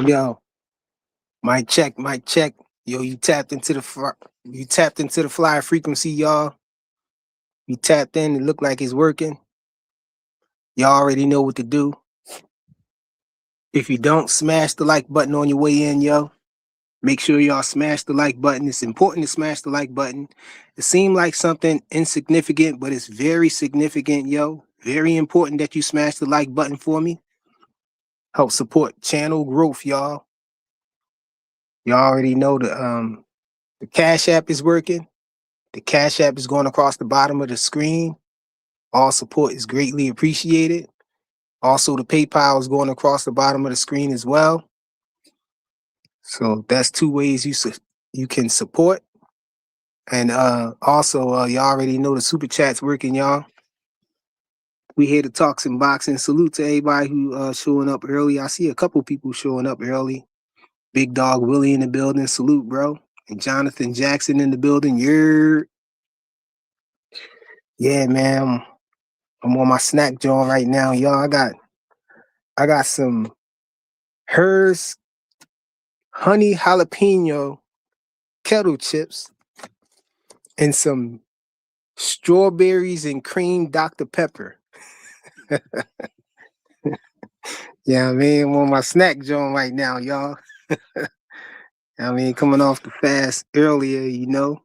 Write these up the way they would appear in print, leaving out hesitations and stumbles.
Yo. Mic check, mic check. Yo, you tapped into the flyer frequency, y'all. You tapped in. It looked like it's working. Y'all already know what to do. If you don't, smash the like button on your way in, yo. Make sure y'all smash the like button. It's important to smash the like button. It seemed like something insignificant, but it's very significant, yo. Very important that you smash the like button for me. Help support channel growth, y'all. Y'all already know the Cash App is working. The Cash App is going across the bottom of the screen. All support is greatly appreciated. Also, the PayPal is going across the bottom of the screen as well. So that's two ways you can support. And also, y'all already know the super chat's working, y'all. We here to talk some boxing. Salute to everybody who showing up early. I see a couple people showing up early. Big Dog Willie in the building. Salute, bro. And Jonathan Jackson in the building. Yeah, man. I'm on my snack joint right now, y'all. I got some Hers honey jalapeno kettle chips and some strawberries and cream Dr. Pepper. Yeah, I mean, I'm on my snack joint right now, y'all. I mean, coming off the fast earlier, you know.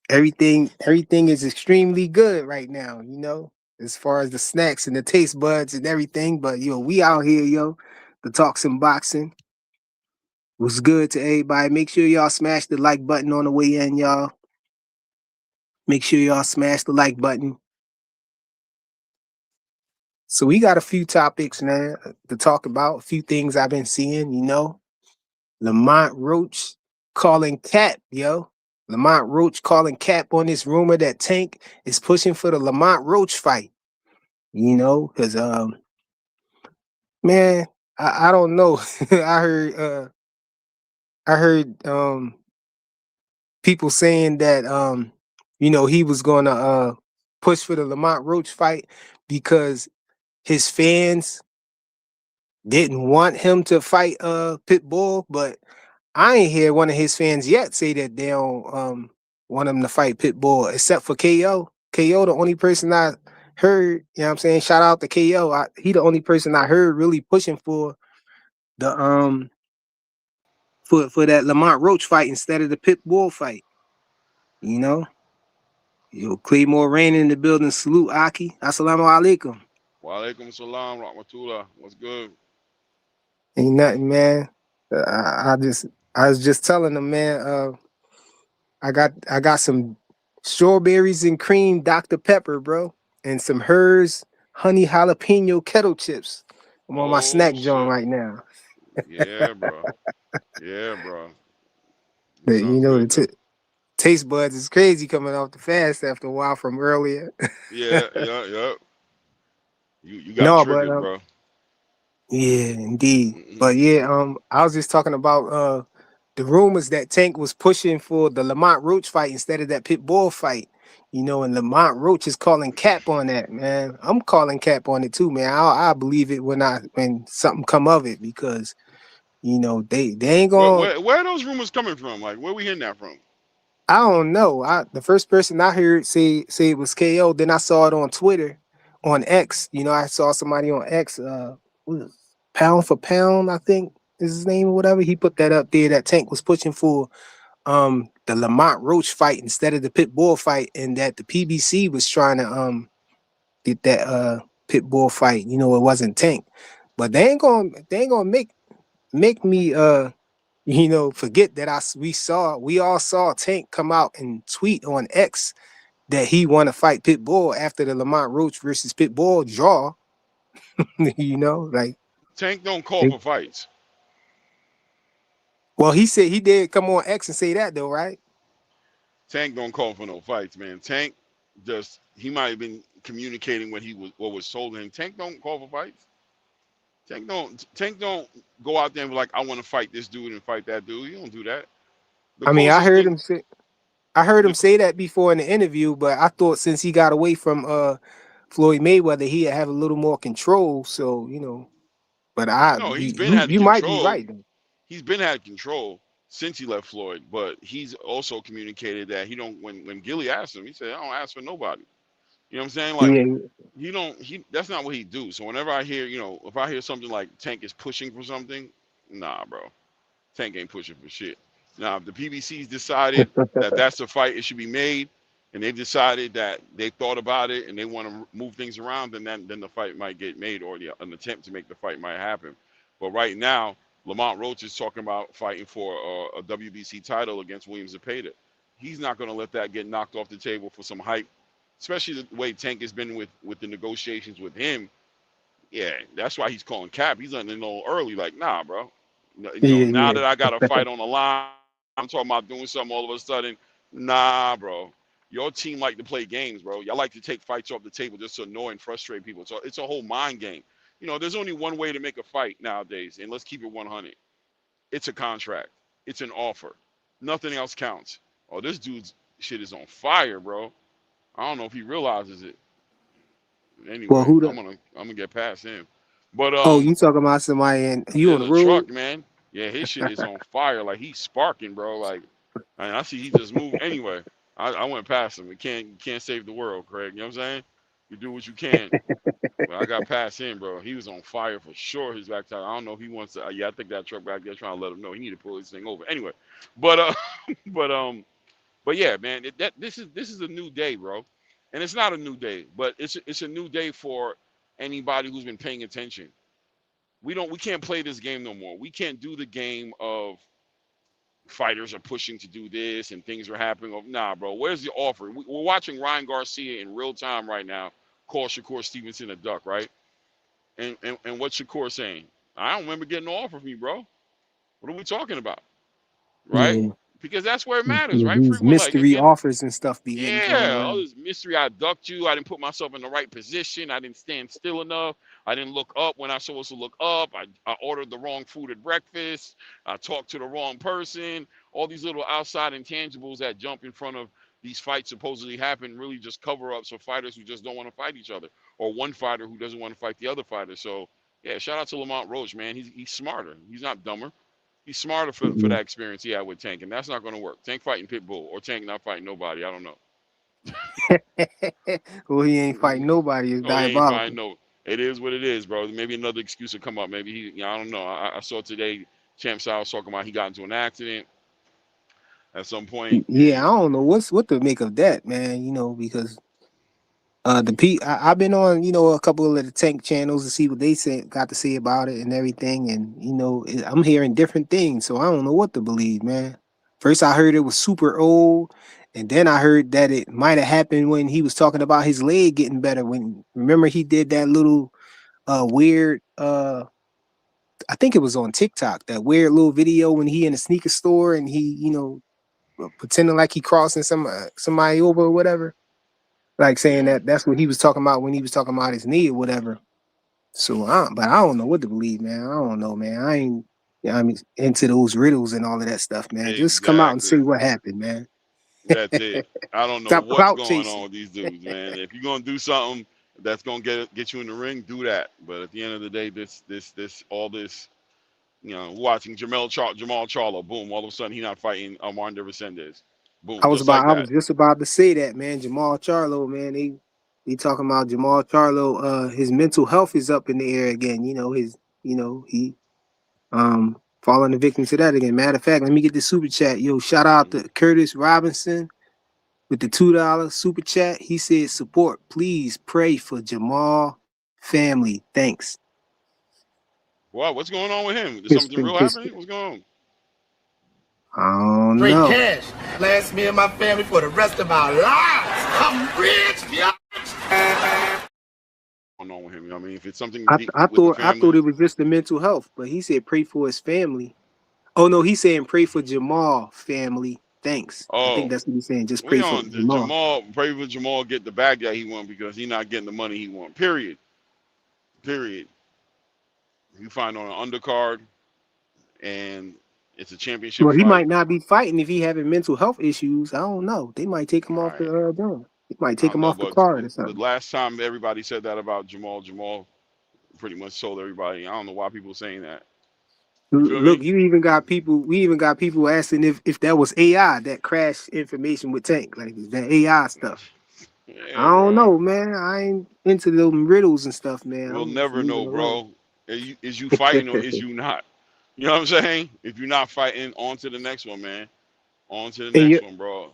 Everything is extremely good right now, you know, as far as the snacks and the taste buds and everything. But yo, we out here, yo, to talk some boxing. Was good to everybody. Make sure y'all smash the like button on the way in, y'all. Make sure y'all smash the like button. So we got a few topics, man, to talk about. A few things I've been seeing, you know. Lamont Roach calling cap, yo. Lamont Roach calling cap on this rumor that Tank is pushing for the Lamont Roach fight. You know, because man, I don't know. I heard people saying that you know, he was gonna push for the Lamont Roach fight because his fans didn't want him to fight Pitbull, but I ain't hear one of his fans yet say that they don't want him to fight Pitbull, except for KO. KO, the only person I heard, you know what I'm saying? Shout out to KO. He the only person I heard really pushing for the for that Lamont Roach fight instead of the Pitbull fight. You know? Yo, Claymore Rain in the building. Salute Aki. Assalamu alaikum. Wa alaikum salam, rahmatullah. What's good? Ain't nothing, man. I was just telling them, man, I got some strawberries and cream Dr. Pepper, bro, and some Hers honey jalapeno kettle chips. I'm on my Oh snack joint shit. right now. Yeah, bro. Yeah, bro. You Sounds know, good though. taste buds is crazy coming off the fast after a while from earlier. Yeah, yeah, yeah. You got No, but triggered, bro. yeah, indeed. Mm-hmm. But yeah, I was just talking about the rumors that Tank was pushing for the Lamont Roach fight instead of that Pitbull fight. You know, and Lamont Roach is calling cap on that, man. I'm calling cap on it too, man. I believe it when something come of it because you know they ain't Where, gonna. where where are those rumors coming from? Like, where we hearing that from? I don't know. The first person I heard say it was KO. Then I saw it on Twitter, on X. You know, I saw somebody on X. What was it? Pound for Pound, I think is his name or whatever. He put that up there. That Tank was pushing for the Lamont Roach fight instead of the Pitbull fight, and that the PBC was trying to get that Pitbull fight. You know, it wasn't Tank, but they ain't gonna make me you know, forget that we all saw Tank come out and tweet on X that he want to fight Pitbull after the Lamont Roach versus Pitbull draw. You know, like Tank don't call it, for fights. well, he said he did come on X and say that though, right? Tank don't call for no fights, man. Tank just he might have been communicating what was told to him. Tank don't call for fights. Tank don't go out there and be like, I want to fight this dude and fight that dude. You don't do that. The I mean, closest thing I heard him the say that before in the interview, but I thought since he got away from Floyd Mayweather, he'd have a little more control. So but No, he's been you had you might be control. right though. He's been had control since he left Floyd, but he's also communicated that he don't. When Gilly asked him, he said, "I don't ask for nobody." You know what I'm saying? Like Yeah, he don't. He that's not what he do. So whenever I hear, if I hear something like Tank is pushing for something, nah, bro. Tank ain't pushing for shit. Now, if the PBC's decided that that's the fight, it should be made, and they've decided that they thought about it and they want to move things around, then the fight might get made or an attempt to make the fight might happen. But right now, Lamont Roach is talking about fighting for a WBC title against William Zepeda. He's not going to let that get knocked off the table for some hype, especially the way Tank has been with the negotiations with him. Yeah, that's why he's calling cap. He's letting it know early, like, nah, bro. yeah, Now yeah. that I got a fight on the line, I'm talking about doing something all of a sudden. Nah, bro. Your team like to play games, bro. Y'all like to take fights off the table just to annoy and frustrate people. So it's a whole mind game. There's only one way to make a fight nowadays, and let's keep it 100. It's a contract. It's an offer. Nothing else counts. Oh, this dude's shit is on fire, bro. I don't know if he realizes it. Well, Anyway, who I'm the? gonna get past him. But Oh, you talking about somebody and you on there's the a road? truck, man. Yeah, his shit is on fire. Like he's sparking, bro. Like I see he just moved. Anyway, I went past him. You can't save the world, Craig. You know what I'm saying? You do what you can. But I got past him, bro. He was on fire for sure. His back tire. I don't know if he wants to. Yeah, I think that truck back there trying to let him know he need to pull this thing over. Anyway, but but but yeah, man. This is a new day, bro. And it's not a new day, but it's a new day for anybody who's been paying attention. We can't play this game no more. We can't do the game of fighters are pushing to do this and things are happening. Nah, bro. Where's the offer? We're watching Ryan Garcia in real time right now call Shakur Stevenson a duck, right? And what's Shakur saying? I don't remember getting an offer from you, bro. What are we talking about, right? Yeah, Because that's where it matters, yeah. right? These Frequent, like mystery again, offers and stuff be getting thrown yeah, all around. this mystery. I ducked you. I didn't put myself in the right position. I didn't stand still enough. I didn't look up when I supposed to look up. I ordered the wrong food at breakfast. I talked to the wrong person. All these little outside intangibles that jump in front of these fights supposedly happen really just cover ups for fighters who just don't want to fight each other, or one fighter who doesn't want to fight the other fighter. So yeah, shout out to Lamont Roach, man. He's smarter. He's not dumber. He's smarter for Yeah. that experience he had with Tank, and that's not going to work. Tank fighting Pitbull or Tank not fighting nobody. I don't know. Well, he ain't fighting nobody. It's Oh, he ain't fine. diabolical. No, it is what it is, bro. Maybe another excuse will come up. Maybe I don't know. I saw today Champ Sal was talking about he got into an accident at some point, Yeah, and I don't know what to make of that, man. Because I've been on a couple of the tank channels to see what they got to say about it and everything, and I'm hearing different things, so I don't know what to believe, man. First, I heard it was super old, and then I heard that it might have happened when he was talking about his leg getting better. When remember he did that little weird I think it was on TikTok, that weird little video when he in a sneaker store and he pretending like he crossing somebody over or whatever, like saying yeah, that's what he was talking about when he was talking about his knee or whatever. So, but I don't know what to believe, man. I don't know, man. I ain't, I mean, into those riddles and all of that stuff, man. Just come out and say exactly. what happened, man. That's it. I don't know Stop what's clout going on chasing. with these dudes, man. If you're gonna do something that's gonna get you in the ring, do that. But at the end of the day, this all this, watching Jamal Charlo, boom, all of a sudden he's not fighting Armando Resendez, boom, just like I that. was just about to say that, man. Jamal Charlo, man. They talking about Jamal Charlo. His mental health is up in the air again. He falling the victim to that again. Matter of fact, let me get the super chat. Yo, shout out to Mhm. Curtis Robinson with the $2 super chat. He said, support, please pray for Jamal family. Thanks. What? What's going on with him? Is It's something been real just, happening? What's going on? I don't Straight know. cash. Last me and my family for the rest of our lives. I'm rich, bitch. Going on with him? I mean, if it's something deep I with the thought I thought family, it was just the mental health, but he said pray for his family. Oh no, he's saying pray for Jamal family. Thanks. I think oh, that's what he's saying. Just we pray for on Jamal. Jamal. Pray for Jamal get the bag that he want because he not getting the money he want. Period. Period. You find on an undercard and it's a championship Well, he fight. might not be fighting if he having mental health issues. I don't know. They might take him All off right. the dome. It might I take don't him know, off the but card or the something. last time everybody said that about Jamal pretty much told everybody. I don't know why people saying that. You feel Look, me? you even got people. We even got people asking if that was AI that crashed information with Tank, like that AI stuff. I Yeah, don't bro. know, man. I ain't into them riddles and stuff, man. We'll I'm just never know, moving along. bro. Is you fighting or is you not? You know what I'm saying? If you're not fighting, on to the next one, man. On to the And next you one, bro.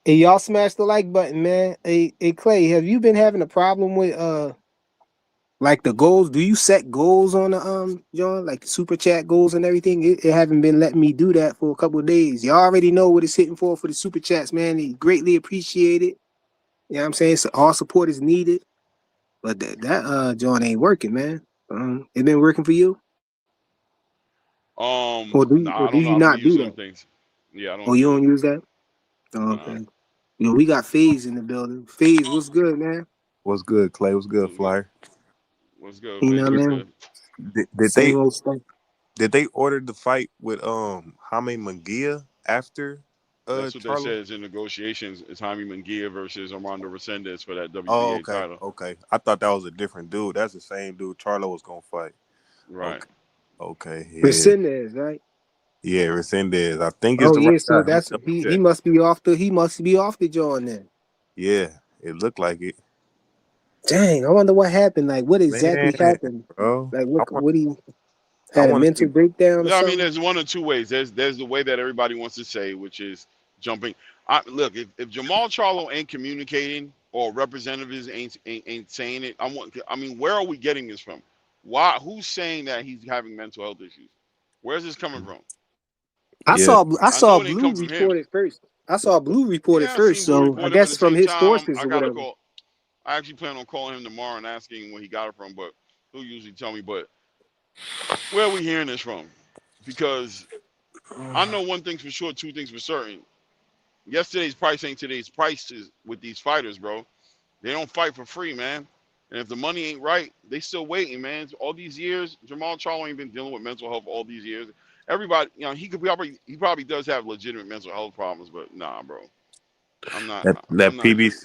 and y'all smash the like button, man. Hey Clay, have you been having a problem with like the goals? Do you set goals on the John, like the super chat goals and everything? It haven't been letting me do that for a couple of days. Y'all already know what it's hitting for the super chats, man. They greatly appreciate it. You know what I'm saying? So all support is needed. But that John ain't working, man. It been working for you? Nah, Or I do don't know. you I've been not do using them that? things. Yeah, I Oh, don't you use don't it. use that? Oh, Nah. okay. You know, we got FaZe in the building. FaZe, what's good, man? What's good, Clay? What's good, What's good? Flyer? What's good, You know Faith? what I What's mean? good? Did Same they old stuff. order the fight with Jaime Munguia after That's what they Charlo? said is in negotiations. Is Jaime Munguia versus Armando Resendez for that Oh, WBA okay, title. okay. I thought that was a different dude. That's the same dude Charlo was gonna fight. Right. Okay, okay, yeah, Resendez, right? yeah. Resendez. I think it's Oh the right yeah, guy. so Let me that's double he check. must be off the joint then. Yeah, it looked like it. Dang, I wonder what happened. Like what exactly Man, happened? bro, Like what he I had a want to mental see. breakdown or Yeah, I mean, something? there's one or two ways. There's the way that everybody wants to say, which is jumping. Look, if Jamal Charlo ain't communicating or representatives ain't saying it, I mean, where are we getting this from? Why? Who's saying that he's having mental health issues? Where's this coming from? Yeah, I I know saw it ain't Blue come from him. report it first. I saw Blue report it Yeah, I first, seen Blue so I reported, but at guess the from same his time, sources I or gotta whatever. call. I actually plan on calling him tomorrow and asking where he got it from, but he'll usually tell me. But where are we hearing this from? Because I know one thing's for sure, two things for certain. Yesterday's price ain't today's prices with these fighters, bro. They don't fight for free, man. And if the money ain't right, they still waiting, man. All these years, Jamal Charlo ain't been dealing with mental health all these years. Everybody, he probably does have legitimate mental health problems, but nah, bro. I'm not I'm that not here.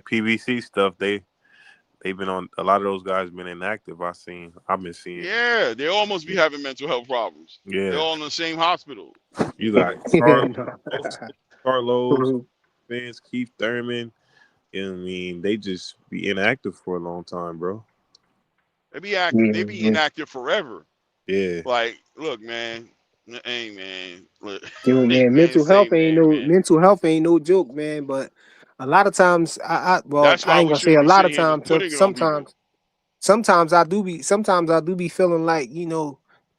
PBC stuff. They've been on, a lot of those guys been inactive. I've been seeing. Yeah, they almost be having mental health problems. They're Yeah, all in the same hospital. you got Yeah, Carlos, no. Vince, Keith Thurman. I mean, they just be inactive for a long time, bro. They be Yeah, inactive forever. Yeah, Like, look, man. Hey, man. Look, yo, hey, man, man. Same name, man. mental health ain't no joke, man. But a lot of times, well, That's I why ain't we gonna say shouldn't a be lot sitting of here just times. putting it on people. Sometimes I do be feeling like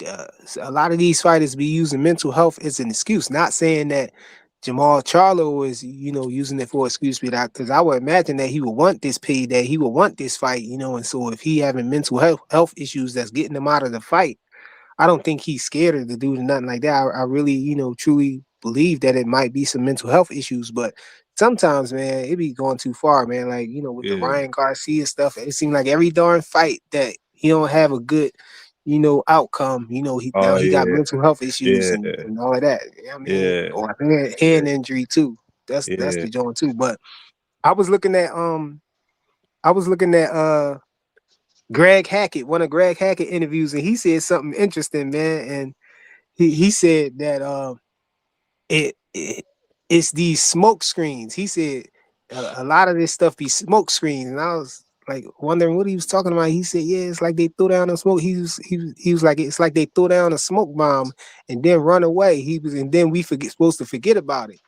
uh, a lot of these fighters be using mental health as an excuse. Not saying that Jamal Charlo is using it for excuse, because I would imagine that he would want this pay, that he would want this fight, and so if he having mental health issues that's getting him out of the fight. I don't think he's scared of the dude or nothing like that. I really, truly believe that it might be some mental health issues, but sometimes, man, it be going too far, man. Like, with the yeah. Ryan Garcia stuff, it seems like every darn fight that he don't have a good, outcome, now Oh he got yeah, mental health issues yeah, and all of that. You know what I mean? yeah, Or hand yeah, injury too. That's yeah. the joint too. But I was looking at I was looking at Greg Hackett, one of Greg Hackett interviews, and he said something interesting, man. And he said that it's these smoke screens. He said a lot of this stuff be smoke screens, and I was like wondering what he was talking about. He said, "Yeah, it's like they threw down a smoke." He was like, "It's like they threw down a smoke bomb and then run away." And then we supposed to forget about it.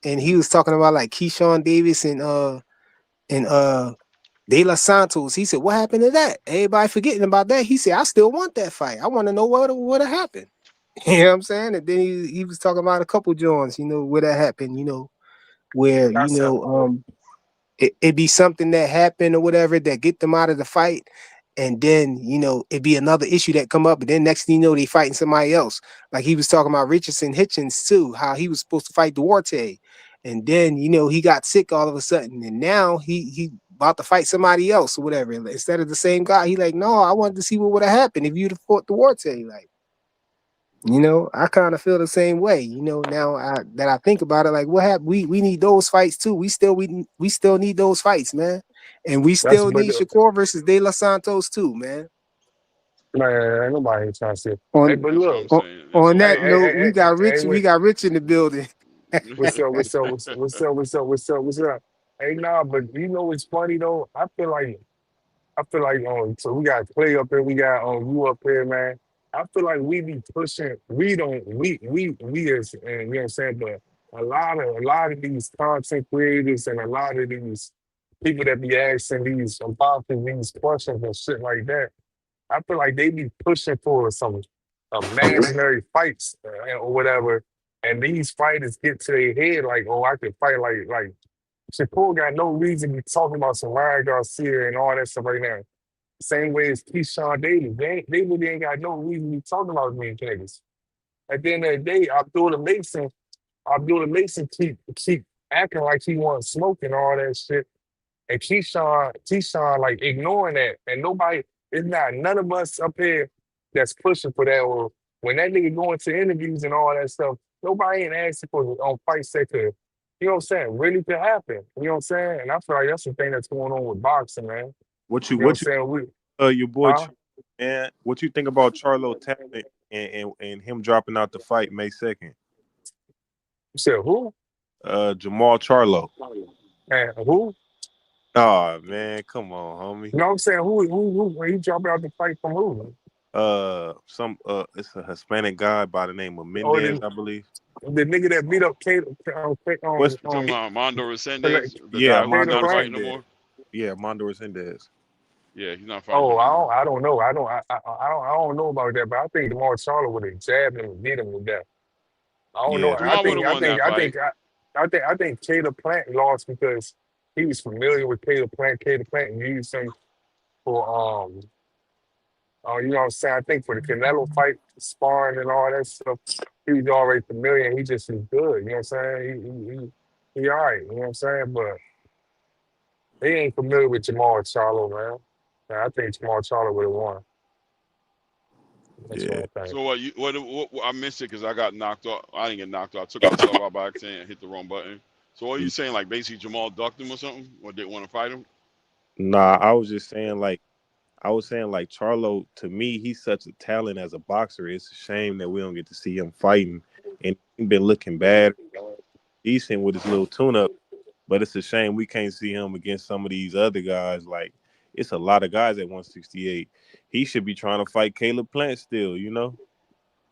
And he was talking about like Keyshawn Davis and De Los Santos. He said, "What happened to that? Everybody forgetting about that." He said, "I still want that fight. I want to know what happened." You know what I'm saying? And then he was talking about a couple joints, where that happened, where, it be something that happened or whatever that get them out of the fight. And then, it be another issue that come up. And then next thing you know, they fighting somebody else. Like he was talking about Richardson Hitchens too, how he was supposed to fight Duarte. And then, he got sick all of a sudden. And now he about to fight somebody else or whatever. Instead of the same guy, he like, no, I wanted to see what would have happened if you'd have fought Duarte. Like, You know, I kind of feel the same way. You know, now that I think about it, like what happened? We need those fights too. We still need those fights, man. And we That's still but need Shakur versus De Los Santos too, man. man, ain't nobody ain't trying to see. Hey, On but That's what look, I'm on, saying. It's on over. hey, that hey, note, hey, hey, hey, We got Rich in the building. what's up? What's up? What's up? Hey, nah, but you know what's funny though? I feel like so we got Clay up here, we got you up here, man. I feel like we be pushing. We don't. We as and you know what I'm saying. But a lot of these content creators and a lot of these people that be asking these about these questions and shit like that. I feel like they be pushing for some imaginary fights or whatever, and these fighters get to their head like, oh, I can fight like Shakur got no reason to be talking about some Ryan Garcia and all that stuff right now. Same way as Keyshawn Davis. They really ain't got no reason to be talking about me niggas. At the end of the day, Abdullah Mason keep acting like he wants smoke and all that shit. And Keyshawn like ignoring that. And it's not none of us up here that's pushing for that. Or when that nigga going to interviews and all that stuff, nobody ain't asking for on fights that could, you know what I'm saying, really could happen. You know what I'm saying? And I feel like that's the thing that's going on with boxing, man. What You know what I'm you saying? your boy Huh? man? What you think about Charlo tapping and him dropping out the fight May 2nd? You said who? Jamal Charlo. And who? Oh man, come on, homie. You know what I'm saying? Who? When he dropping out the fight from who? It's a Hispanic guy by the name of Oh, Mendez, I believe. the nigga that beat up Kate What's You talking about Mondo Resendez, the yeah, guy who's Kate not Mondo Plant? fighting no Resendez. more? Yeah, Mondo Resendez. Yeah, he's not fighting Oh, no more. I don't know. I don't know about that, but I think Lamont Charlo would have jabbed him and beat him with that. I don't know. Yeah, I Jamal would think have I won think that I fight. think I think Caleb Plant lost because he was familiar with Caleb Plant. Caleb Plant used him for you know what I'm saying? I think for the Canelo fight, sparring and all that stuff, he was already familiar and he just was good. You know what I'm saying? He all right, you know what I'm saying? But he ain't familiar with Jamal Charlo, man. And I think Jamal Charlo would have won. That's yeah. what I think. So I missed it because I got knocked off. I didn't get knocked off. I took myself out by accident and hit the wrong button. So what are you saying? Like basically Jamal ducked him or something, or didn't want to fight him? Nah, I was just saying like Charlo, to me, he's such a talent as a boxer. It's a shame that we don't get to see him fighting. And he's been looking bad, decent with his little tune up. But it's a shame we can't see him against some of these other guys. Like, it's a lot of guys at 168. He should be trying to fight Caleb Plant still, you know?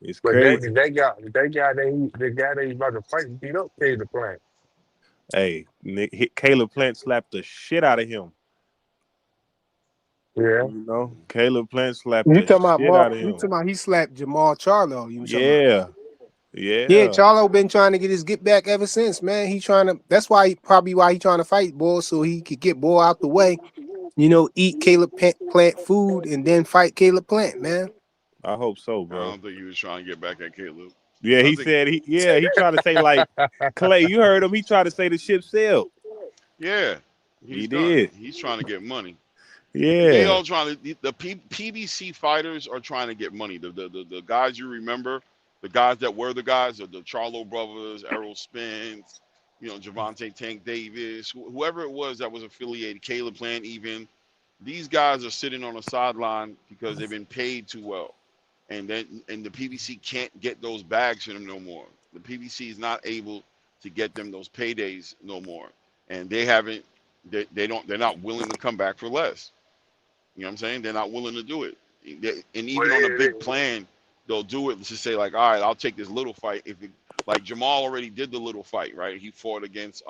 It's But that crazy. the guy that he's about to fight beat up Caleb Plant. Hey, Caleb Plant slapped the shit out of him. Yeah. You know? Caleb Plant slapped the shit out of You him. talking about he slapped Jamal Charlo. You talking about? Yeah. Yeah, Yeah. Charlo been trying to get his get back ever since, man. He trying to. That's why he trying to fight Bull so he could get Bull out the way. You know, eat Plant food and then fight Caleb Plant, man. I hope so, I bro. don't think he was trying to get back at Caleb. Yeah, I he think, said he tried to say like Clay, you heard him, he tried to say the ship sailed. yeah, He he's done. did. He's trying to get money. They Yeah. all trying to. The PBC fighters are trying to get money. The guys you remember, the guys that were the guys, the Charlo brothers, Errol Spence, Javante Tank Davis, whoever it was that was affiliated, Caleb Plant even. These guys are sitting on the sideline because they've been paid too well, and the PBC can't get those bags for them no more. The PBC is not able to get them those paydays no more, and they haven't. They're not willing to come back for less. You know what I'm saying? They're not willing to do it. And Well, even on a big plan, they'll do it. Let's just say like, all right, I'll take this little fight. Like Jamal already did the little fight, right? He fought against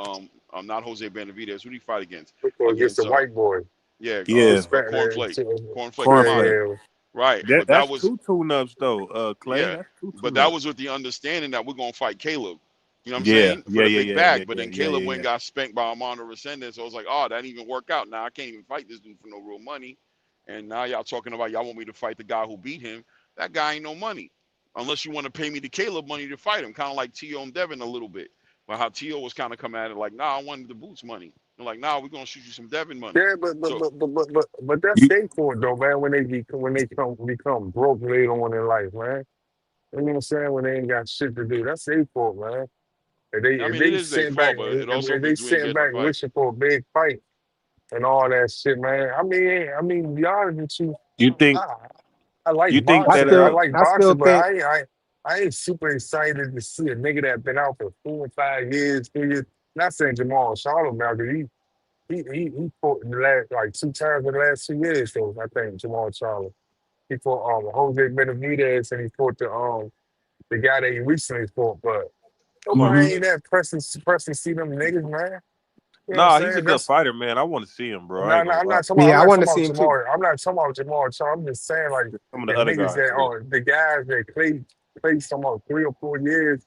not Jose Benavidez. Who did he fight against? against the Against white boy. yeah, Yeah. Cornflake, Cornflake Cornflake. Muhammad, Yeah, right? But that That's was two tune-ups though, Clay. yeah, That's two but that tune-ups. was with the understanding that we're gonna fight Caleb. You know what I'm Yeah, saying? For yeah, the yeah, big yeah, yeah, bag. But yeah, then yeah, Caleb yeah, went and yeah. got spanked by Armando Resendez. So I was like, oh, that didn't even work out. Now I can't even fight this dude for no real money. And now y'all talking about y'all want me to fight the guy who beat him. That guy ain't no money. Unless you want to pay me the Caleb money to fight him. Kind of like T.O. and Devin a little bit. But how T.O. was kind of coming at it like, nah, I wanted the boots money. They're like, nah, we're gonna shoot you some Devin money. yeah, but So but but but but, but that's You their fault though, man. When they become broke later on in life, man. You know what I'm saying? When they ain't got shit to do, that's their fault, man. I If mean, it they is their sitting back, fault, but it also if they means we ain't sitting getting a back fight. wishing for a big fight and all that shit, man. To be honest with you, You think I, I like you think I that boxing. I still like I still boxing, but think I ain't super excited to see a nigga that been out for 4 or 5 years, 3 years. Not saying Jamal Charlo now, because he fought in the last like 2 times in the last 2 years. So I think Jamal Charlo. He fought Jose Benavidez and he fought the guy that he recently fought, but hmm nobody ain't that pressing to see them niggas, man. You know what I'm nah, he's a saying? good That's fighter, man. I want to see him, bro. I no, ain't no, gonna lie. Yeah, I'm I not want talking to see about him too. Jamal. I'm not talking about Jamal Charles. I'm just saying like Some of the the other niggas guys, that yeah. are the guys that play some 3 or 4 years.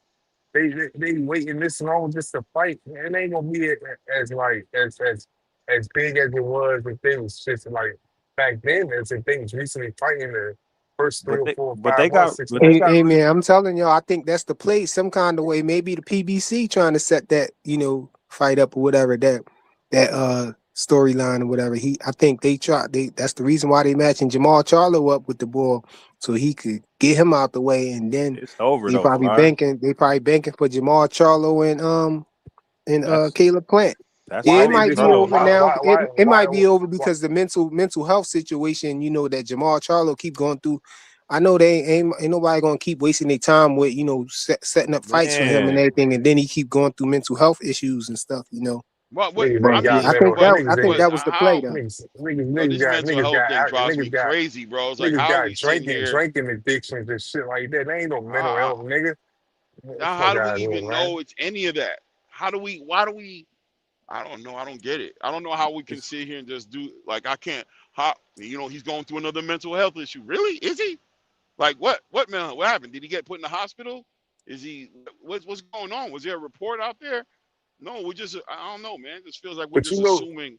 They waiting this long just to fight. Man, it ain't gonna be as like as big as it was if they was just like back then as if they was recently fighting the first three But or they four or but they five months, got 6 but they months. got Hey really man, I'm telling y'all, I think that's the play some kind of way. Maybe the PBC trying to set that, fight up or whatever, that storyline or whatever. I think that's the reason why they matching Jamal Charlo up with the ball so he could get him out the way, and then it's over they though, probably Fly. banking they probably banking for Jamal Charlo and That's Caleb Plant. that's Yeah, Why it they only might just be hold? over Charlo's fight. now. It might be over Why because the mental health situation, that Jamal Charlo keep going through. I know they ain't nobody gonna keep wasting their time with setting up fights for him and Man, everything, and then he keep going through mental health issues and stuff. What niggas I ain't But got yeah, mean, mental? I think but that was the play how? though. Yo, this mental Niggas health got thing drives niggas me got crazy, bro. It's like, niggas how are got we sitting here? drinking addictions and shit like that. They ain't no mental Uh, health, nigga. Man, now, how fuck do we out of here, even man. know it's any of that? How do we? Why do we? I don't know. I don't get it. I don't know how we can it's sit here and just do like I can't. How he's going through another mental health issue. Really? Is he? Like what? What man? What happened? Did he get put in the hospital? Is he? What's going on? Was there a report out there? No, we just. I don't know, man. It just feels like we're But just you know, assuming.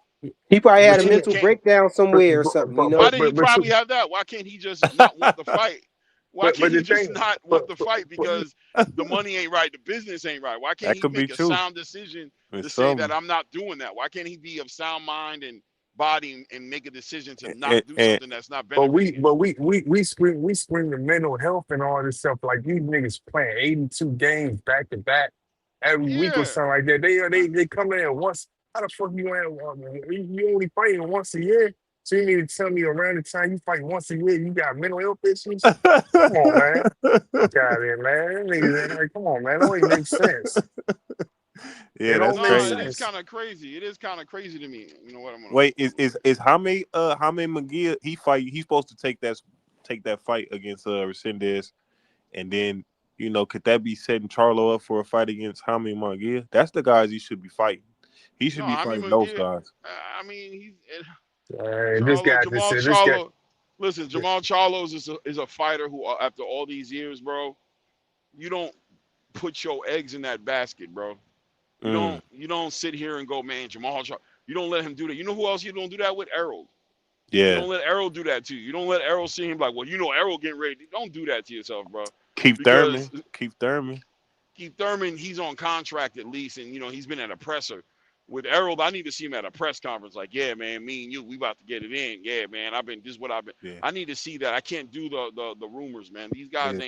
He probably had a but you And know, mental can't. breakdown but somewhere or but something. but Why did he but probably have that? Why can't he just not want the fight? Why can't but he the just thing, not but want the fight? Because the money ain't right, the business ain't right. Why can't that he could be make a true. sound decision to It's say that some I'm not doing that? Why can't he be of sound mind and body and make a decision to not and, do and something that's not but benefiting him? we scream the mental health and all this stuff like these niggas playing 82 games back to back every week or Yeah. something like that. They come in once. How the fuck you you only fighting once a year? So you need to tell me around the time you fight once a year, you got mental health issues? Come on, man. Fuck out of here, man. Them niggas, like, come on, man. That don't even make sense. It yeah, that's don't make No, it crazy. is sense. kind of crazy. It is kind of crazy to me. You know what? I'm gonna. Wait, is Jaime McGee he fight? He's supposed to take that fight against Resendez, and then could that be setting Charlo up for a fight against Jaime McGee? That's the guys he should be fighting. He should No, be I mean, fighting those McGee. guys. I mean, This Charlo, guy just Jamal said this guy. Charlo. Listen, Jamal Charlo is a fighter who, after all these years, bro, you don't put your eggs in that basket, bro. Mm, You don't sit here and go, man, Jamal Charlo. You don't let him do that. You know who else you don't do that with? Errol. You yeah, don't let Errol do that to you. You don't let Errol see him like, well, Errol getting ready. Don't do that to yourself, bro. Keith Because Thurman, Keith Thurman. Keith Thurman, he's on contract at least, and he's been at a presser. With Errol, I need to see him at a press conference. Like, yeah, man, me and you, we about to get it in. Yeah, man, this is what I've been. Yeah, I need to see that. I can't do the rumors, man. yeah.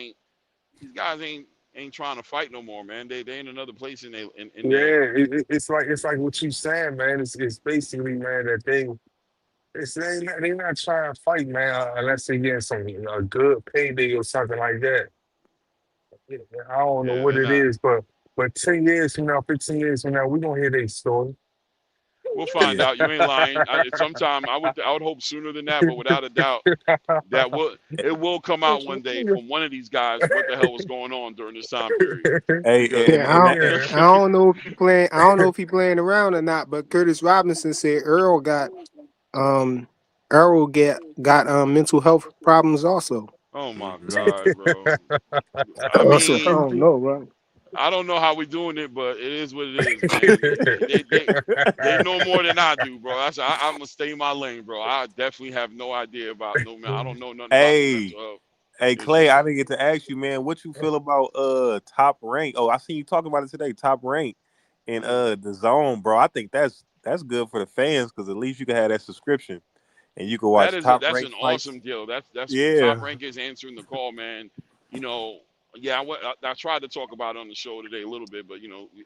These guys ain't trying to fight no more, man. They in another place in their. Yeah, it's like what you saying, man. It's basically, man, that they not trying to fight, man, unless they get some a good payday or something like that. Yeah, I don't know Yeah, what they're it not. is, but 10 years from now, 15 years from now, we gonna hear their story. We'll find Yeah. out. You ain't lying. Sometime I would hope sooner than that, but without a doubt, it will come out one day from one of these guys what the hell was going on during this time period. Hey, Because Yeah, and that I don't know if he playing. I don't know if he playing around or not. But Curtis Robinson said um Earl got mental health problems also. oh my mhm. God, bro. I So I mean, don't know, right? I don't know how we're doing it, but it is what it is, man. They know more than I do, bro. I'm gonna stay in my lane, bro. I definitely have no idea about no man. I don't know nothing about no Hey, mental health hey, Clay, I issues. didn't get to ask you, man, what you feel about Top Rank? Oh, I seen you talking about it today. Top Rank in Mm. the zone, bro. I think that's good for the fans because at least you can have that subscription and you can watch Top That's Rank an fights. awesome deal. That's Yeah, Top Rank is answering the call, man. You know, Yeah, I tried to talk about it on the show today a little bit, but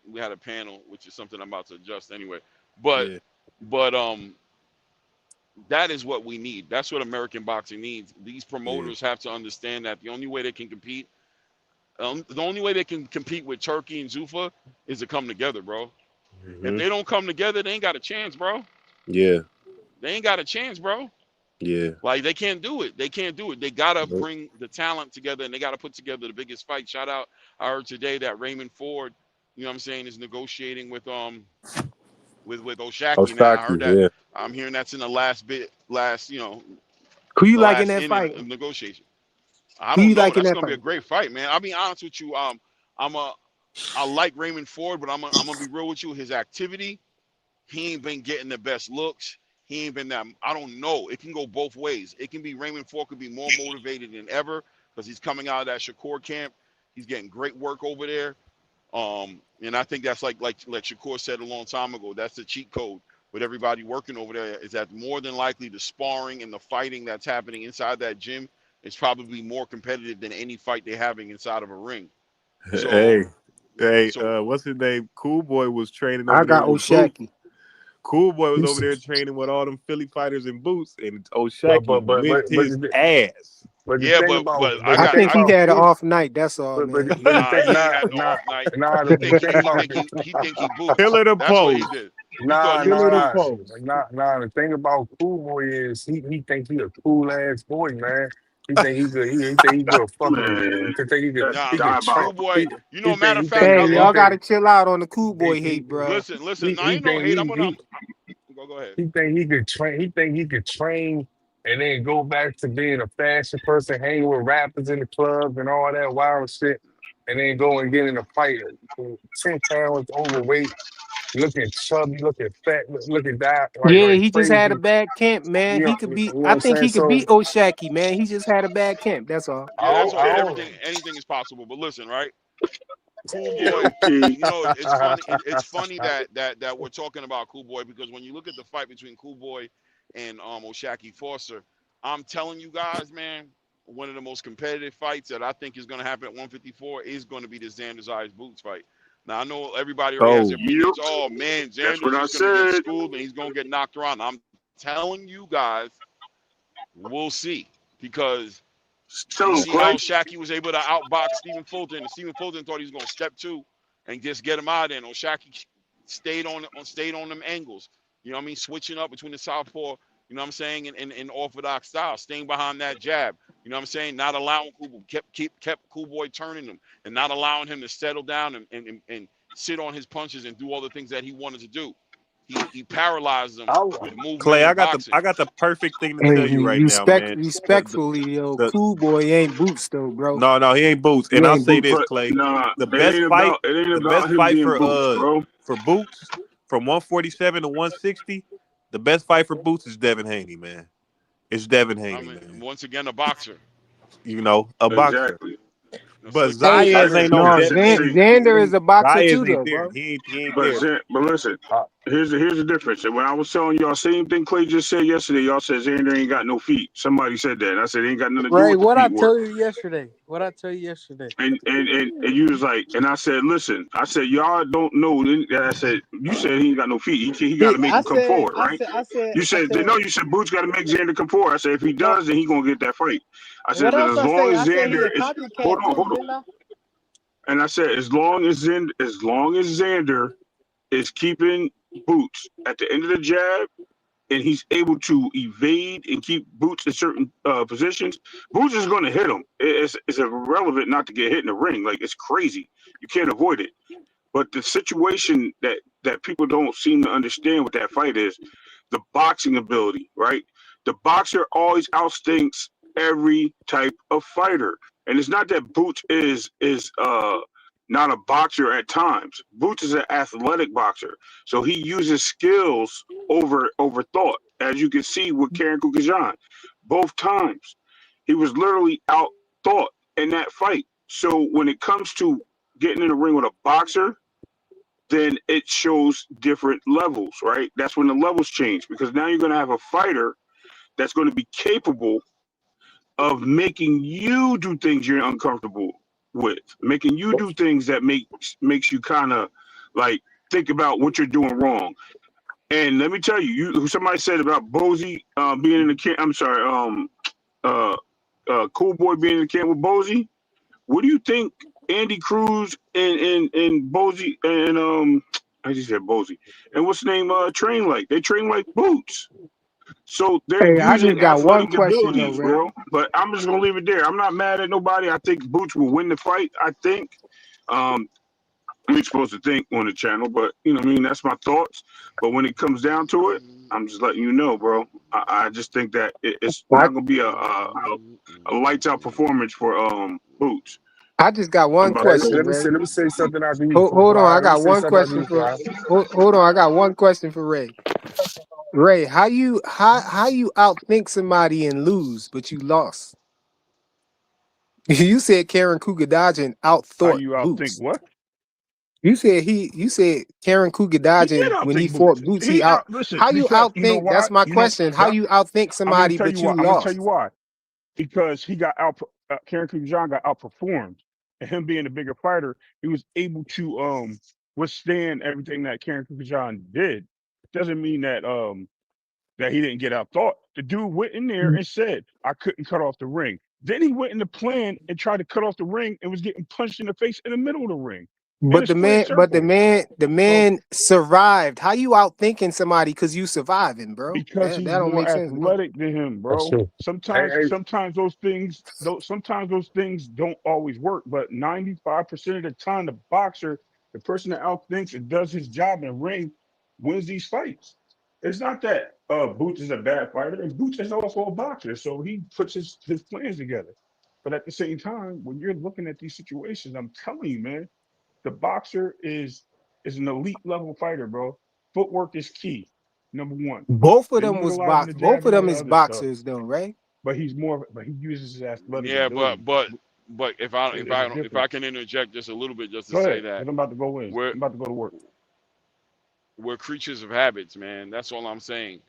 we had a panel, which is something I'm about to adjust anyway. But Yeah. but that is what we need. That's what American boxing needs. These Yeah. promoters have to understand that the only way they can compete, with Turkey and Zuffa is to come together, bro. If Hmm. they don't come together, they ain't got a chance, bro. Yeah. They ain't got a chance, bro. Yeah. Like they can't do it. They can't do it. They gotta Nope. bring the talent together, and they gotta put together the biggest fight. Shout out! I heard today that Raymond Ford, you know what I'm saying, is negotiating with Oshaki now. I Osaki. heard that. Yeah. I'm hearing that's in the Who you the like in last that inning fight? of negotiation. I Who you don't know. like in That's that gonna be fight? a great fight, man. I'll be honest with you. I'm a I like Raymond Ford, but I'm gonna be real with you. His activity, he ain't been getting the best looks. He ain't been that. I don't know. It can go both ways. It can be Raymond Ford could be more motivated than ever because he's coming out of that Shakur camp. He's getting great work over there. And I think that's like Shakur said a long time ago. That's the cheat code with everybody working over there. Is that more than likely the sparring and the fighting that's happening inside that gym is probably more competitive than any fight they're having inside of a ring. Hey. So, Hey. so What's his name? Cool Boy was training I over there got with Boots. Oshaki. Cool Boy was over He's- there training with all them Philly fighters in Boots, and but Oshaki but but whipped but but his the, ass. but the yeah, thing but about but but I the I got thing think I he about had an cool off night. That's all, man. but the nah. thing He ain't had no off night. the He think thing about he boots. Pillar to That's what he post. did. He thought he was Pillar to boots. post. The thing about Cool Boy is he think he a cool ass boy, man. He think he could fucking Man, that's Nah, he could train Cool diabolical. Boy. Matter of fact, Hey, he y'all look. gotta think chill out on the cool boy he hate, bro. Listen. he Nah, I he ain't no think hate. he Go ahead. he think he could train. He think he could train and then go back to being a fashion person, hang with rappers in the clubs and all that wild shit, and then go and get in a fight. 10 pounds overweight, looking chubby, looking fat, looking that Yeah, like he just had a crazy. bad camp, man. You He know, could you beat. know what I I'm think saying? he could So beat Oshaki, man. He just had a bad camp. That's all. I Yeah, that's don't, all. I Anything is possible. But listen, right? Cool Yo, Boy. Key. It's funny. It's funny that we're talking about Cool Boy because when you look at the fight between Cool Boy and Oshaki Foster, I'm telling you guys, man, one of the most competitive fights that I think is going to happen at 154 is going to be the Xander's Eyes Boots fight. Now I know everybody already has their Oh, Yep, opinions. Oh man, that's what Xander's I just going to get said. schooled and he's going to get knocked around. I'm telling you guys, we'll see because Tell you him, see Clay. how Shaq was able to outbox Stephen Fulton, and Stephen Fulton thought he was going to step two and just get him out of there. And Shaq stayed on them angles. You know what I mean? Switching up between the southpaw, you know what I'm saying, and orthodox style, staying behind that jab. You know what I'm saying? Not allowing kept Cool Boy turning him and not allowing him to settle down and sit on his punches and do all the things that he wanted to do. He paralyzed them I, with movement Clay, and boxing. I got the perfect thing to Hey, tell you right now, man. respectfully, yo, The cool boy ain't boots though, bro. No, he ain't Boots. He And I'll ain't say boots. this, But Clay. nah, The best fight, it ain't the best about him fight being boots, bro. for Boots from 147 to 160, the best fight for Boots is Devin Haney, man. It's Devin I Haney, mean, man. once again, a boxer. You know, a boxer. Exactly. But Slick back Hey, Zayas jab. ain't no no, See, Xander is a boxer too, Zayas ain't though, there. bro. He ain't there. but listen, I, here's the difference. And when I was telling y'all, same thing Clay just said yesterday. Y'all said Xander ain't got no feet. Somebody said that. And I said it ain't got nothing to do Ray, with the what I feet work. tell you yesterday? What I tell you yesterday? And you was like, and I said, listen, I said y'all don't know. And I said you said he ain't got no feet. He got to make him come forward, right? I said, You said Boots got to make Xander come forward. I said if he no. does, then he gonna get that fight. I said, What but else as I long say? as I said he Xander a is hold copycat on, too, hold on. didn't I? And I said as long as Xander is keeping Boots at the end of the jab and he's able to evade and keep Boots in certain positions, Boots is going to hit him. It's irrelevant not to get hit in the ring. Like it's crazy. You can't avoid it. But the situation that people don't seem to understand with that fight is the boxing ability, right? The boxer always outstinks every type of fighter. And it's not that Boots is not a boxer at times. Boots is an athletic boxer. So he uses skills over thought. As you can see with Karen Kukajan. Both times. He was literally out thought in that fight. So when it comes to getting in the ring with a boxer, then it shows different levels, right? That's when the levels change because now you're going to have a fighter that's going to be capable of making you do things you're uncomfortable. with, making you do things that makes you kind of like think about what you're doing wrong. And let me tell you, somebody said about Bozy being in the camp. I'm sorry, uh, Cool Boy being in the camp with Bozy. What do you think Andy Cruz and Bozy and I just said Bozy and what's the name train like? They train like boots. So they're Hey, I just using got one athletic question though, abilities, Ray. bro. But I'm just gonna leave it there. I'm not mad at nobody. I think Boots will win the fight. I think. Um, we ain't supposed to think on the channel, but you know what I mean. That's my thoughts. But when it comes down to it, I'm just letting you know, bro. I just think that it's I, not gonna be a lights out performance for Boots. I just got I'm one about to Hey, go. question, let me Ray. say something after you, Hold on, Fly. I Let me got say one something after question you, for. Fly. Hold on, I got one question for Ray. Ray, how you outthink somebody and lose, but you lost? You said Karen Kugadajin How outthought you outthink Boots. what? You said Karen He did Kugadajin when he outthink fought Boots. Boots, he He out. out listen How you because you know outthink? why? That's my You know question. How that you outthink I'm gonna somebody, tell you but why. you I'm gonna tell lost? you why. Because he got out. Karen Kujan got outperformed, and him being a bigger fighter, he was able to withstand everything that Karen Kujan did. Doesn't mean that he didn't get outthought. The dude went in there and said, "I couldn't cut off the ring." Then he went in the plan and tried to cut off the ring and was getting punched in the face in the middle of the ring in a But square circle. the So man survived. How you outthinking somebody because you surviving, bro? because That he's don't more make sense, man. athletic than him, That's bro. true. Hey, Sometimes, hey, sometimes those things, sometimes those things don't always work. But 95% of the time, the boxer, the person that outthinks and does his job in the ring, wins these fights. It's not that Boots is a bad fighter, and Boots is also a boxer, so he puts his plans together. But at the same time, when you're looking at these situations, I'm telling you, man, the boxer is an elite level fighter, bro. Footwork is key, number one. Then utilizing the Both jab of and all them the is other stuff. boxers, though, right? But he uses his athletic Yeah, but ability. but but It's a if I difference. can interject just a little bit, just to Go say ahead, that because I'm about to go in. we're I'm about to go to work. we're creatures of habits, man. That's all I'm saying.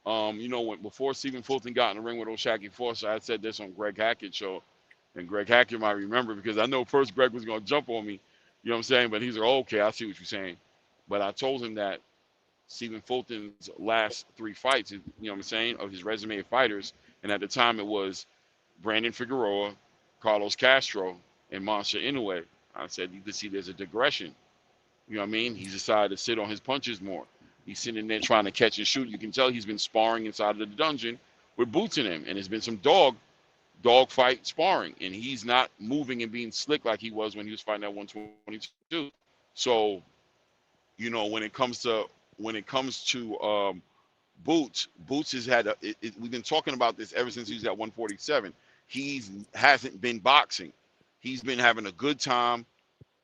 When before Stephen Fulton got in the ring with O'Shaquie Foster, I said this on Greg Hackett's show, and Greg Hackett might remember because I know first Greg was gonna jump on me, you know what I'm saying? But he's like, oh, okay, I see what you're saying. But I told him that Stephen Fulton's last three fights, you know what I'm saying, of his resume of fighters, and at the time it was Brandon Figueroa, Carlos Castro, and Monster Inoue. I said you could see there's a digression. You know what I mean? He's decided to sit on his punches more. He's sitting there trying to catch and shoot. You can tell he's been sparring inside of the dungeon with boots in him, and there's been some dog fight sparring, and he's not moving and being slick like he was when he was fighting at 122. So, when it comes to Boots has had we've been talking about this ever since he was at 147. He's hasn't been boxing. He's been having a good time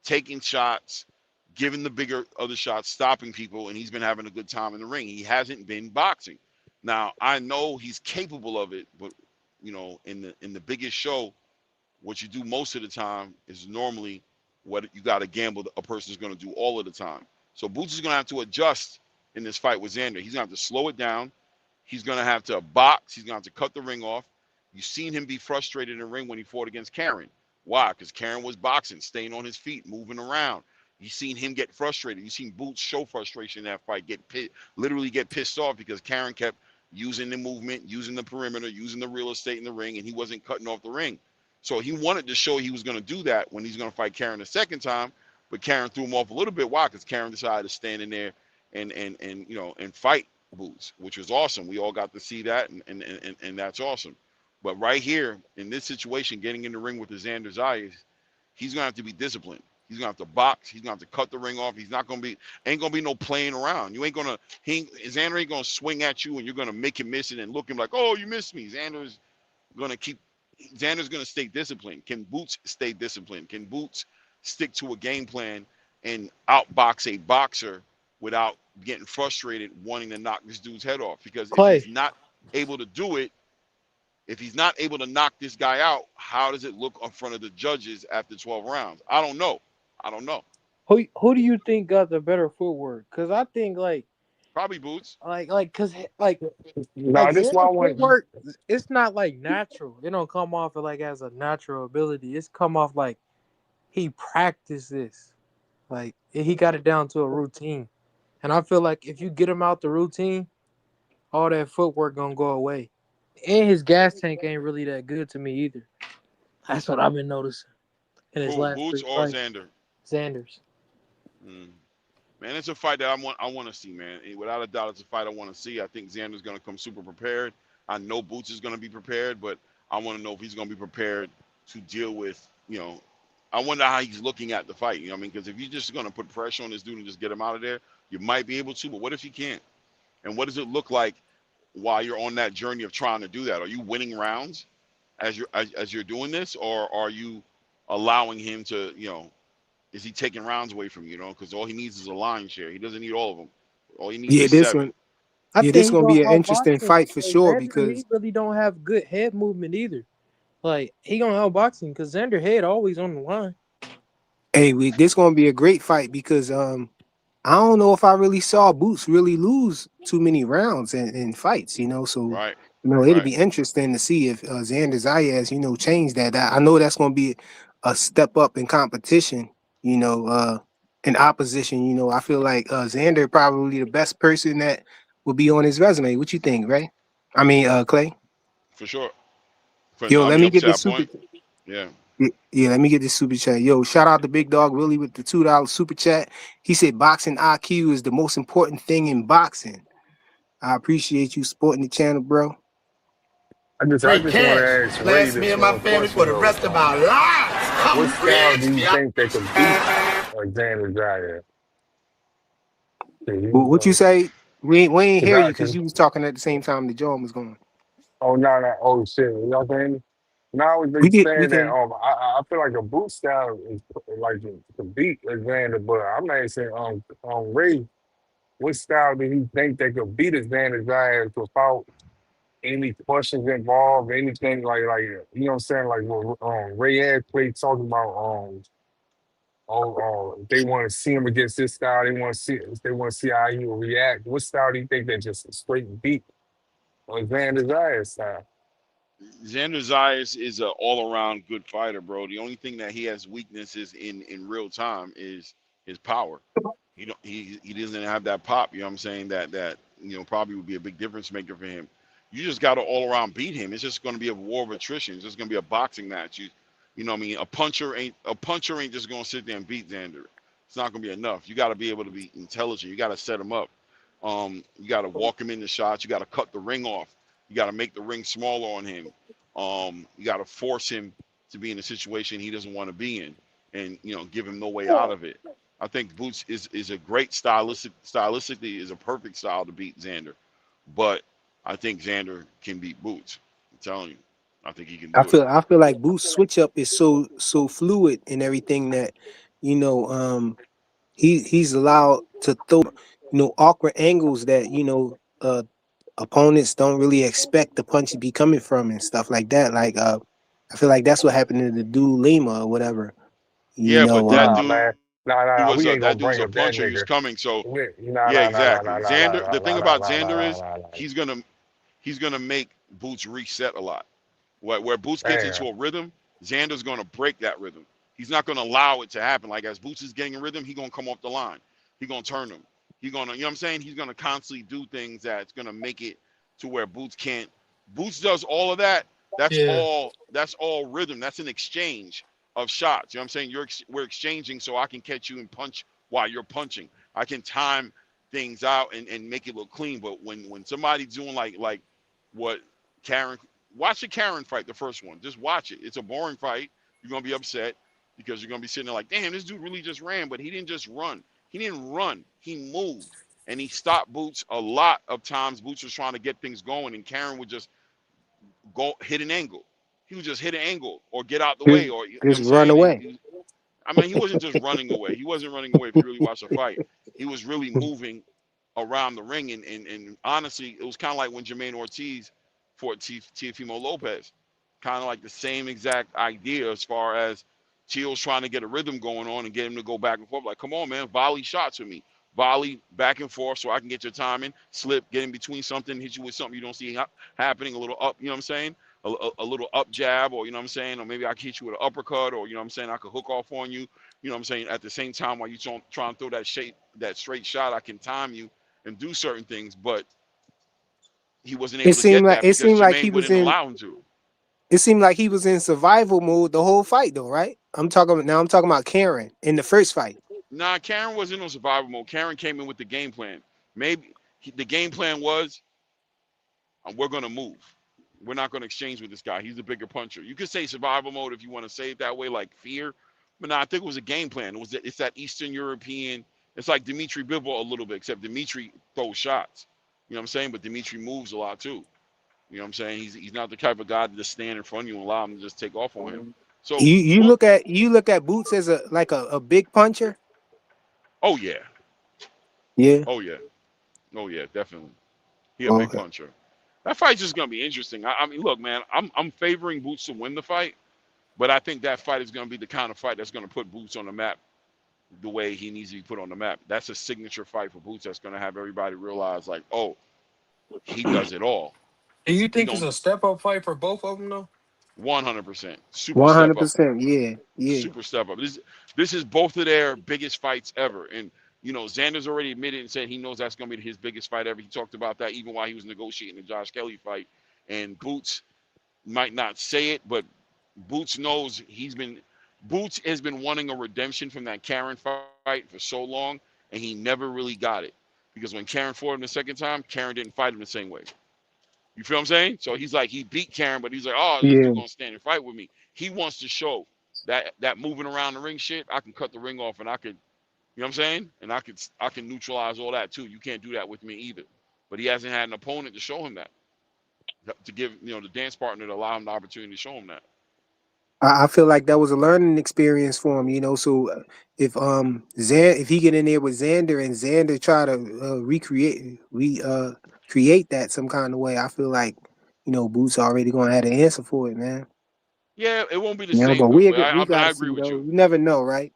taking shots, giving the bigger other shots, stopping people, and he's been having a good time in the ring. He hasn't been boxing. Now I know he's capable of it, but in the biggest show, what you do most of the time is normally what you got to gamble a person's going to do all of the time. So Boots is going to have to adjust in this fight with Xander. He's going to have to slow it down. He's going to have to box. He's going to have to cut the ring off. You've seen him be frustrated in the ring when he fought against Karen. Why? Because Karen was boxing, staying on his feet, moving around. You've seen him get frustrated. You've seen Boots show frustration in that fight, literally get pissed off because Karen kept using the movement, using the perimeter, using the real estate in the ring, and he wasn't cutting off the ring. So he wanted to show he was going to do that when he's going to fight Karen the second time, but Karen threw him off a little bit. Why? Because Karen decided to stand in there and fight Boots, which was awesome. We all got to see that, and that's awesome. But right here in this situation, getting in the ring with the Xander Zayas, he's gonna have to be disciplined. He's gonna have to box. He's gonna have to cut the ring off. He's not gonna be ain't gonna be no playing around. You ain't gonna Xander ain't gonna swing at you and you're gonna make him miss it and look him like, oh, you missed me. Gonna keep Xander's gonna stay disciplined. Can Boots stay disciplined? Can Boots stick to a game plan and outbox a boxer without getting frustrated, wanting to knock this dude's head off? Because if he's Clay, not able to do it, if he's not able to knock this guy out, how does it look in front of the judges after 12 rounds? I don't know. I don't know. who do you think got the better footwork? Cause I think Probably Boots. cause like Nah, this why I Xander want. footwork, it's not like natural. It don't come off as a natural ability. It's come off like he practiced this. Like he got it down to a routine. And I feel like if you get him out the routine, all that footwork gonna go away. And his gas tank ain't really that good to me either. That's what I've been noticing in his Who, last Boots three or fights. Xander? Sanders. Mm. Man, it's a fight that I want to see, man. Without a doubt, it's a fight I want to see. I think Xander's going to come super prepared. I know Boots is going to be prepared, but I want to know if he's going to be prepared to deal with, I wonder how he's looking at the fight. You know what I mean? Because if you're just going to put pressure on this dude and just get him out of there, you might be able to, but what if you can't? And what does it look like while you're on that journey of trying to do that? Are you winning rounds as you're doing this, or are you allowing him to, is he taking rounds away from you? Because all he needs is a line share. He doesn't need all of them. All he needs Yeah, is this 7. one. I Yeah, this think he gonna be gonna an outbox interesting him fight for because sure Xander he because really don't have good head movement either. Like he gonna outbox him because Xander head always on the line. this gonna be a great fight because I don't know if I really saw Boots really lose too many rounds in fights, So, Right, it'd right, be interesting to see if Xander Zayas, changed that. I know that's going to be a step up in competition, in opposition. I feel like Xander probably the best person that would be on his resume. What you think, Ray? I mean, Clay. for sure. Yo, I let mean, me up to get this that super. point, yeah. Yeah, let me get this super chat. Yo, shout out to Big Dog Willie with the $2 super chat. He said boxing IQ is the most important thing in boxing. I appreciate you supporting the channel, bro. I Straight just want to cash. ask Ray Last me this and my one family for question the though. rest of our lives. What Come style do rich, you yeah. think they could beat Xander Zayas? What you say? We ain't hear you because Cause you was talking at the same time the John was going. oh no no oh shit, you know what I mean? No, I was just We saying that can. I feel like a boot style is like to beat Xander, but I'm asking Ray, what style do he think they could beat Xander Zayas without any questions involved, anything like you know what I'm saying? Like what Ray Ashley talking about if they want to see him against this style, they want to see how he will react. What style do you think they just straight beat on Xander Zayas style? Xander Zayas is an all-around good fighter, bro. The only thing that he has weaknesses in real time is his power. He doesn't have that pop. You know what I'm saying? That probably would be a big difference maker for him. You just got to all around beat him. It's just going to be a war of attrition. It's just going to be a boxing match. You know what I mean? A puncher ain't just going to sit there and beat Xander. It's not going to be enough. You got to be able to be intelligent. You got to set him up. You got to walk him into shots. You got to cut the ring off. You got to make the ring smaller on him. You got to force him to be in a situation he doesn't want to be in, and give him no way out of it. I think Boots is a great stylistically is a perfect style to beat Xander, but I think Xander can beat Boots. I'm telling you, I think he can I do it. feel I feel like Boost switch up is so fluid and everything that you know he's allowed to throw awkward angles that opponents don't really expect the punch to be coming from and stuff like that. Like I feel like that's what happened to the dude Lima or whatever. You Yeah, but know, that Nah, dude man. Nah, was we a ain't gonna that dude was bring a up that puncher. He was nigga. coming. So Nah, yeah, nah, nah, nah, exactly. nah, nah, nah, Xander. The nah, thing nah, nah, about nah, nah, Xander nah, is nah, nah. he's gonna make Boots reset a lot. Where Boots gets Damn. into a rhythm, Xander's gonna break that rhythm. He's not gonna allow it to happen. Like as Boots is getting a rhythm, he's gonna come off the line. He's gonna turn him. He's gonna, you know what I'm saying? He's gonna constantly do things that's gonna make it to where Boots can't. Boots does all of that. That's Yeah. all. That's all rhythm. That's an exchange of shots. You know what I'm saying? We're exchanging so I can catch you and punch while you're punching. I can time things out and make it look clean. But when somebody's doing like what Karen watch the Karen fight, the first one. Just watch it. It's a boring fight. You're gonna be upset because you're gonna be sitting there like, damn, this dude really just ran, but he didn't just run. He didn't run. He moved and he stopped Boots a lot of times. Boots was trying to get things going, and Karen would just go hit an angle. He would just hit an angle or get out the way, or you know what just I'm run saying. away. I mean, he wasn't just running away. He wasn't running away. If you really watch the fight, he was really moving around the ring. And honestly, it was kind of like when Jermaine Ortiz fought Teofimo Lopez. Kind of like the same exact idea as far as Teal's trying to get a rhythm going on and get him to go back and forth. Like, come on, man, volley shots with me. Volley back and forth so I can get your timing. Slip, get in between something, hit you with something you don't see happening, a little up, you know what I'm saying? a little up jab, or you know what I'm saying, or maybe I can hit you with an uppercut, or you know what I'm saying, I could hook off on you. You know what I'm saying. At the same time, while you trying to throw that straight shot, I can time you and do certain things. But he wasn't It able to seemed get like that it because seemed like he Jermaine was wouldn't in allow him to. it seemed like he was in survival mode the whole fight though, right? I'm talking about Karen in the first fight. Nah, Karen wasn't on survival mode. Karen came in with the game plan. Maybe the game plan was, we're gonna move. We're not gonna exchange with this guy. He's a bigger puncher. You could say survival mode if you want to say it that way, like fear. But no, I think it was a game plan. It's that Eastern European. It's like Dimitri Bivol a little bit, except Dimitri throws shots. You know what I'm saying? But Dimitri moves a lot too. You know what I'm saying? He's not the type of guy to just stand in front of you and allow him to just take off on him. So You Boot, look at Boots as a big puncher. oh yeah, Yeah. oh yeah, oh yeah, definitely. He a big Okay. puncher. That fight's just gonna be interesting. I mean, look, man, I'm favoring Boots to win the fight, but I think that fight is gonna be the kind of fight that's gonna put Boots on the map the way he needs to be put on the map. That's a signature fight for Boots that's gonna have everybody realize, like, oh, he does it all. Do you He think it's don't a step up fight for both of them though? 100% super step up. 100%. Yeah. Yeah. Super step up. This is both of their biggest fights ever. And you know, Xander's already admitted and said he knows that's gonna be his biggest fight ever. He talked about that even while he was negotiating the Josh Kelly fight. And Boots might not say it, but Boots knows Boots has been wanting a redemption from that Karen fight for so long, and he never really got it. Because when Karen fought him the second time, Karen didn't fight him the same way. You feel what I'm saying? So he's like, he beat Karen, but he's like, oh, this dude Yeah. gonna stand and fight with me. He wants to show that moving around the ring shit, I can cut the ring off and I could, you know what I'm saying? And I can neutralize all that too. You can't do that with me either. But he hasn't had an opponent to show him that, to give the dance partner to allow him the opportunity to show him that. I feel like that was a learning experience for him, you know. So if he get in there with Xander and Xander try to create that some kind of way, I feel like Boots already gonna have the answer for it, man. Yeah, it won't be the You know, same but though. But we I gotta agree see with though. you. You never know, right?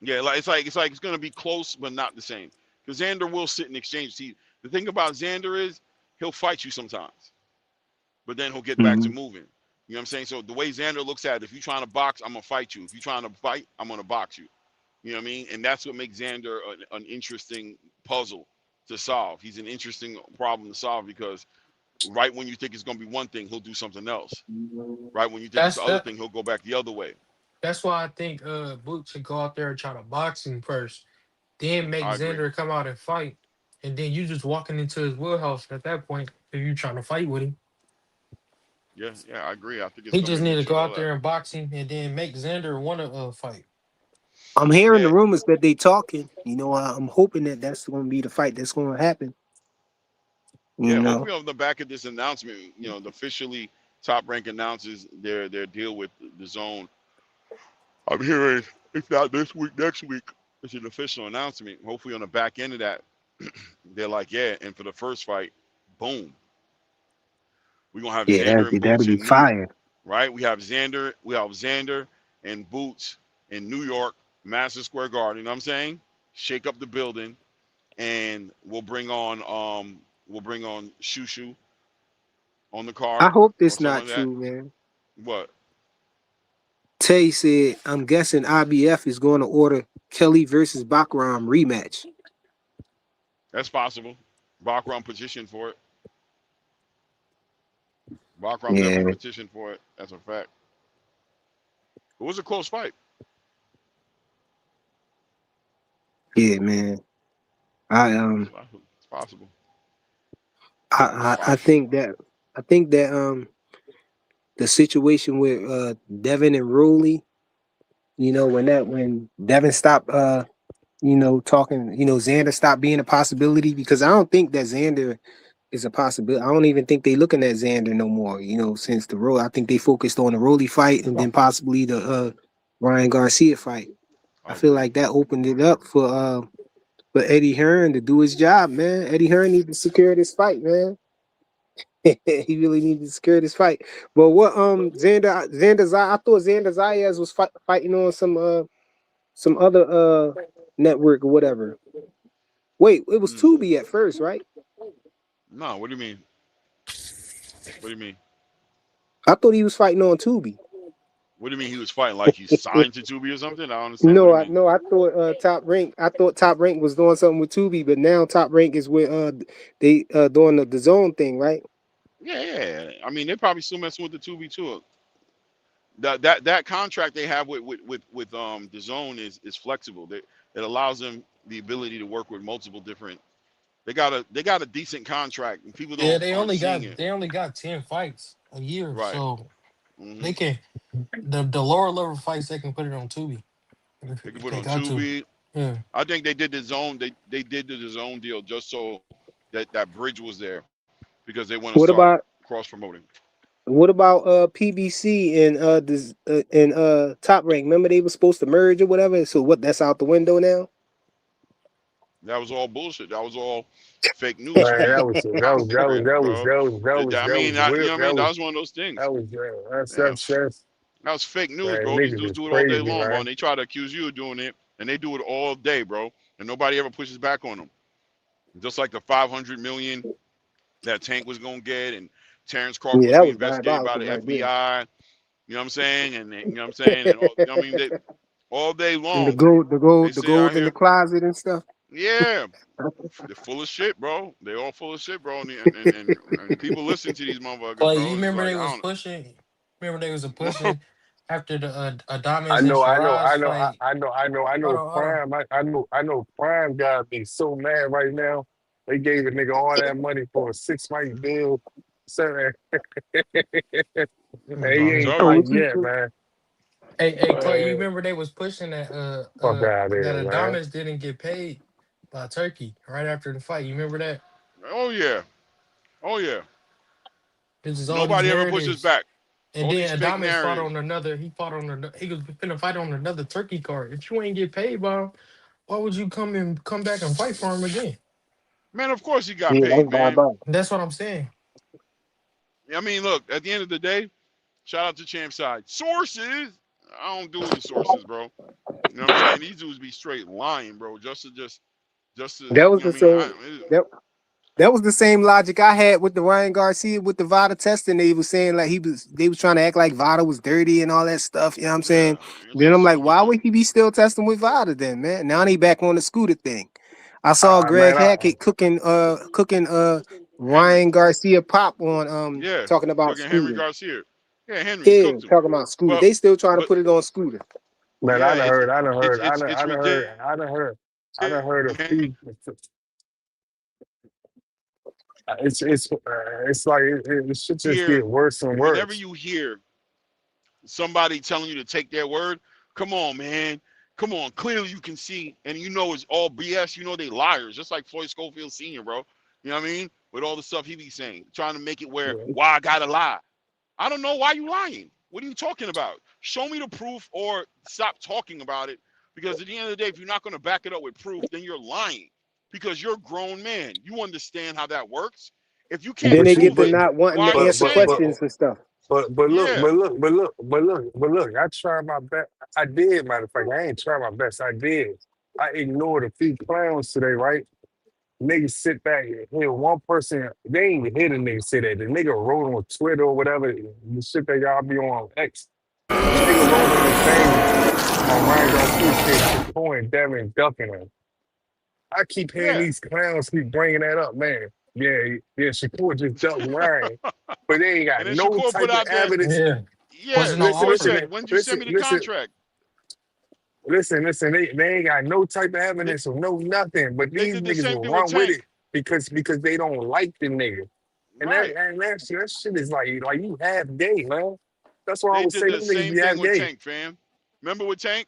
Yeah, like it's gonna be close, but not the same. Because Xander will sit and exchange. See, the thing about Xander is he'll fight you sometimes, but then he'll get back to Hmm. moving. You know what I'm saying? So the way Xander looks at it, if you're trying to box, I'm gonna fight you. If you're trying to fight, I'm gonna box you. You know what I mean? And that's what makes Xander an interesting puzzle to solve. He's an interesting problem to solve because right when you think it's gonna be one thing, he'll do something else. Right when you think it's That's the other that. thing, he'll go back the other way. That's why I think Boots should go out there and try to box him first, then make I agree. Xander come out and fight, and then you just walking into his wheelhouse at that point if you trying to fight with him. Yeah, yeah, I agree. I think it's He gonna be just a need to mixture go of all out that. there and box him, and then make Xander want to fight. I'm hearing the Yeah, rumors that they talking. I'm hoping that that's gonna be the fight that's gonna happen. You yeah. know, Hopefully, on the back of this announcement, the officially Top Rank announces their deal with the zone. I'm hearing if not this week, next week. It's an official announcement. Hopefully, on the back end of that, they're like, yeah. And for the first fight, boom, we're gonna have yeah, Xander and that'd Boots be in New York, fire. right? We have Xander and Boots in New York, Madison Square Garden. You know what I'm saying? Shake up the building, and we'll bring on Shushu on the I card hope or this something not like that. true, man. What? Tay said, I'm guessing IBF is going to order Kelly versus Bakram rematch. That's possible. Bakram petitioned for it. Bakram definitely Yeah, petitioned for it. That's a fact. It was a close fight. yeah, man. I It's possible. It's I possible. think that the situation with Devin and Rowley, when Devin stopped talking, Xander stopped being a possibility because I don't think that Xander is a possibility. I don't even think they looking at Xander no more, since the role. I think they focused on the Rowley fight and then possibly the Ryan Garcia fight. I I feel agree. like that opened it up for Eddie Hearn to do his job, man. Eddie Hearn needs to secure this fight, man. He really needs to secure this fight. But what I thought Xander Zayas was fighting on some other network or whatever. Wait, it was Hmm. Tubi at first, right? No, what do you mean? What do you mean? I thought he was fighting on Tubi. What do you mean he was fighting? Like he's signed to Tubi or something? I don't understand. What do you mean? No, I thought Top Rank. I thought Top Rank was doing something with Tubi, but now Top Rank is with they doing the zone thing, right? Yeah, yeah. I mean, they're probably still messing with the Tubi too. That contract they have with the zone is flexible. It allows them the ability to work with multiple different. They got a decent contract, and people Yeah, don't aren't seeing it. they only got 10 fights a year, Right. so Hmm. they can the lower level fights they can put it on Tubi They can if put they on got to. Tubi. Yeah. I think they did the zone. They did the zone deal just so that bridge was there because they want to What start about cross promoting. PBC and this and Top Rank? Remember they were supposed to merge or whatever. So what? That's out the window now. That was all bullshit. That was all fake news for Man, these bro. I mean, you know what I mean? That was one of those things. Yeah, that was fake news, man, bro. These niggas dudes is do it all day crazy, long, bro. And man. they try to accuse you of doing it, and they do it all day, bro. And nobody ever pushes back on them. Just like the 500 million that Tank was gonna get, and Terrence Crawford Yeah, was that being was investigated by diabolical the right there. FBI. You know what I'm saying? And you know what I'm saying? And all, I mean, all day And the long, gold, they sit out in the here. closet and stuff. Yeah, they're full of shit, bro. They all full of shit, bro. And people listen to these motherfuckers, Clay, bro. you It's remember like they was I pushing? Remember they was a don't. pushing after the I Adamas and know, I know, Shiraz I know, fight. I Hold know on, hold on. Prime. I know Prime got me so mad right now. They gave a nigga all that money for a 6 fight deal. So Oh, he I'm bro. ain't telling Oh, you, fight what yet, you? man. Hey, Clay, you Man, remember they was pushing fuck out of that here, man. Adamas didn't get paid by Turkey right after the fight. You remember that? oh yeah, oh yeah. This is all these Nobody ever pushes narratives. back. And All these then fake Adamas fought narratives. on another. He was finna fight on another Turkey card. If you ain't get paid by him, why would you come back and fight for him again? Man, of course he got Yeah, paid, that's man. diabolical. That's what I'm saying. I mean, look, at the end of the day, shout out to Champ Side. Sources. I don't do the sources, bro. You know what I'm saying? These dudes be straight lying, bro. Just to That was you know the what I mean? same. That that was the same logic I had with the Ryan Garcia with the Vada testing. They was saying like they was trying to act like Vada was dirty and all that stuff. You know what I'm Yeah, saying? it's Then I'm just like, why everything. would he be still testing with Vada then, man? Now he back on the scooter thing. I saw Man, Greg Hackett cooking Henry. Ryan Garcia pop on Yeah, talking about cooking Henry scooter. Garcia. Yeah, Henry. He Yeah, cooked him. talking about scooter. But They still trying to but put it on scooter. man, yeah, it's I done heard a ridiculous, few. It's like it should just here. get worse and Whenever worse. you hear somebody telling you to take their word, come on, man. Come on. Clearly you can see, and you know it's all BS. You know they liars, just like Floyd Schofield Sr., bro. You know what I mean? With all the stuff he be saying, trying to make it where why I gotta lie. I don't know why you lying. What are you talking about? Show me the proof or stop talking about it. Because at the end of the day, if you're not going to back it up with proof, then you're lying. Because you're a grown man. You understand how that works. If you can't Then But they you, get prove to but it, not wanting why to are you but answer but saying but it? questions and stuff. Yeah, but look. I tried my best. I did. Matter of fact, I ain't tried my best. I did. I ignored a few clowns today, right? Niggas sit back and hear one person. They ain't even hear the nigga say that. The nigga wrote on Twitter or whatever. The shit that y'all be on X. The nigga wrote on the thing on Ryan Garcia said Shakur and Devin ducking him. I keep hearing yeah. these clowns keep bringing that up, man. Yeah, Shakur just ducked Ryan, but they ain't And got then no Shakur put type of out that, evidence. Yeah. yeah, Wasn't no Listen, Shakur listen, offer. said, when did you listen, send me the listen, contract? listen. They ain't got no type of They, evidence or no nothing. But they these did the niggas same will thing with run with it Tank. because they don't like the nigga. Right. That shit is like you half gay, man. That's why I They was did saying the them niggas same be thing half with gay. Tank, fam. Remember with Tank?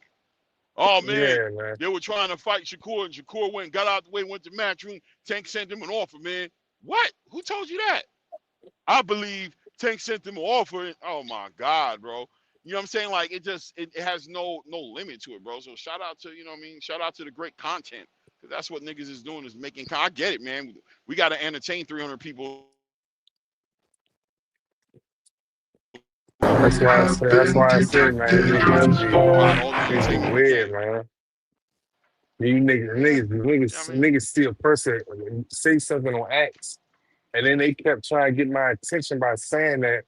Oh man, Yeah, man. they were trying to fight Shakur, and Shakur went, got out the way, went to matchroom. Tank sent him an offer, man. What? Who told you that? I believe Tank sent him an offer. And, oh my God, bro. You know what I'm saying? Like it has no limit to it, bro. So shout out to you know what I mean. Shout out to the great content. 'Cause that's what niggas is doing is making. I get it, man. We got to entertain 300 people That's why I said, man, provide all the niggas is entertainment we weird, can. man. You Yeah. I mean, niggas see a person say something on X, and then they kept trying to get my attention by saying that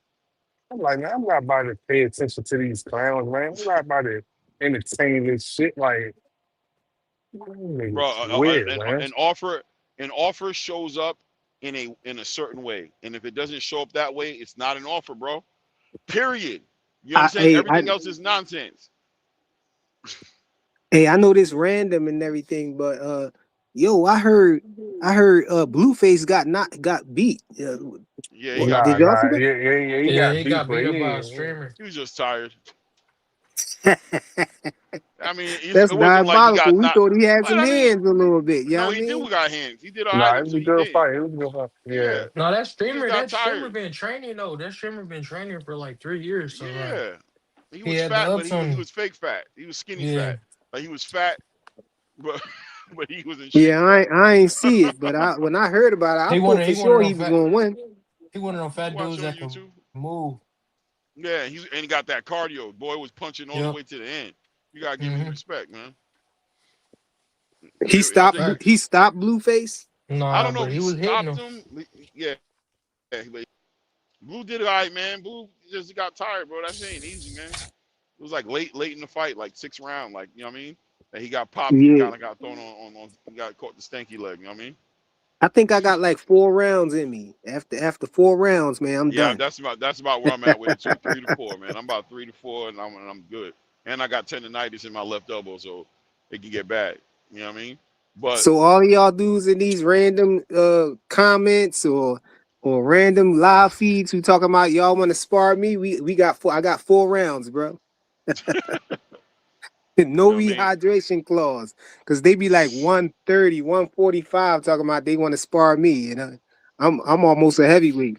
I'm like, man, I'm not about to pay attention to these clowns, man. I'm not about to entertain this shit. Like, bro. niggas weird, man. An offer shows up in a certain way, and if it doesn't show up that way, it's not an offer, bro. Period. You know what I'm I, saying? hey, I, Everything else is nonsense. hey, I know this random and everything, but yo, I heard Blueface got beat. Yeah, he got Did Nah, beat. y'all see nah, yeah, he Yeah, got he beat, got but beat he up by a ain't. streamer. He was just tired. that? I mean, That's it wasn't like he got diabolical. We not. thought he had But some I mean, hands a little bit. You know no, what I he mean? do got hands. He did all right Nah, it was until a he good didn't. fight. It was a good fight. Yeah, Yeah. No, he just got that streamer tired. been training though. That streamer been training for like 3 years. So like, Yeah, he he was had the fat, but ups he on him. was fake fat. He was skinny Yeah. fat. Like he was fat, but but he was in Yeah, shape fat. I ain't see it, but when I heard about it, I thought for He one of sure them he was fat gonna win. he one of them You can fat watch dudes it on that can YouTube. move. Yeah, and he got that cardio. Boy was punching all the Yep. way to the end. You gotta give him Mm-hmm. respect, man. He I stopped. think He stopped Blueface. I Nah, don't know but if he he was hitting stopped him. him. Yeah, but Blue did it all right, man. Blue just got tired, bro. That shit ain't easy, man. It was like late in the fight, like 6th round, like you know what I mean. And he got popped and Yeah, kind of got thrown on. He got caught the stanky leg. You know what I mean? I think I got like 4 rounds in me. After 4 rounds, man, I'm Yeah, done. that's about where I'm at with it too. 3 to 4, man. I'm about 3 to 4, and I'm good. And I got tendonitis in my left elbow, so it can get bad. You know what I mean? But So all of y'all dudes in these random comments or random live feeds who talking about y'all want to spar me, we got I got 4 rounds, bro. you No know what I mean? rehydration clause. Cause they be like 130, 145 talking about they want to spar me. I'm almost a heavyweight.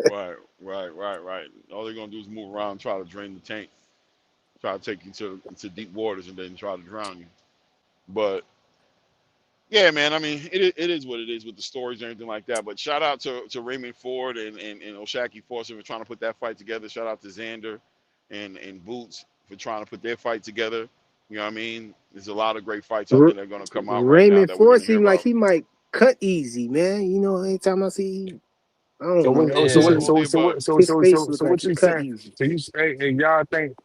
Right. All they're gonna do is move around, try to drain the tank, try to take you to deep waters, and then try to drown you. But yeah, man. I mean, it is what it is with the stories and everything like that. But shout out to Raymond Ford and Oshaki Foster for trying to put that fight together. Shout out to Xander and Boots for trying to put their fight together. You know what I mean? There's a lot of great fights out R- there that are gonna come out right now Raymond that we're Ford gonna hear seemed like about. he might cut easy, man. Anytime I see, I So don't what? know. Oh, He Yeah. seem, All the above. his face so looked like what he you cut saying? easy. So hey, y'all think?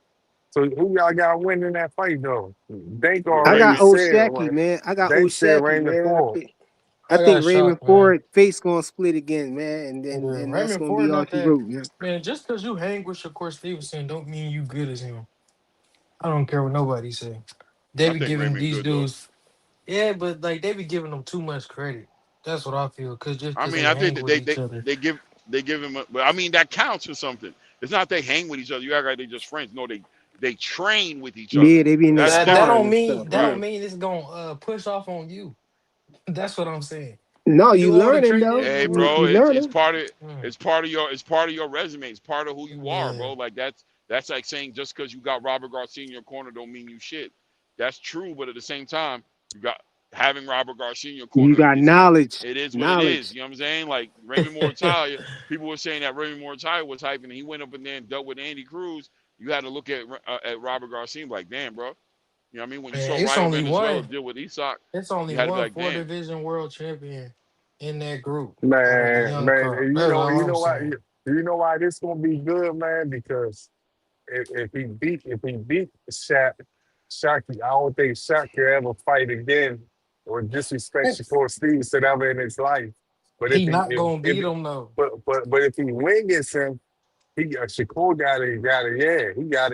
So who y'all got winning that fight though? Dank I got already Raymond, said. Oshaki, man. I got Dank said Oshaki, Raymond man. Ford. I I got think Raymond shocked, man. Ford face gonna split again, man, and Yeah, then that's Raymond gonna be Ford all not she that wrote, man. man. Just because you hang with Shakur Stevenson, don't mean you good as him. I don't care what nobody say. They I be think giving Raymond these good though. dudes, yeah, but like they be giving them too much credit. That's what I feel. Cause just I because mean, they I think hang that with each other, they give him, but I mean that counts for something. It's not they hang with each other. You act like they just friends. No, they train with each other. Yeah, they be in there That's that different. sparring don't and stuff. mean Yeah. it's gonna push off on you. That's what I'm saying. No, You you do all the learning training though. in the Hey, You, bro, world. you it's learning. part of Mm, it's part of your resume. It's part of who you are, yeah, bro. Like that's like saying just because you got Robert Garcia in your corner don't mean you shit. That's true, but at the same time, you got having Robert Garcia in your You corner got is knowledge, it is what it is. knowledge. You know what I'm saying? Like Raymond Moritalia, people were saying that Raymond Moritalia was hyping, and he went up in there and dealt with Andy Cruz. You had to look at Robert Garcia and be like, damn, bro. You know what I mean? When you man. saw It's Ryo only Venezuela one. deal with Isak, It's only you had to be one like, four damn. division world champion in that group out of the young Man, crop. you That's know, all I'm why? saying. You know why this gonna be good, man? Because if he beat Shaq, I don't think Shaq can ever fight again or disrespect Shakur Stevenson ever in his life. But He not gonna beat him though. but if he win against him, Shakur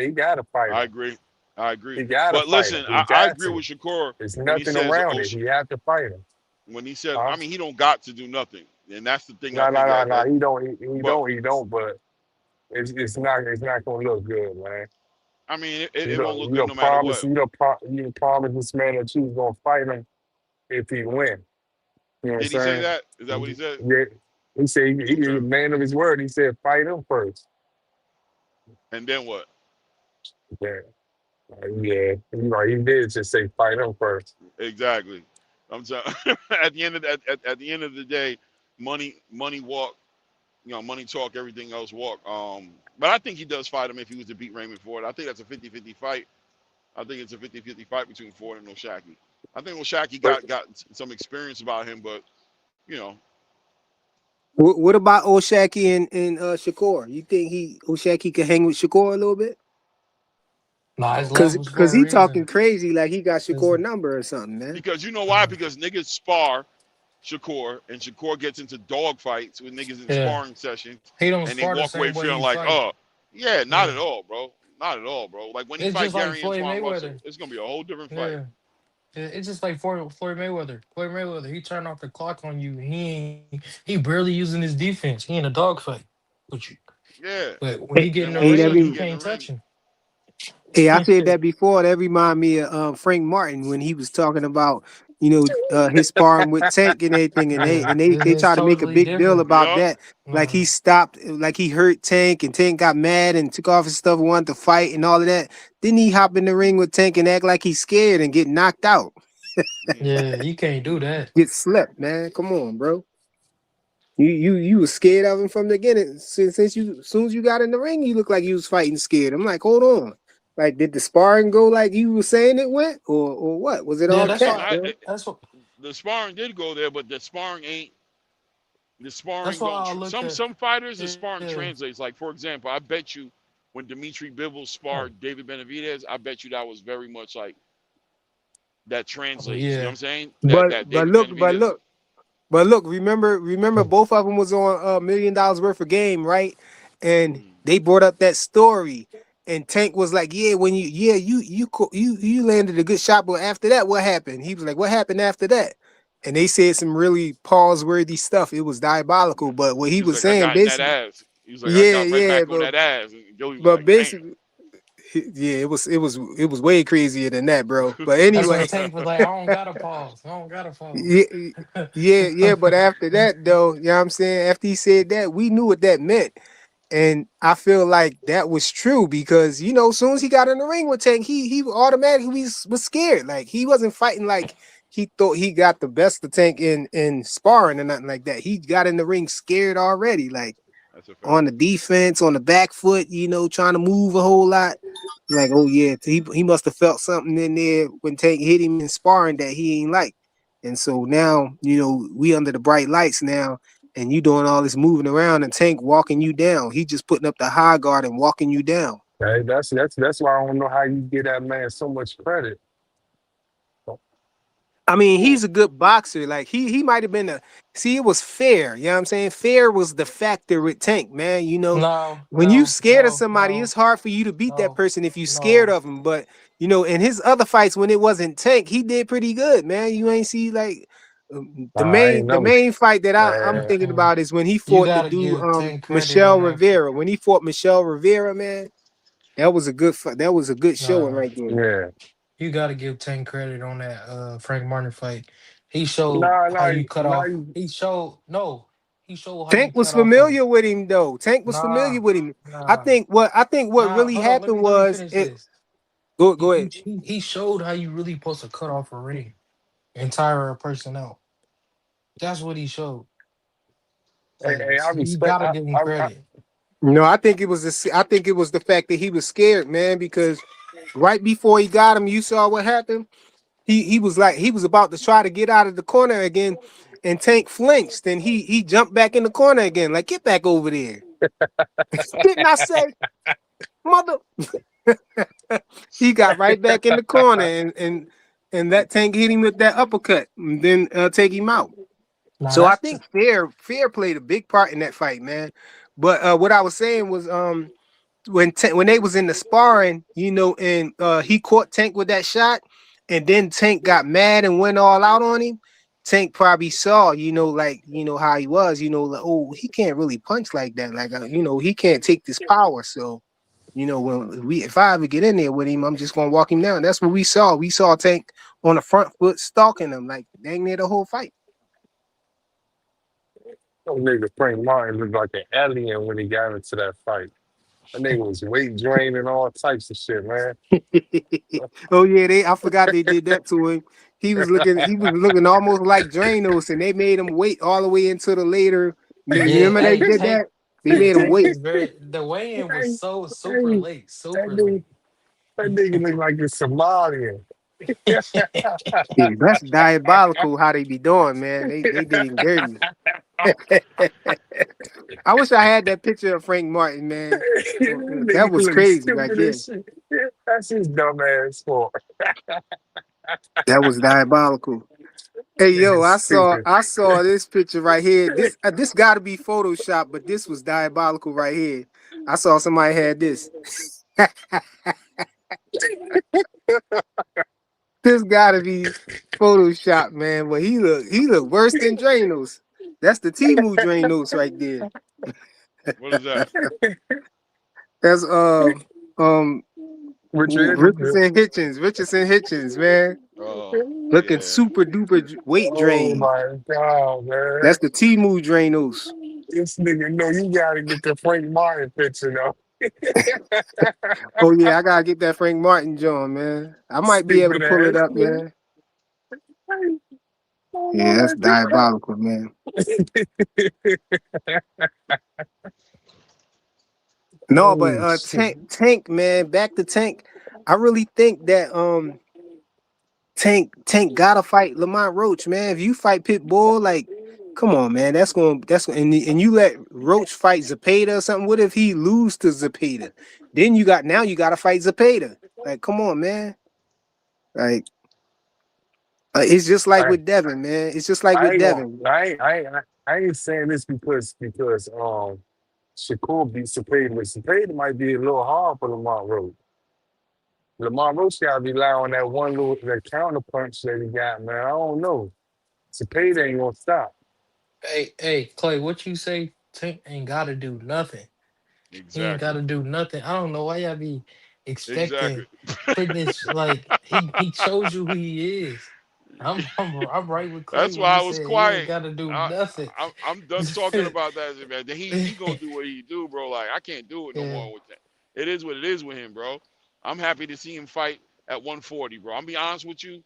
he gotta fight I him. agree. I agree. He gotta But fight him. listen, He I got agree to. with Shakur There's when he nothing says, around "Oh, it. He have to fight him. when he said, Huh? I mean, he don't got to do nothing, and that's the thing I No, no, think no, that no. that. But He don't. But it's not gonna look good, man. I mean, it won't look good no matter Promise what. you don't promise this man that you was gonna fight him if he win. You know what I'm Did he say saying? that? Is that what he said? Yeah. He said he a Okay. man of his word. He said fight him first. And then what? Yeah. Yeah. He did just say fight him first. Exactly. I'm sorry. At the end of the day, money walk. You know, money talk. Everything else walk. But I think he does fight him if he was to beat Raymond Ford. I think that's a 50-50 fight. I think it's a 50-50 fight between Ford and Oshaki. I think Oshaki But got some experience about him, but you know, What about Oshaki and Shakur? You think Oshaki could hang with Shakur a little bit? Nah, his No, Cause levels cause for a he talking reason. crazy like he got His, Shakur number or something, man. because you know why? uh, Because niggas spar Shakur, and Shakur gets into dog fights with niggas in yeah, sparring sessions, he don't and they spar the walk away same way feeling he like, fight. oh, yeah, not Yeah, at all, bro. Not at all, bro. Like when he it's fight just like Gary Floyd Antoine Russell, Mayweather. it's gonna be a whole different fight. Yeah. It's just like Floyd Mayweather. Floyd Mayweather, he turned off the clock on you. He barely using his defense. He in a dogfight with you. Yeah. But when he Hey, get in And the then all of a hey, ring, that sudden you you be get in can't the touch ring. him. hey, I said that before. That remind me of Frank Martin when he was talking about, his sparring with Tank and everything, and they Yeah, and they they it's try to make a totally big deal different. about Yup. that. Like he No, stopped, like he hurt Tank, and Tank got mad and took off his stuff, and wanted to fight and all of that. Then he hop in the ring with Tank and act like he's scared and get knocked out, Mm. yeah, you can't do that. get slept, man. Come on, bro. You was scared of him from the beginning. Since you, as soon as you got in the ring, you look like you was fighting scared. I'm like, hold on. Like, did the sparring go like you were saying it went, or what? Was it Yeah, all that's cat, why. Not, bro? That's what. the sparring did go there, but the That's sparring why don't. I look at. Some fighters, the Yeah, sparring translates. Like for example, I bet you when Dimitri Bivol oh, sparred David Benavidez, I bet you that was very much like that oh translates. You know what yeah. I'm saying? That But that but David look, but Benavidez. look, but look. Remember, Hmm. both of them was on $1 million worth of game, right? And Mm, they brought up that story, and Tank was like, "Yeah, when you landed a good shot, but after that, what happened?" He was like, "What happened after that?" And they said some really pause-worthy stuff. It was diabolical, but what he he was was like, I saying got in that basically, ass. He was like, I yeah, got right yeah, back on that ass. And Gilly was but like, damn. basically, yeah, it was way crazier than that, bro. But That's when anyway, Tank was like, I don't gotta pause. I don't gotta pause. yeah, yeah. But after that, though, you know what I'm saying? After he said that, we knew what that meant. And I feel like that was true because, as soon as he got in the ring with Tank, he automatically was scared. Like he wasn't fighting like he thought he got the best of Tank in sparring or nothing like that. He got in the ring scared already, like That's a on fact. the defense, on the back foot, trying to move a whole lot. Like, oh yeah, he must have felt something in there when Tank hit him in sparring that he ain't like. And so now, we under the bright lights now, and you doing all this moving around and Tank walking you down. He just putting up the high guard and walking you down. Hey, that's why I don't know how you give that man so much credit. I mean, Who? he's a good boxer. Like he might have been it was fair. You know what I'm saying? Fair was the factor with Tank, man. No, When you no, scared of no, somebody, it's no, hard for you to beat that no, person if you scared no, of him. But in his other fights when it wasn't Tank, he did pretty good, man. You ain't see like the I ain't main the never, main fight that I'm man. thinking man. about is when he You fought the gotta dude give Tank credit Michelle on that. Rivera. When he fought Michelle Rivera, man, that was a good fight. That was a good showing Nah, right there. Yeah. you gotta give Tank credit on that Frank Martin fight. He showed Nah, how nah, you cut nah. off. He showed no. He showed how you Tank was cut off a familiar with him though. Tank was nah, familiar with him. I nah, think what nah. really Hold on, happened let me was finish it. this. Go He ahead. he he showed how you really supposed to cut off a ring and tire a person out. That's what he showed. Hey, Like hey, I so you respect. gotta give him credit. No, I think it was the fact that he was scared, man, because right before he got him, you saw what happened. He was like he was about to try to get out of the corner again, and Tank flinched, and he jumped back in the corner again. Like, get back over there. Didn't I say, mother? He got right back in the corner, and that Tank hit him with that uppercut, and then take him out. Nah, So I that's think fair played a big part in that fight, man. But what I was saying was when they was in the sparring, and he caught Tank with that shot, and then Tank got mad and went all out on him. Tank probably saw, like how he was, like, oh, he can't really punch like that, like he can't take this power. So when if I ever get in there with him, I'm just gonna walk him down. That's what we saw. We saw Tank on the front foot stalking him like dang near the whole fight. That nigga Frank Martin looked like an alien when he got into that fight. That nigga was weight drained and all types of shit, man. Oh yeah, I forgot they did that to him. He was looking almost like Dranos, and they made him wait all the way into the later. You yeah. remember they Hey, did Tank. that? They Hey, made him Tank wait. was very. The weigh-in was so super That late, super nigga, late. that nigga look like a Somalian. Yeah, that's diabolical how they be doing, man. They did him dirty. I wish I had that picture of Frank Martin, man. That Nigga was look crazy right stupid there. as shit. That's his dumb ass fault. That was diabolical. Hey yo, Nigga stupid. I saw this picture right here. This got to be Photoshop, but this was diabolical right here. I saw somebody had this. This got to be Photoshop, man. But he look worse than Dranos. That's the Timu Dranos right there. What is that? That's um Richard Anderson. Richardson Hitchens, man. Oh, Looking yeah. super duper weight Oh drained. my God, man. That's the Timu Dranos. This nigga know you gotta get the Frank Martin picture though. Oh yeah, I gotta get that Frank Martin John, man. I might be able to Stupid pull it ass up, nigga. man. Yeah, that's diabolical, man. No, but Oh shit. Tank, man, back to Tank. I really think that Tank gotta fight Lamont Roach, man. If you fight Pitbull, like, come on, man, and you let Roach fight Zepeda or something. What if he lose to Zepeda? Then you gotta fight Zepeda. Like, come on, man. Like, it's just like I, with Devin, man. It's just like I with ain't gonna Devin. I ain't saying this because Shakur beat Cepeda, but Cepeda might be a little hard for Lamont Roach. Lamont Roach gotta rely on that one little that counter punch that he got, man. I don't know. Cepeda ain't gonna stop. Hey, Clay, what you say? Tank ain't gotta do nothing. He ain't Exactly. gotta do nothing. I don't know why y'all be Exactly. expecting putting this like he shows you who he is. I'm right with Clay That's when why he I was said he ain't quiet. gotta do I, nothing. I'm done talking about that, man. Then he gonna do what he do, bro. Like I can't do it no Yeah. more with that. It is what it is with him, bro. I'm happy to see him fight at 140, bro. I'm be honest with you.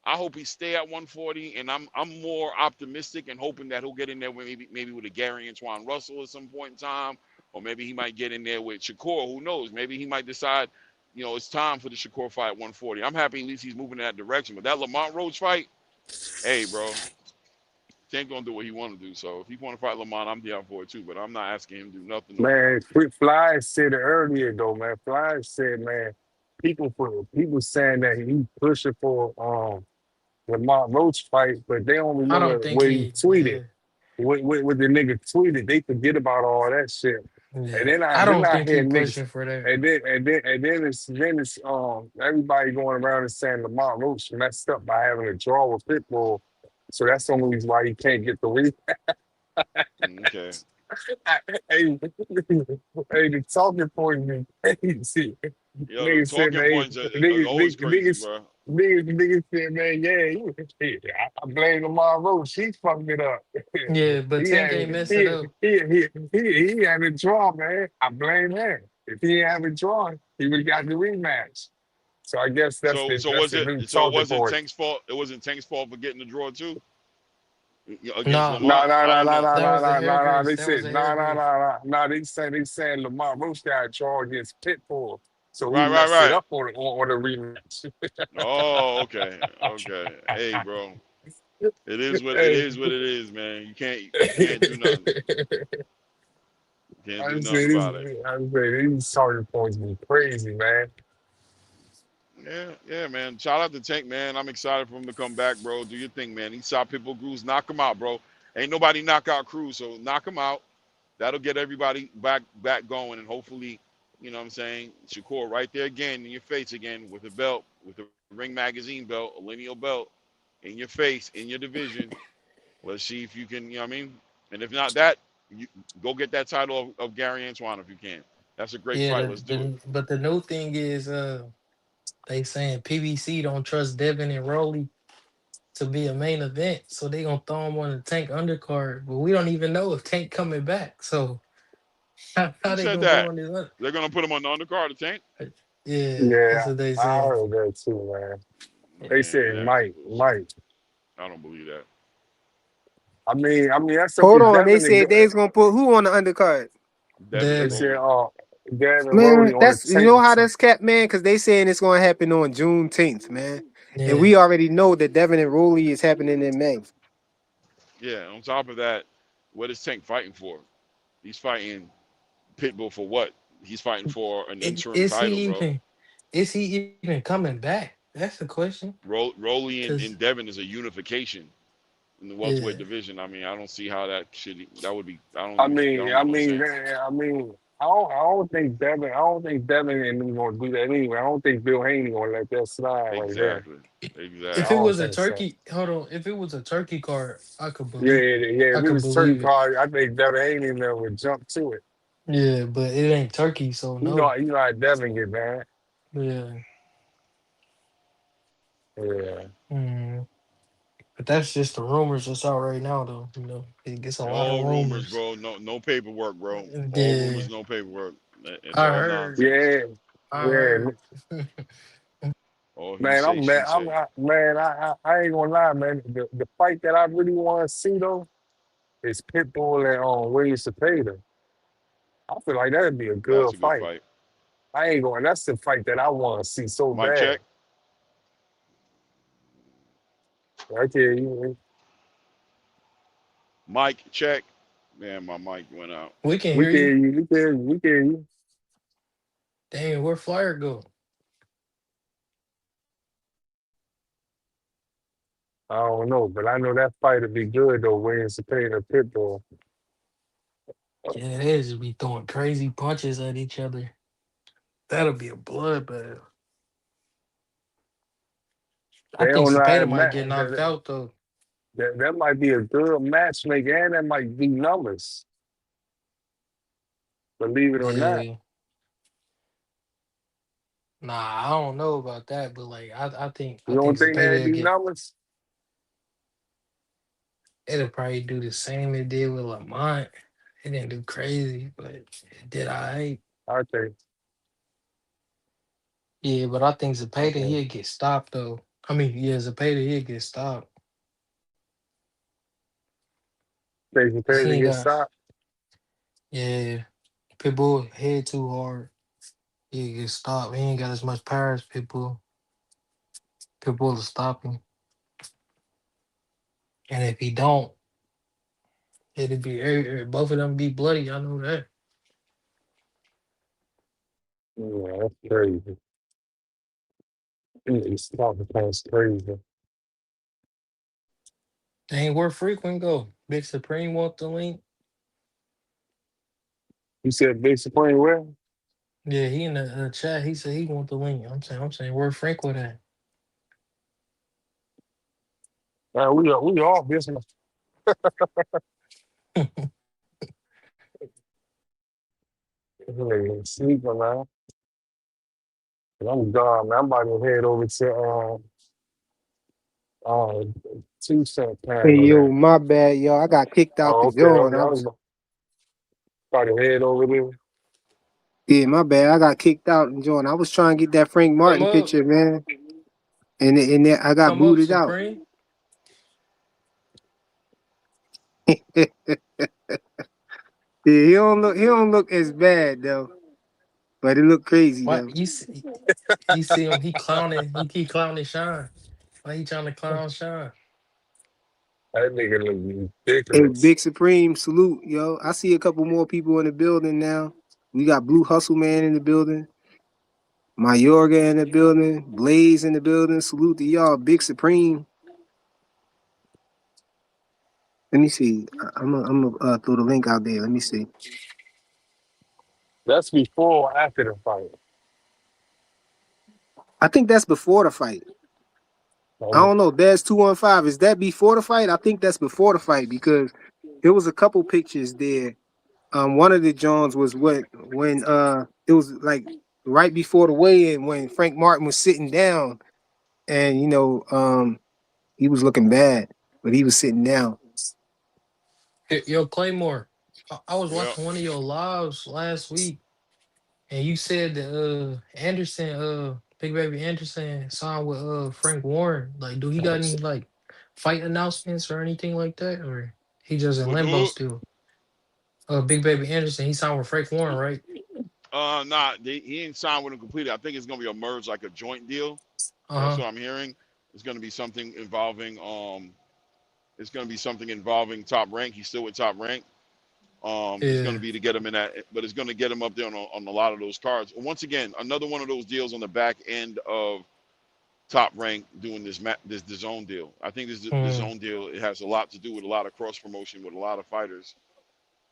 I hope he stay at 140, and I'm more optimistic and hoping that he'll get in there with maybe with a Gary Antoine Russell at some point in time, or maybe he might get in there with Shakur. Who knows? Maybe he might decide, it's time for the Shakur fight at 140. I'm happy at least he's moving in that direction. But that Lamont Roach fight, hey, bro, Tank gonna do what he want to do. So if he want to fight Lamont, I'm down for it too. But I'm not asking him to do nothing no more. Man, Quick Fly said it earlier though, man. Fly said, man, people saying that he pushing for Lamont Roach fight, but they don't I don't remember think what he he tweeted. What the nigga tweeted, they forget about all that shit. And yeah. I then don't I think he hear niggas, pushing for that. and then it's everybody going around and saying Lamont Roach messed up by having a draw with Pitbull. So that's the only reason why he can't get the win. Okay. Hey, hey, the talking point be crazy. Yo, the Niggas said, talking man, points are always crazy, bro. niggas said, man, I blame Lamar Roach. He fucked it up. Yeah, but he Tank had ain't mess it up. he had a draw, man. I blame him. If he didn't have a draw, he would have got the rematch. So I guess So that's the new it talking wasn't point. Tank's fault. It wasn't Tank's fault for getting the draw too against Nah, No, Lamont. no, I no, don't no, know. no, that no, was a no, hair no, no. grace. They That was said a no, hair no, no, grace. no. No, they saying Lamar Roach got a draw against Pitbull, so he Right, right, messed it right. up on the rematch. Oh, okay, okay. Hey, bro, it Hey, is what it is, man. You can't do nothing. You can't do I nothing say this. about it. I say these talking points be crazy, man. Yeah, yeah, man. Shout out to Tank, man. I'm excited for him to come back, bro. Do your thing, man. He saw Pitbull Cruz, knock him out, bro. Ain't nobody knock out Cruz, so knock him out. That'll get everybody back going, and hopefully, you know what I'm saying, Shakur right there again in your face again with a belt, with a Ring Magazine belt, a lineal belt in your face, in your division. Let's see if you can, you know what I mean? And if not that, you go get that title of Gary Antoine if you can. That's a great Yeah, fight. Let's do it. but the new thing is they saying PBC don't trust Devin and Rolly to be a main event, so they gonna throw him on the Tank undercard. But we don't even know if Tank coming back. So how Who they said gonna go that? on this? They're gonna put him on the undercard, I think. Yeah, that's Yeah, what they I saying. heard that too, man. They Man, said that's bullshit. Mike. I don't believe that. I mean that's up to Hold on, they Devin to said go. they was gonna put who on the undercard? Devin They and Devin. said, Rolly. Devin Man, Rody on the that's tank. how that's kept, man, because they saying it's gonna happen on Juneteenth, man. And Yeah. we already know that Devin and Rolly is happening in May. Yeah. On top of that, what is Tank fighting for? He's fighting Pitbull for what? He's fighting for an interim Is title, he bro. even coming back? That's the question. Rolly Cause and Devin is a unification in the yeah, welterweight division. I mean, I don't see how that would be. That don't I make no mean, sense. I mean, I don't think Devin and them gonna do that anyway. I don't think Bill Haney gonna let that slide right there. Exactly. I if it Exactly. don't was a think so. turkey, hold on. If it was a turkey card, Yeah, yeah. I If it could was turkey believe it. card, I think Devin Haney and them would jump to it. Yeah, but it ain't turkey, so no. You know how Devin get, man. Yeah. Yeah. Mm. But that's just the rumors that's out right now, though. It gets a lot of All rumors, rumors. bro. No paperwork, bro. All rumors, Yeah, no paperwork. It's I all heard. nonsense. Yeah, I yeah. heard. All he Man, say, I'm mad. she say. I ain't gonna lie, man. The fight that I really want to see though is Pitbull and William Cepeda. I feel like that'd be a That's good a good fight. fight. I ain't going. That's the fight that I want to see so Mic bad. check. Okay, you Mic check. Man, my mic went out. We can we hear can you. you, we can we can. Dang, where Flyer go? I don't know, but I know that fight would be good though. William Cepeda and Pitbull. Yeah, they just be throwing crazy punches at each other. That'll be a bloodbath. I They think don't know how to Cepeda might match. get knocked out though. That might be a good matchmaker, and that might be numbers. Believe it or not. Yeah. Nah, I don't know about that, but like You I don't think think Cepeda that'd will be get numbers? it'll probably do the same it did with Lamont. It didn't do crazy, but it did alright. I think. Yeah, but I think I Zepeda think. he'll get stopped though. I mean, yeah, Zepeda he'll get stopped. They Cause pay he to ain't get got stopped. yeah. Pitbull head too hard. He'll get stopped. He ain't got as much power as Pitbull. Pitbull will stop him. And if he don't, it'll be both of them be bloody. I know that. Yeah, that's crazy. It's stopped. That's crazy. Ain't where frequent go. Big Supreme want the link. You said Big Supreme where? Yeah, he in the chat. He said he want the link. I'm saying where Frank with that. We all business. Sleeping, man. I'm gone, man. I'm about to head over to uh 2 cent Hey panel yo, there. my bad, yo. I got kicked out Oh, the okay, joint. okay. I I was was about to head over there. Yeah, my bad. I got kicked out and joint. I was trying to get that Frank Come Martin up. picture, man. I got Come up, booted out. Supreme. Yeah, he don't look as bad though. But it looked crazy What though. you see him, he clowning, he keep clowning Sean. Why he trying to clown Sean? That nigga look Hey, ridiculous. Big Supreme, salute, yo. I see a couple more people in the building now. We got Blue Hustle Man in the building. Mayorga in the building. Blaze in the building. Salute to y'all. Big Supreme. Let me see. I'm gonna throw the link out there. Let me see. That's before or after the fight. I think that's before the fight. I Um, don't know. There's 215. Is that before the fight? I think that's before the fight because there was a couple pictures there. One of the Johns was when it was like right before the weigh-in when Frank Martin was sitting down and he was looking bad, but he was sitting down. Yo, Claymore. I was Yep. watching one of your lives last week, and you said that Anderson, Big Baby Anderson signed with Frank Warren. Like, do he got any like fight announcements or anything like that, or he just in With limbo who? still? Big Baby Anderson, he signed with Frank Warren, right? Nah, he ain't signed with him completely. I think it's gonna be a merge, like a joint deal. Uh That's huh. what I'm hearing. It's going to be something involving It's going to be something involving Top Rank. He's still with Top Rank. It's going to be to get him in that, but it's going to get him up there on a lot of those cards. And once again, another one of those deals on the back end of Top Rank doing this the zone deal. I think the zone deal, it has a lot to do with a lot of cross promotion with a lot of fighters,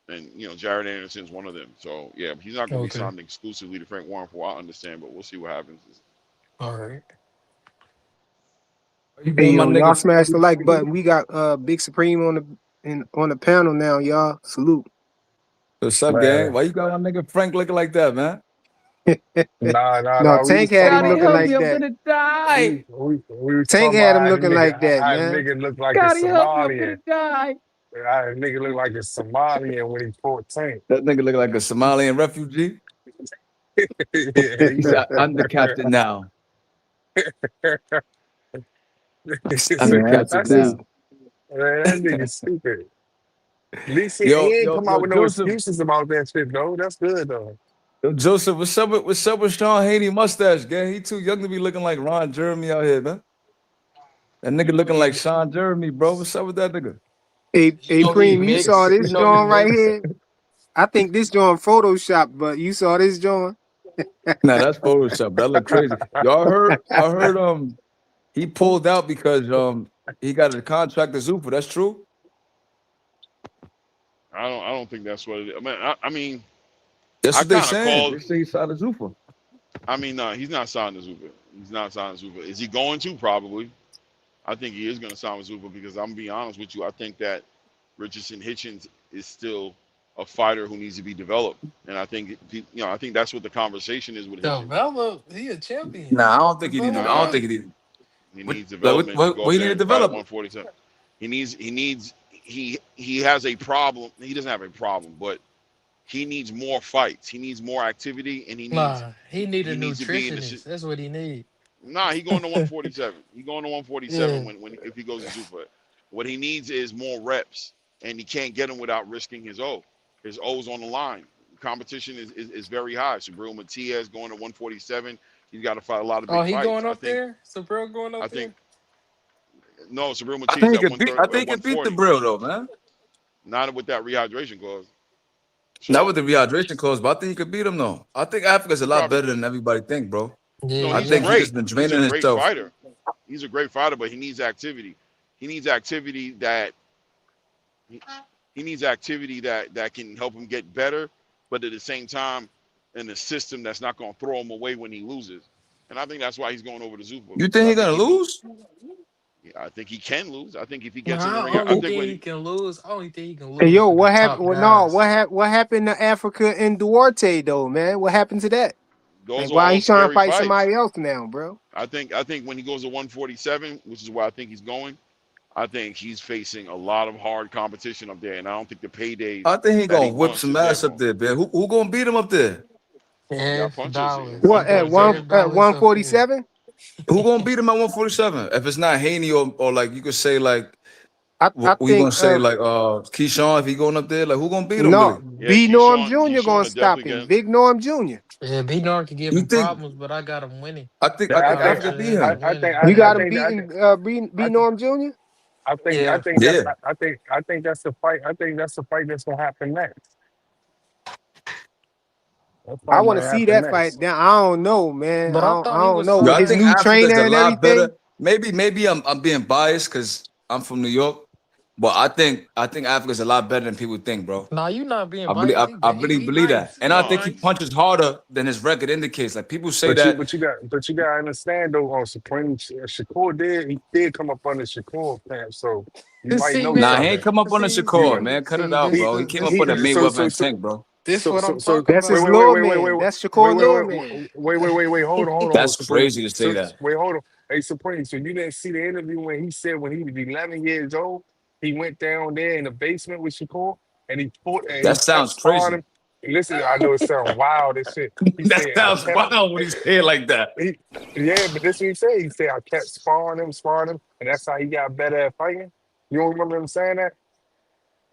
and Jared Anderson's one of them. So yeah, he's not going to be signed exclusively to Frank Warren, for what I understand, but we'll see what happens. All right. Hey yo, y'all smash the like button. We got Big Supreme on the panel now, y'all. Salute. What's up, gang? Why you got my nigga Frank looking like that, man? No, Tank had him looking like that. I'm gonna die. We Tank had him looking like that, man. Nigga look like a Somalian. Nigga look like a Somalian when he fought Tank. That nigga look like a Somalian refugee. He's I'm the captain now. I'm the captain now. Man, that nigga stupid. At least he ain't come out with no excuses about that shit, though. That's good, though. Yo, Joseph, what's up with Sean Haney mustache, gang? He too young to be looking like Ron Jeremy out here, man. That nigga looking like Sean Jeremy, bro. What's up with that nigga? Hey, Preem, you saw this joint right here? I think this joint Photoshop, but you saw this joint? Nah, that's Photoshop. That look crazy. Y'all heard he pulled out because he got a contract to Zupa. That's true? I don't think that's what it is. I mean, that's what they saying. They say he signed to Zupa. I mean, no, he's not signed to Zupa. He's not signed to Zupa. Is he going to? Probably. I think he is going to sign with Zupa because I'm gonna be honest with you. I think that Richardson Hitchens is still a fighter who needs to be developed, and I think I think that's what the conversation is with him. Develop? He a champion. Nah, I don't think he needs. I don't think he needs. He needs development. What he need to develop? 147. He has a problem. He doesn't have a problem, but he needs more fights. He needs more activity, and he need a nutritionist. That's what he needs. Nah, he going to 147. He going to 147 if he goes to Zupa. What he needs is more reps, and he can't get them without risking his O. His O's on the line. Competition is very high. Subriel Matias going to 147. He's got to fight a lot of big fights. Oh, he going up there? Subriel going up there? No, Subriel Matias at 130. I think he can beat the Brill, though, man. Not with that rehydration clause. So, not with the rehydration clause, but I think he could beat him, though. I think Africa's a lot better than everybody think, bro. Yeah, no, I think he's just been draining himself. Fighter. He's a great fighter, but he needs activity. He needs activity that can help him get better, but at the same time, in a system that's not going to throw him away when he loses. And I think that's why he's going over to Zupa. You think he's going to lose? Yeah, I think he can lose. I think if he gets in the ring, I think he can lose. I don't think he can lose. Hey, yo, what happened? What happened to Africa and Duarte though, man? What happened to that? Like, why he's trying to fight somebody else now, bro? I think when he goes to 147, which is where I think he's going, I think he's facing a lot of hard competition up there, and I don't think the paydays. I think he's gonna whip some ass up there, man. Who gonna beat him up there? Yeah, what at 147? Who gonna beat him at 147? If it's not Haney or like you could say like. I think gonna say like Keyshawn if he going up there, like who gonna beat him? No, B Norm Jr. gonna stop him. Big Norm Jr. Yeah, B Norm can give him problems, but I got him winning. I think Africa beat him. You got him beating B Norm Jr. I think that's the fight. I think that's the fight that's gonna happen next. I want to see that fight. Now I don't know, man. But I don't know. His new trainer and everything. Maybe I'm being biased because I'm from New York. But I think Africa's a lot better than people think, bro. Nah, you're not being biased. I really believe that. And I think he punches harder than his record indicates. Like people say that. But you gotta understand though, on Supreme Shakur did come up under Shakur camp, so you might know. Nah, he ain't come up under Shakur, man. Cut it out, bro. He came up under Mayweather and Tank, bro. That's his lore man. That's Shakur lore man. Wait, hold on. That's crazy to say that. Wait, hold on. Hey, Supreme, so you didn't see the interview when he said when he was 11 years old, he went down there in the basement with Shakur and he fought. And that sounds crazy. Listen, I know it sounds wild and shit. That sounds wild when he said like that. Yeah, but this is what he said. He said, I kept sparring him, and that's how he got better at fighting. You don't remember him saying that?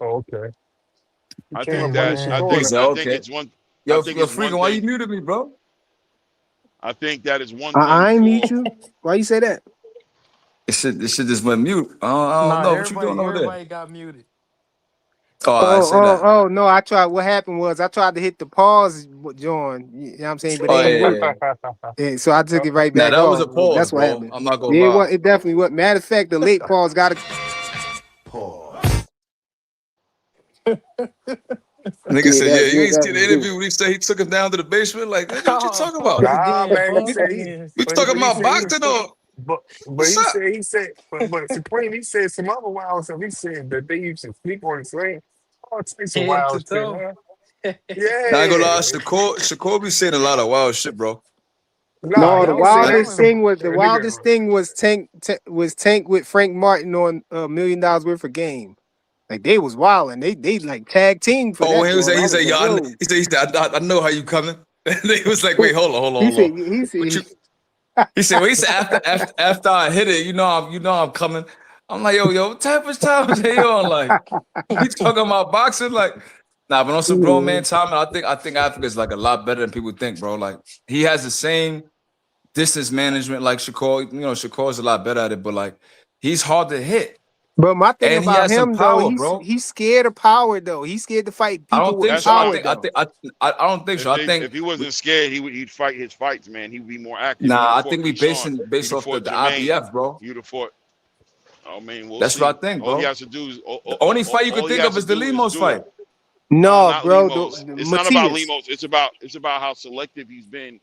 Oh, okay. I think it's one. Yo, freaking, why you muted me, bro? I think that is one thing. I ain't mute you. Why you say that? This shit just went mute. I don't Nah, know what you doing over there. everybody got muted. Oh, I say that. Oh no, I tried. What happened was I tried to hit the pause join. You know what I'm saying, but it Oh ain't work. yeah. Yeah, so I took it right Now back that was off. a pause, That's what bro. happened. I'm not gonna Yeah, lie. it definitely was. Matter of fact, the late pause got to. Nigga Yeah, said, yeah, you ain't that see was the due. interview when he said he took him down to the basement. Like, nigga, what you Oh, talking about? pause Nah, again. man. He Pause said he. again. We But he, talking but he about said he. boxing or But what's up? he said, but Supreme, he said some other wild stuff. He said that they used to sleep on the train. Oh, take some Head to wild shit, toe. man. Now I ain't gonna Yeah. lie, Shakur be saying a lot of wild shit, bro. Nah, Nah, No, he the be y'all was saying wildest some trolling. thing was nigga. Tank with Frank Martin on $1 million worth of game. Like they was wilding. They like tag team for Oh, that when joint. I he was said, like, yo, yo. he said, I know how you coming. And he was like, wait, hold on. He What you? said He said, well, he said after I hit it, you know I'm coming. I'm like, yo, what type of time is he on? Like, we talking about boxing? Like, nah, but on some grown man time, I think Africa's like a lot better than people think, bro. Like, he has the same distance management like Shakur. You know, Shakur's a lot better at it, but like, he's hard to hit. But my thing And he about has some him though, power, bro. he's scared of power though. He's scared to fight I people don't with think That's so. I power fine. think I though. think I don't think so. I think If he wasn't scared, he'd fight his fights, man. He'd be more active. He'd nah, have I fought think we Keyshawn. based He'd have off fought the Jermaine. IBF, bro. He'd have fought. Oh man, we'll That's what see. I think, All he bro. has to do is The only fight you could all he think has of to is the do is Lemos do fight. it. No, No, not bro, Lemos. It's not about Matias. Lemos. It's about how selective he's been.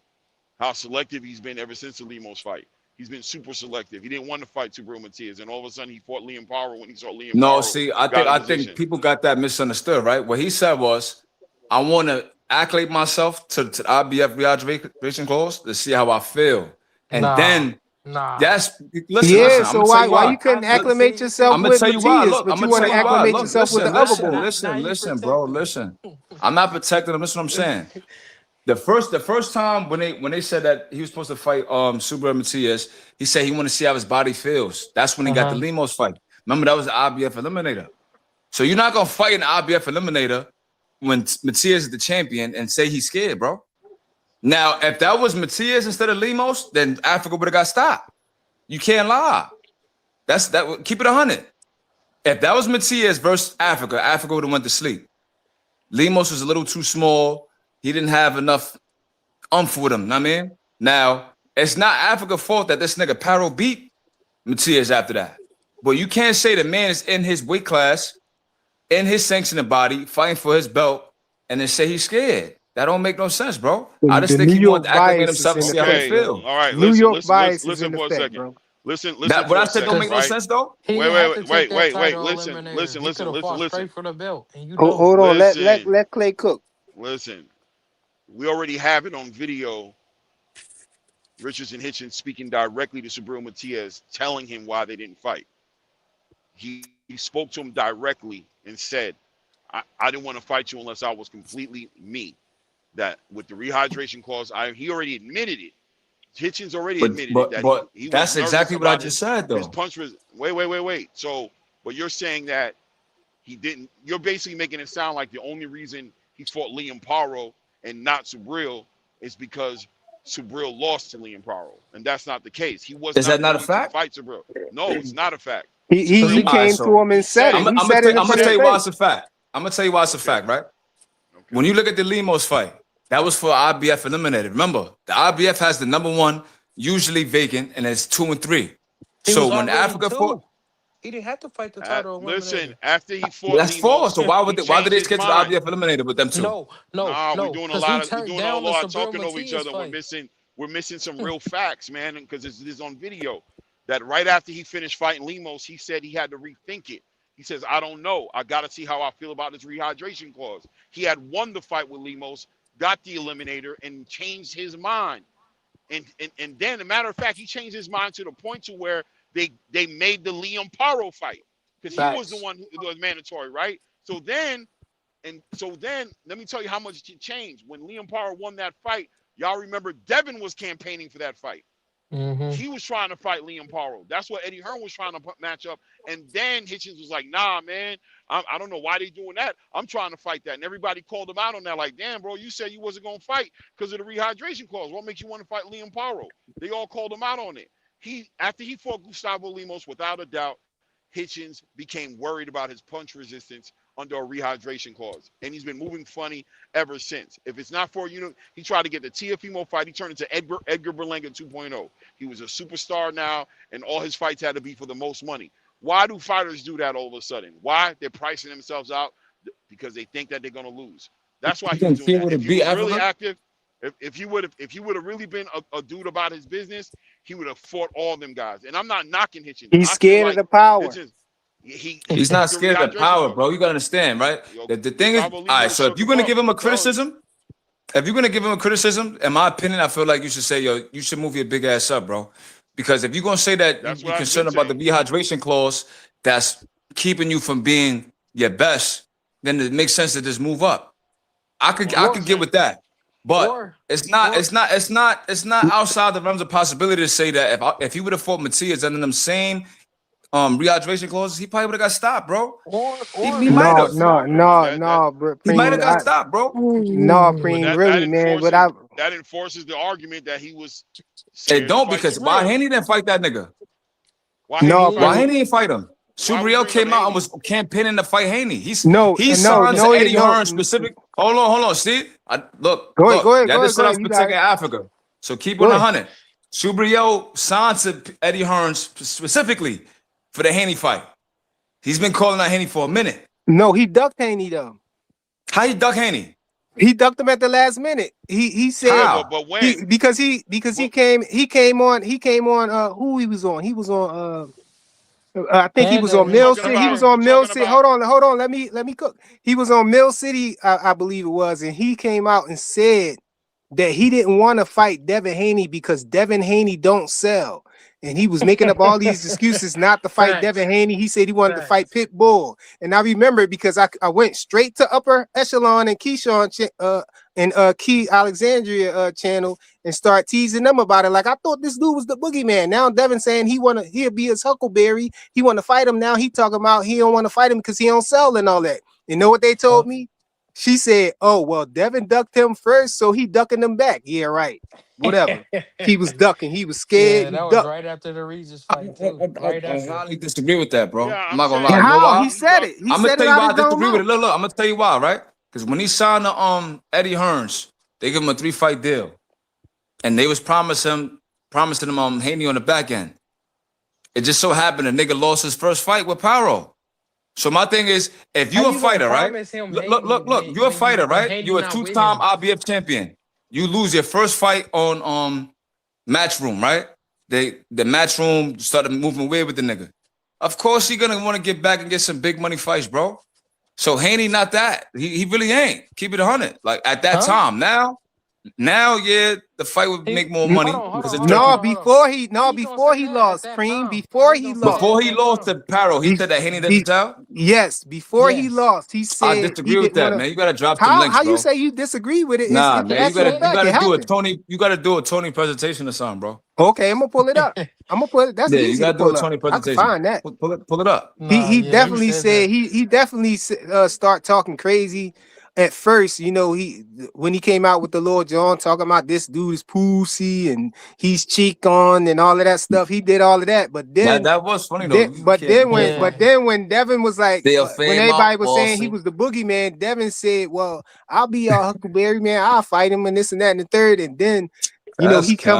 How selective he's been ever since the Lemos fight. He's been super selective. He didn't want to fight Subriel Matias, and all of a sudden he fought Liam Paro when he saw Liam No, Paro see, got in I think position. people got that misunderstood, right? What he said was, I want to acclimate myself to the IBF rehydration clause to see how I feel. And Nah, then nah. that's Yeah, listen, I'm so gonna tell you why why. you couldn't acclimate yourself I'm gonna with tell you why. Matias, Look, but I'm you gonna want tell to you why. acclimate Look, yourself with the listen, other listen, boy? Now you listen, bro, protecting listen. I'm not protecting him. Listen what I'm saying. The first time when they said that he was supposed to fight Super Matias, he said he wanted to see how his body feels. That's when he got the him. Lemos fight. Remember, that was the IBF eliminator. So you're not gonna fight an IBF eliminator when Matias is the champion and say he's scared, bro. Now, if that was Matias instead of Lemos, then Africa would have got stopped. You can't lie. That's that. Keep it 100. If that was Matias versus Africa, Africa would have went to sleep. Lemos was a little too small. He didn't have enough umph with him. Know what I mean, now it's not Africa's fault that this nigga Paro beat Matias after that. But you can't say the man is in his weight class, in his sanctioning body, fighting for his belt, and then say he's scared. That don't make no sense, bro. I The just think New he wanted York to acclimate bias is himself and in see how he effect, Okay, bro. feel. all right. New York bias is Listen in for a effect, second. bro. Listen That what for I a said don't second, make no Cause right? sense though. he didn't have to take that Wait. title eliminator. He could have fought Listen. straight for the belt, and you know. Hold on, Listen. let Clay cook. Listen. We already have it on video. Richardson Hitchens speaking directly to Subriel Matias, telling him why they didn't fight. He spoke to him directly and said, I didn't want to fight you unless I was completely me. That with the rehydration clause, he already admitted it. Hitchens already admitted it that But he was that's nervous exactly what I about just said his though. punch was wait. So, but you're saying that he didn't. You're basically making it sound like the only reason he fought Liam Paro and not Subriel is because Subriel lost to Liam Paro, and that's not the case. He was Is that not not a going to fact? fight Subriel. No, it's not a fact. Cause He he Subriel All right, came was. to so him He and said said it. it. He said it in He front I'm gonna of said his tell you it. why face. it's a fact. I'm gonna tell you why it's a Okay. fact, right? Okay. When you look at the Lemos fight, that was for IBF eliminated. Remember, the IBF has the number one usually vacant, and it's 2 and 3. he So was when already Africa fought, 2. He didn't have to fight the title Listen, eliminator. after he fought that's four. Lemos, So he why did changed they his skip to the mind. IBF eliminated with them two? Nah, Cause he we're turned doing a down the lot of Subriel talking over each Matias other. fight. We're missing some real facts, man, because this is on video. That right after he finished fighting Lemos, he said he had to rethink it. He says, I don't know. I got to see how I feel about this rehydration clause. He had won the fight with Lemos, got the eliminator, and changed his mind. And then, as a matter of fact, he changed his mind to the point to where they made the Liam Paro fight because he was the Facts. one who was mandatory, right? So then, let me tell you how much it changed. When Liam Paro won that fight, y'all remember Devin was campaigning for that fight. Mm-hmm. He was trying to fight Liam Paro. That's what Eddie Hearn was trying to match up. And then Hitchens was like, nah, man, I don't know why they doing that. I'm trying to fight that. And everybody called him out on that. Like, damn, bro, you said you wasn't going to fight because of the rehydration clause. What makes you want to fight Liam Paro? They all called him out on it. after he fought Gustavo Lemos, without a doubt, Hitchens became worried about his punch resistance under a rehydration clause, and he's been moving funny ever since. If it's not for he tried to get the Teofimo fight. He turned into Edgar Berlanga 2.0. He was a superstar now, and all his fights had to be for the most money. Why do fighters do that all of a sudden? Why? They're pricing themselves out because they think that they're going to lose. That's why You he was think doing Fear that. would If have he beat was really Africa? active, if he would have really been a dude about his business, he would have fought all them guys. And I'm not knocking Hitchens. He's I feel scared of like the power. Hitchens, he He's took not the scared of the rehydration power, clause. bro. You gotta understand, right? Yo, The thing is, Gustavo all right. Lemos So if shook you're him gonna up. give him a I'm telling you. criticism, in my opinion, I feel like you should say, yo, you should move your big ass up, bro. Because if you're gonna say that That's you're what I've been concerned about the saying. dehydration clause that's keeping you from being your best, then it makes sense to just move up. I could get with that, but it's not outside the realms of possibility to say that if he would have fought Matias under them same rehydration clauses, he probably would have got stopped, bro. He might No, have. no, no, no, bro. He might Preem, have got stopped, bro. no, But Preem, that really, man. enforces the argument that he was It scared to don't fight because why Subriel. Haney didn't fight that nigga? Why No, Haney but Why fight him? Haney didn't fight him? Why we Subriel bring up came out and Haney? was campaigning to fight Haney. He no, signed to Eddie no. Hearn specific. Hold on. See, look. Go ahead, Y'all just set up You for got taking it. Africa. So keep Go on ahead. 100. Subriel signed to Eddie Hearn specifically for the Haney fight. He's been calling out Haney for a minute. No, he ducked Haney though. How you duck Haney? He ducked him at the last minute. He said How? But when? because he came on who he was on. He was on I think he was on We're Mill talking City. He about. was We're on Mill talking City. about. Hold on. Let me cook. He was on Mill City, I believe it was, and he came out and said that he didn't want to fight Devin Haney because Devin Haney don't sell. And he was making up all these excuses not to fight Devin Haney. He said he wanted to fight Pitbull. And I remember it because I went straight to Upper Echelon and Keyshawn Key Alexandria channel and start teasing them about it. Like, I thought this dude was the boogeyman. Now Devin saying he'll be his Huckleberry. He want to fight him. Now he talking about he don't want to fight him because he don't sell and all that. You know what they told me? She said, oh, well, Devin ducked him first, so he ducking him back. Yeah, right. Whatever. He was ducking. He was scared. Yeah, that was right after the Regis fight, too. Right I after. highly disagree with that, bro. Yeah, I'm not gonna saying, lie. You know How? why? He said it. I'm gonna tell you why I disagree with it. Look, I'm gonna tell you why, right? Because when he signed the Eddie Hearns, they give him a 3-fight deal, and they was promising him Haney on the back end. It just so happened a nigga lost his first fight with Paro. So my thing is, if you a fighter, right? Look, you're a fighter, right? You're a 2-time IBF champion. You lose your first fight on Matchroom, right? The Matchroom started moving weird with the nigga. Of course, you're gonna want to get back and get some big money fights, bro. So Haney, not that. He really ain't. Keep it 100. Like at that time. Now, yeah, the fight would make more money. Before he lost, Cream. Before he lost to Paro, he said that Haney didn't sell? Yes, before he lost, he said I disagree with that, man. You gotta drop some links, how bro. you say you disagree with it? Nah, man, you gotta do a Tony presentation or something, bro. Okay, I'm gonna pull it up. That's easy. You gotta do a Tony presentation. I can find that. Pull it up. He definitely said he definitely start talking crazy. At first, when he came out with the Lord John talking about this dude is pussy and he's cheek on and all of that stuff, he did all of that. But then that was funny though. Then when Devin was like, when everybody was saying he see. was the boogeyman, Devin said, "Well, I'll be your Huckleberry man. I'll fight him and this and that and the third." And then he come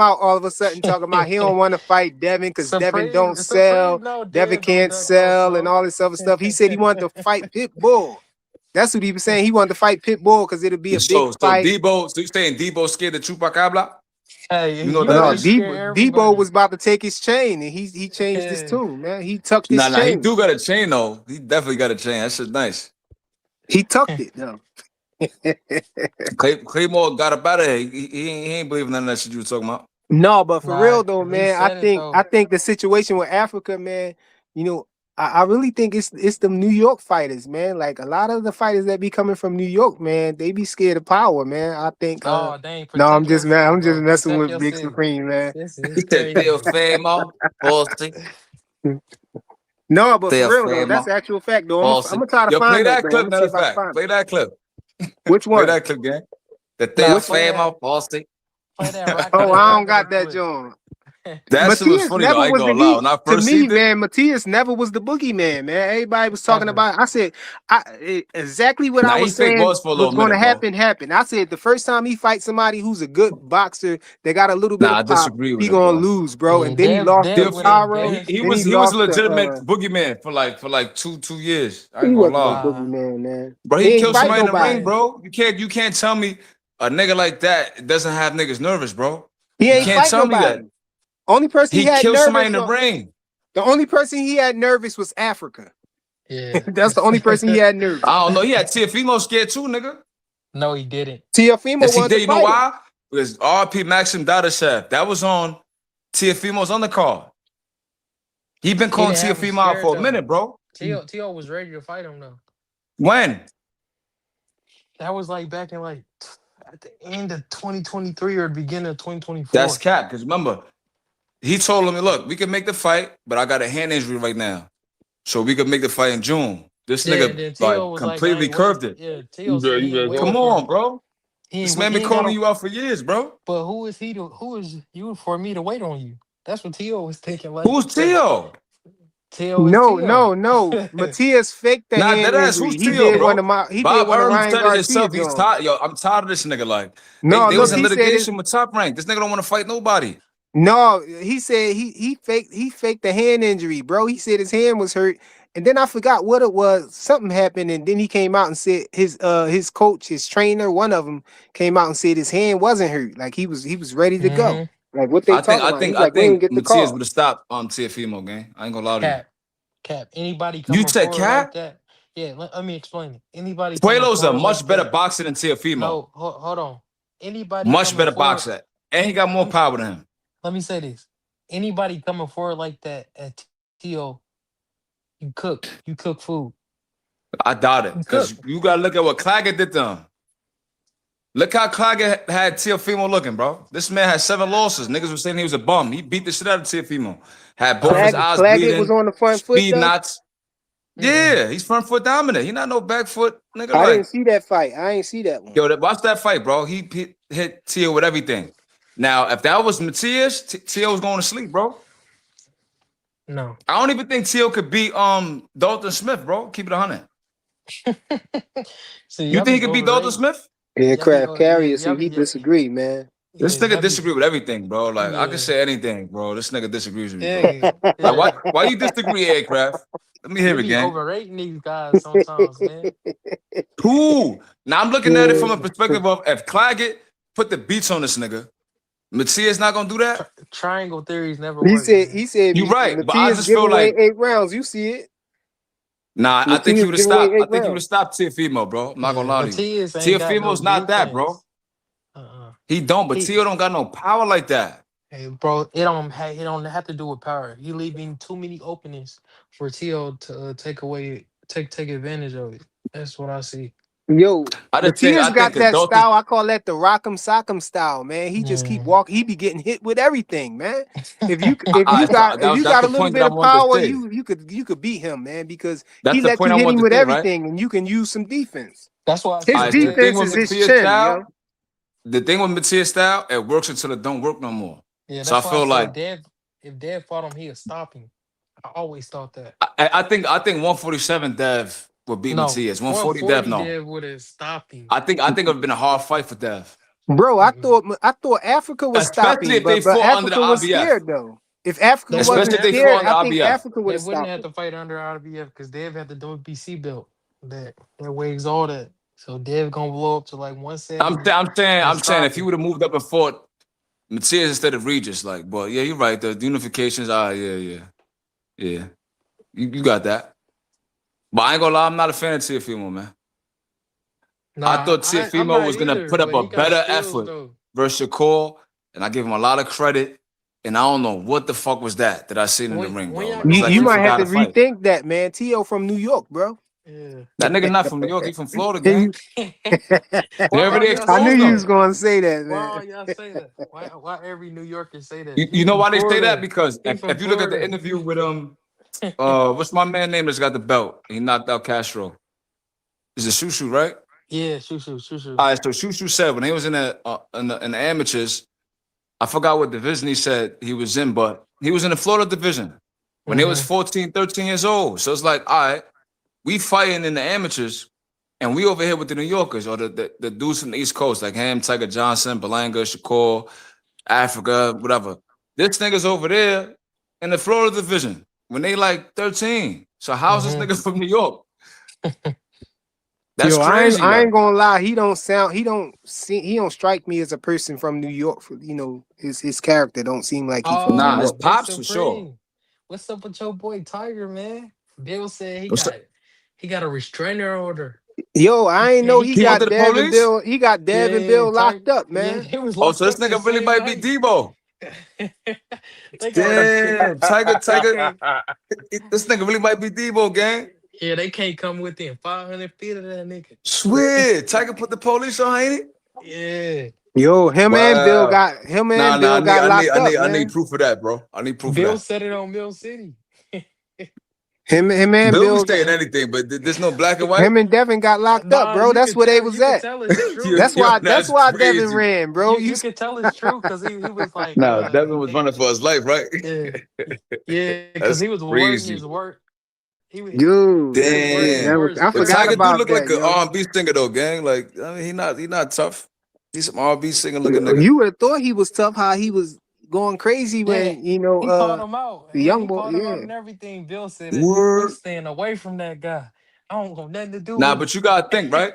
out all of a sudden talking about he don't want to fight Devin because Devin don't sell, Devin can't sell, and all this other stuff. He said he wanted to fight Pitbull. That's what he was saying. He wanted to fight Pitbull because it'll be a big fight. So you saying Debo scared the Chupacabra? Hey, Debo was about to take his chain and he changed his tune, man. He tucked his chain. He do got a chain though. He definitely got a chain. That shit's nice. He tucked it though. Claymore got up out of here. He ain't believing none of that shit you were talking about. No, but for real though, man, I think the situation with Africa, man, I really think it's the New York fighters, man. Like a lot of the fighters that be coming from New York, man, they be scared of power, man. I think. I'm just messing with Big Supreme, man. No, but for real though, that's actual fact though. I'm gonna try to find play that that clip. Matter of fact, play that clip. Which one? Play that clip, gang. The they're famous, Boston. Oh, I don't got that, John. That shit was Matthias funny though. never I ain't was the gonna lie. When I to first me, seen it, man. Matthias never was the boogeyman, man. Everybody was talking Ever. about. I said, exactly what I nah, he was fake saying was for a was little going to minute, bro. happen. Happened. I said the first time he fights somebody who's a good boxer, they got a little bit Nah, of I pop. disagree with He it, gonna bro. lose, bro. Yeah, And then he lost Dev to would Taro. advance. He Then he was a lost legitimate to. boogeyman for like two years. I ain't He gonna wasn't no lie. boogeyman, man. Bro, He he ain't killed fight somebody in the ring, nobody. bro. You can't tell me a nigga like that doesn't have niggas nervous, bro. He You ain't can't Nah. fight tell me that. nobody. Only person he He had killed somebody in nervous. the ring. The only person he had nervous was Africa. Yeah. That's the only person he had nervous. I don't know. He had Tiafimo scared too, nigga. No, he didn't. Tiafimo Yes, he wanted did. to You know fight him. why? Because RP Maxim Dadashev, that was on Tiafimo's undercard. He been He calling didn't have him Tiafimo out scared for a though. minute, bro. T.O. was ready to fight him though. When? That was like back in like at the end of 2023 or the beginning of That's 2024. cap. Because remember, he told him, look, we can make the fight, but I got a hand injury right now. So we could make the fight in June. This Yeah, and nigga then T.O. like was like, I completely ain't waiting. curved it. Yeah, You T.O. said good? he You ain't good? Go. waiting Come for on, bro. he This ain't, man he been ain't got calling no. you out for years, bro. But who is he to who is you for me to wait on you? That's what T.O. was thinking. Like Who's Tio? T.O. is T.O. No. Matthias faked the Nah, hand that ass. injury. Who's Tio, bro? He did Bob one of Arum Ryan said it himself. Garcia's He's on. tired. Yo, I'm tired of this nigga. Like No, they look, was in he said it. litigation with Top Rank. This nigga don't want to fight nobody. No, he said he faked the hand injury, bro. He said his hand was hurt, and then I forgot what it was. Something happened, and then he came out and said his coach, his trainer, one of them came out and said his hand wasn't hurt, like he was ready to go. Mm-hmm. Like what they talking about? He's I like, we didn't think get the Matias call. would have stopped Tiafimo, gang. I ain't gonna lie to you. Cap. Anybody You coming said forward like Cap? that? Yeah, let me explain it. Anybody coming Puelo's a forward much like better that? boxer than Tiafimo. No, hold on. Anybody Much coming better forward? boxer. And he got more power than him. Let me say this. Anybody coming forward like that at T.O., you cook food. I doubt it. You cook. Because you gotta look at what Claggett did to him. Look how Claggett had Tiafimo looking, bro. This man had 7 losses. Niggas was saying he was a bum. He beat the shit out of Tiafimo. Had both his eyes Claggett was bleeding, on the front foot speed though. knots. Yeah, he's front foot dominant. He not no back foot nigga. I didn't Like, see that fight. I ain't see that one. yo, watch that fight, bro. He hit Tio with everything. Now, if that was Matias, Tio was going to sleep, bro. No. I don't even think Tio could beat Dalton Smith, bro. Keep it 100. See, You think he could beat Dalton Smith? Aircraft carrier, see he disagred, man. This nigga disagree with everything, bro. Like I can say anything, bro. This nigga disagrees with me, bro. Like why you disagree, Aircraft? Let me hear it be again. overrating these guys sometimes, man. Who? Now I'm looking at it from a perspective of if Claggett put the beats on this nigga, Matias not gonna do that. Triangle theories never He work. said you right, but I Matthias just give feel away like 8 rounds. You see it? nah. I think he Matthias would have give away stopped. I 8 think he would have rounds. stopped Tiafimo, bro. I'm not gonna lie to you. Matias ain't got no Tiafimo's not that, bro. defense. He don't, but Tio don't got no power like that. Hey, bro, it don't have to do with power. He leaving too many openings for Tio to take advantage of it. That's what I see. Yo, Matthias I got think that Dalton, style. I call that the rock'em sock'em style, man. He just keep walking. He be getting hit with everything, man. If you got that's a the little point that bit I of wanted to power, say. you could beat him, man, because That's he the let point you I hit him wanted with to say, right? everything, and you can use some defense. That's why I His said the thing defense with is his Matias chin, style, yo. the thing with Matias style, it works until it don't work no more. yeah, So I that's why I feel like said if Dev fought him, he'd stop him. I always thought that. I think 147 Dev would beat No, Matias. 140 Dev, 140 no. Dev would have stopped him. I think it would have been a hard fight for Dev. Bro, I thought Africa was Especially stopping, if they but fought under the Africa was IBF. scared though. If Africa They Especially wasn't if they scared, fought I under think IBF. Africa would They have wouldn't stopped have him. to fight under RBF because Dev had the WBC belt that weighs all that. So Dev gonna blow up to like 170. I'm saying Stop if he him. would have moved up and fought Matias instead of Regis, like, but yeah, you're right. The unifications, yeah. You got that. But I ain't gonna lie, I'm not a fan of Tiafimo, man. I thought I'm Tiafimo not was gonna either, put up but a he got better skills effort though. versus Shakur, and I give him a lot of credit. And I don't know what the fuck was that I seen in the ring, bro. Like, it's like You he might have forgot to to fight. rethink that, man. T.O. from New York, bro. Yeah. That nigga not from New York, he from Florida, I gang. They already knew exposed you him. was gonna say that, Why all man. y'all say that? Why every New Yorker say that? You know from why they say Florida. that? Because He from if you look at the Florida. interview with what's my man name that's got the belt? He knocked out Castro. Is it Shushu, right? Yeah, shoo. All right, so Shushu said when he was in the amateurs, I forgot what division he said he was in, but he was in the Florida division when he was 14, 13 years old. So it's like, all right, we fighting in the amateurs, and we over here with the New Yorkers or the dudes from the East Coast, like him, Tiger Johnson, Belanga, Shakur, Africa, whatever. This nigga's over there in the Florida division when they like 13. So how's this nigga from New York? That's crazy. I ain't gonna lie. He don't strike me as a person from New York. His character don't seem like he from New Nah, York. it's Big Pops for sure. Supreme. What's up with your boy Tiger, man? Bill said What's up? he got a restrainer order. Yo, I ain't know he He got went to the Dev and police? Bill. He got Dev and Bill locked up, Yeah, man. he was Oh, locked so this up the nigga really same might be night. Debo. They got Damn, Tiger. This nigga really might be Debo, gang. yeah, they can't come within 500 feet of that nigga. Swear, Tiger put the police on, ain't he? Yeah. Yo, him and Bill Wow. got I locked up, need man. proof of that, bro. I need proof Bill of said it on Mill City. Him and that. Bill Bill was saying anything, but there's no black and white. him and Devin got locked up, Nah, bro. you That's could where they tell, was you could at. tell it's true. That's why That's Devin crazy. ran, bro. You could tell it's true because he was like Nah, Devin was running for his life, right? yeah, because That's he was working crazy. his work. He was Yo, working his Damn. words I But forgot Tiger about do look that, like an yo. R&B singer though, gang. Like, I mean, he not tough. He's some R&B singer looking nigga. You would have thought he was tough. How he was going crazy Yeah, when he called him out. the Yeah, young he boy. called him out Yeah. and everything. Bill said I'm Word. staying away from that guy. I don't want nothing to do Nah, with but you gotta think, right?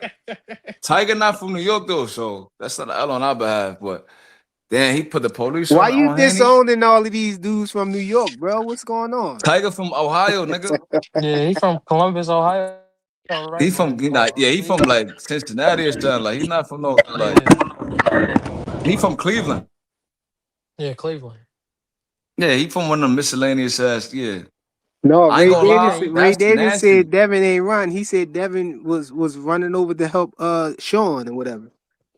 Tiger not from New York though, so that's not an L on our behalf. But then he put the police Why you on Haney. disowning all of these dudes from New York, bro? What's going on? Tiger from Ohio, nigga. Yeah, he from Columbus, Ohio, right? He from he from like Cincinnati or something. Like he's not from no like he from Cleveland. Yeah, Cleveland. Yeah, he from one of them miscellaneous ass. Yeah, No, I ain't gonna lie, Ray that's Davis nasty. said Devin ain't run. He said Devin was running over to help Sean or whatever.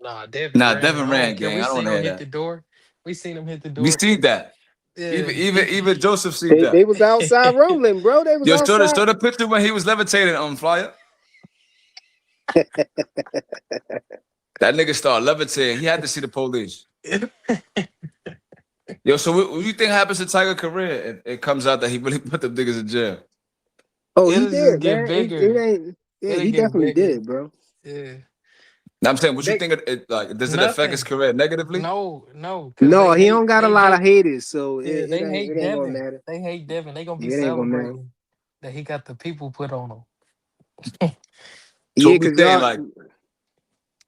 Nah, Devin ran. Devin I ran, don't care. gang. We I don't seen want to him hear hit the that. door. We seen him hit the We door. seen that. Yeah, Even Joseph seen that. They was outside rumbling, bro. They was Yo, outside. show the picture when he was levitating on Flyer. That nigga started levitating. He had to see the police. Yo, so what do you think happens to Tiger's career if it comes out that he really put them niggas in jail? Oh, he it'll just did, get man. bigger. Ain't. Yeah, It'll he get definitely bigger. did, bro. Yeah. Now I'm saying, what you They- think? Does it affect Nothing. his career negatively? No. No, he don't got a lot of haters, so Yeah, it hate ain't gonna Devin. matter. They hate Devin. They gonna be It ain't gonna matter. celebrating that he got the people put on him. So Yeah, we cause saying y'all. like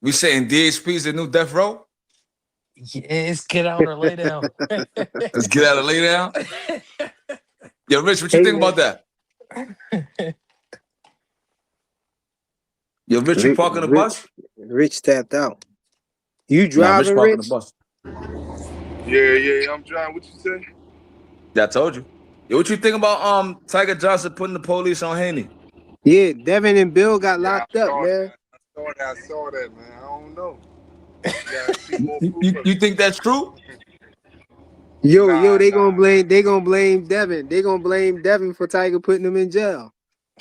we saying DHP's the new death row? Yes, get out or lay down. Let's get out and lay down. Yo, Rich, what you Hey, think man. about that? Yo, Rich, you parking the bus? Rich tapped out. You Nah, Rich driving, parking the Rich? bus. Yeah, I'm trying. What you say? Yeah, I told you. Yo, what you think about Tiger Johnson putting the police on Haney? Yeah, Devin and Bill got Yeah, locked up, man. I saw that, man. I don't know. You gotta see more proof of You it. think that's true? Yo, they gonna blame nah. Devin. They gonna blame Devin for Tiger putting him in jail.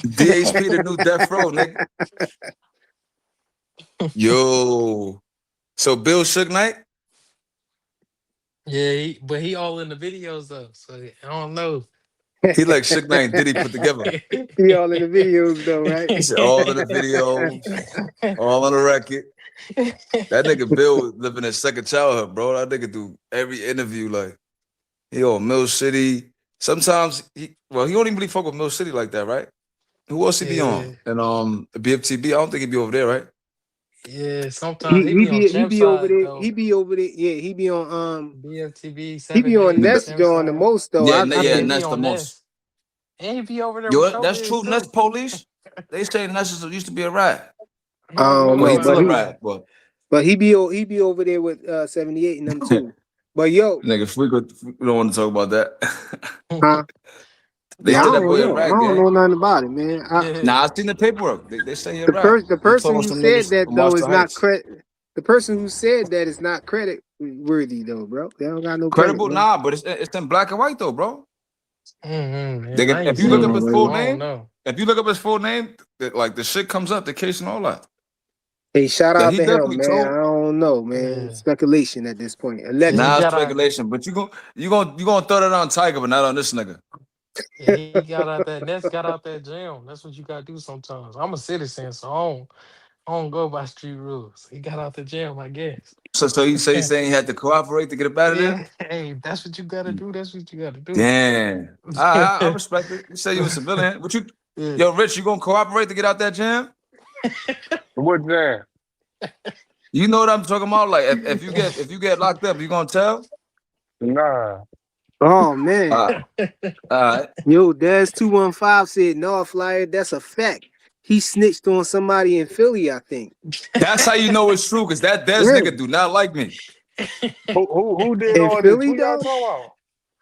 DHP the new death row, nigga. Yo. So Bill Suge Knight? Yeah, but he all in the videos though, so I don't know. He like Suge Knight and Diddy put together. He all in the videos though, right? He said all in the videos, all on the record. That nigga Bill living his second childhood, bro. That nigga do every interview like he on Mill City. Sometimes he don't even really fuck with Mill City like that, right? Who else he be on? And BFTB, I don't think he be over there, right? Yeah, sometimes he be on he be over Champside, there. though. He be over there. Yeah, he be on BFTB. He be on Nest Champside. Joe the most though. Yeah, He be Nest the on most. Nest. And he be over there Yo, with that's Showbiz, true. too. Nest police. They say Nest used to be a rat. I don't Well, know, he's still a rat, but he be over there with 78 and them too. But yo, nigga, we don't want to talk about that. huh? They I said that don't boy a know. I rat, don't gang. know nothing about it, man. Nah, I've seen the paperwork. They say he a rat. The person who said that though Marshall is not Heights. credit. The person who said that is not credit worthy though, bro. They don't got no Credible, credit, nah, but it's in black and white though, bro. If you look look up his full name, like the shit comes up, the case and all that. Hey, shout Yeah, out he to him, definitely man. told. I don't don't know, man. Yeah. Speculation at this point. Yeah, Allegedly. he Nah, got out. speculation. But you gonna throw that on Tiger, but not on this nigga. Yeah, he got out that Nets got out that gym. That's what you gotta do sometimes. I'm a citizen, so I don't go by street rules. He got out the gym, I guess. So you say saying he had to cooperate to get it out of there? Yeah, hey, that's what you gotta do. That's what you gotta do. Damn. I respect it. You say you a civilian. What you Yeah. yo, Rich, you gonna cooperate to get out that jam? What jam? You know what I'm talking about? Like if you get locked up, you gonna tell? Nah. Oh man. All right. Yo, Daz 215 said no flyer. That's a fact. He snitched on somebody in Philly, I think. That's how you know it's true, because that Des Yeah. nigga do not like me. Who did In all this? Philly, Who y'all though? talking about?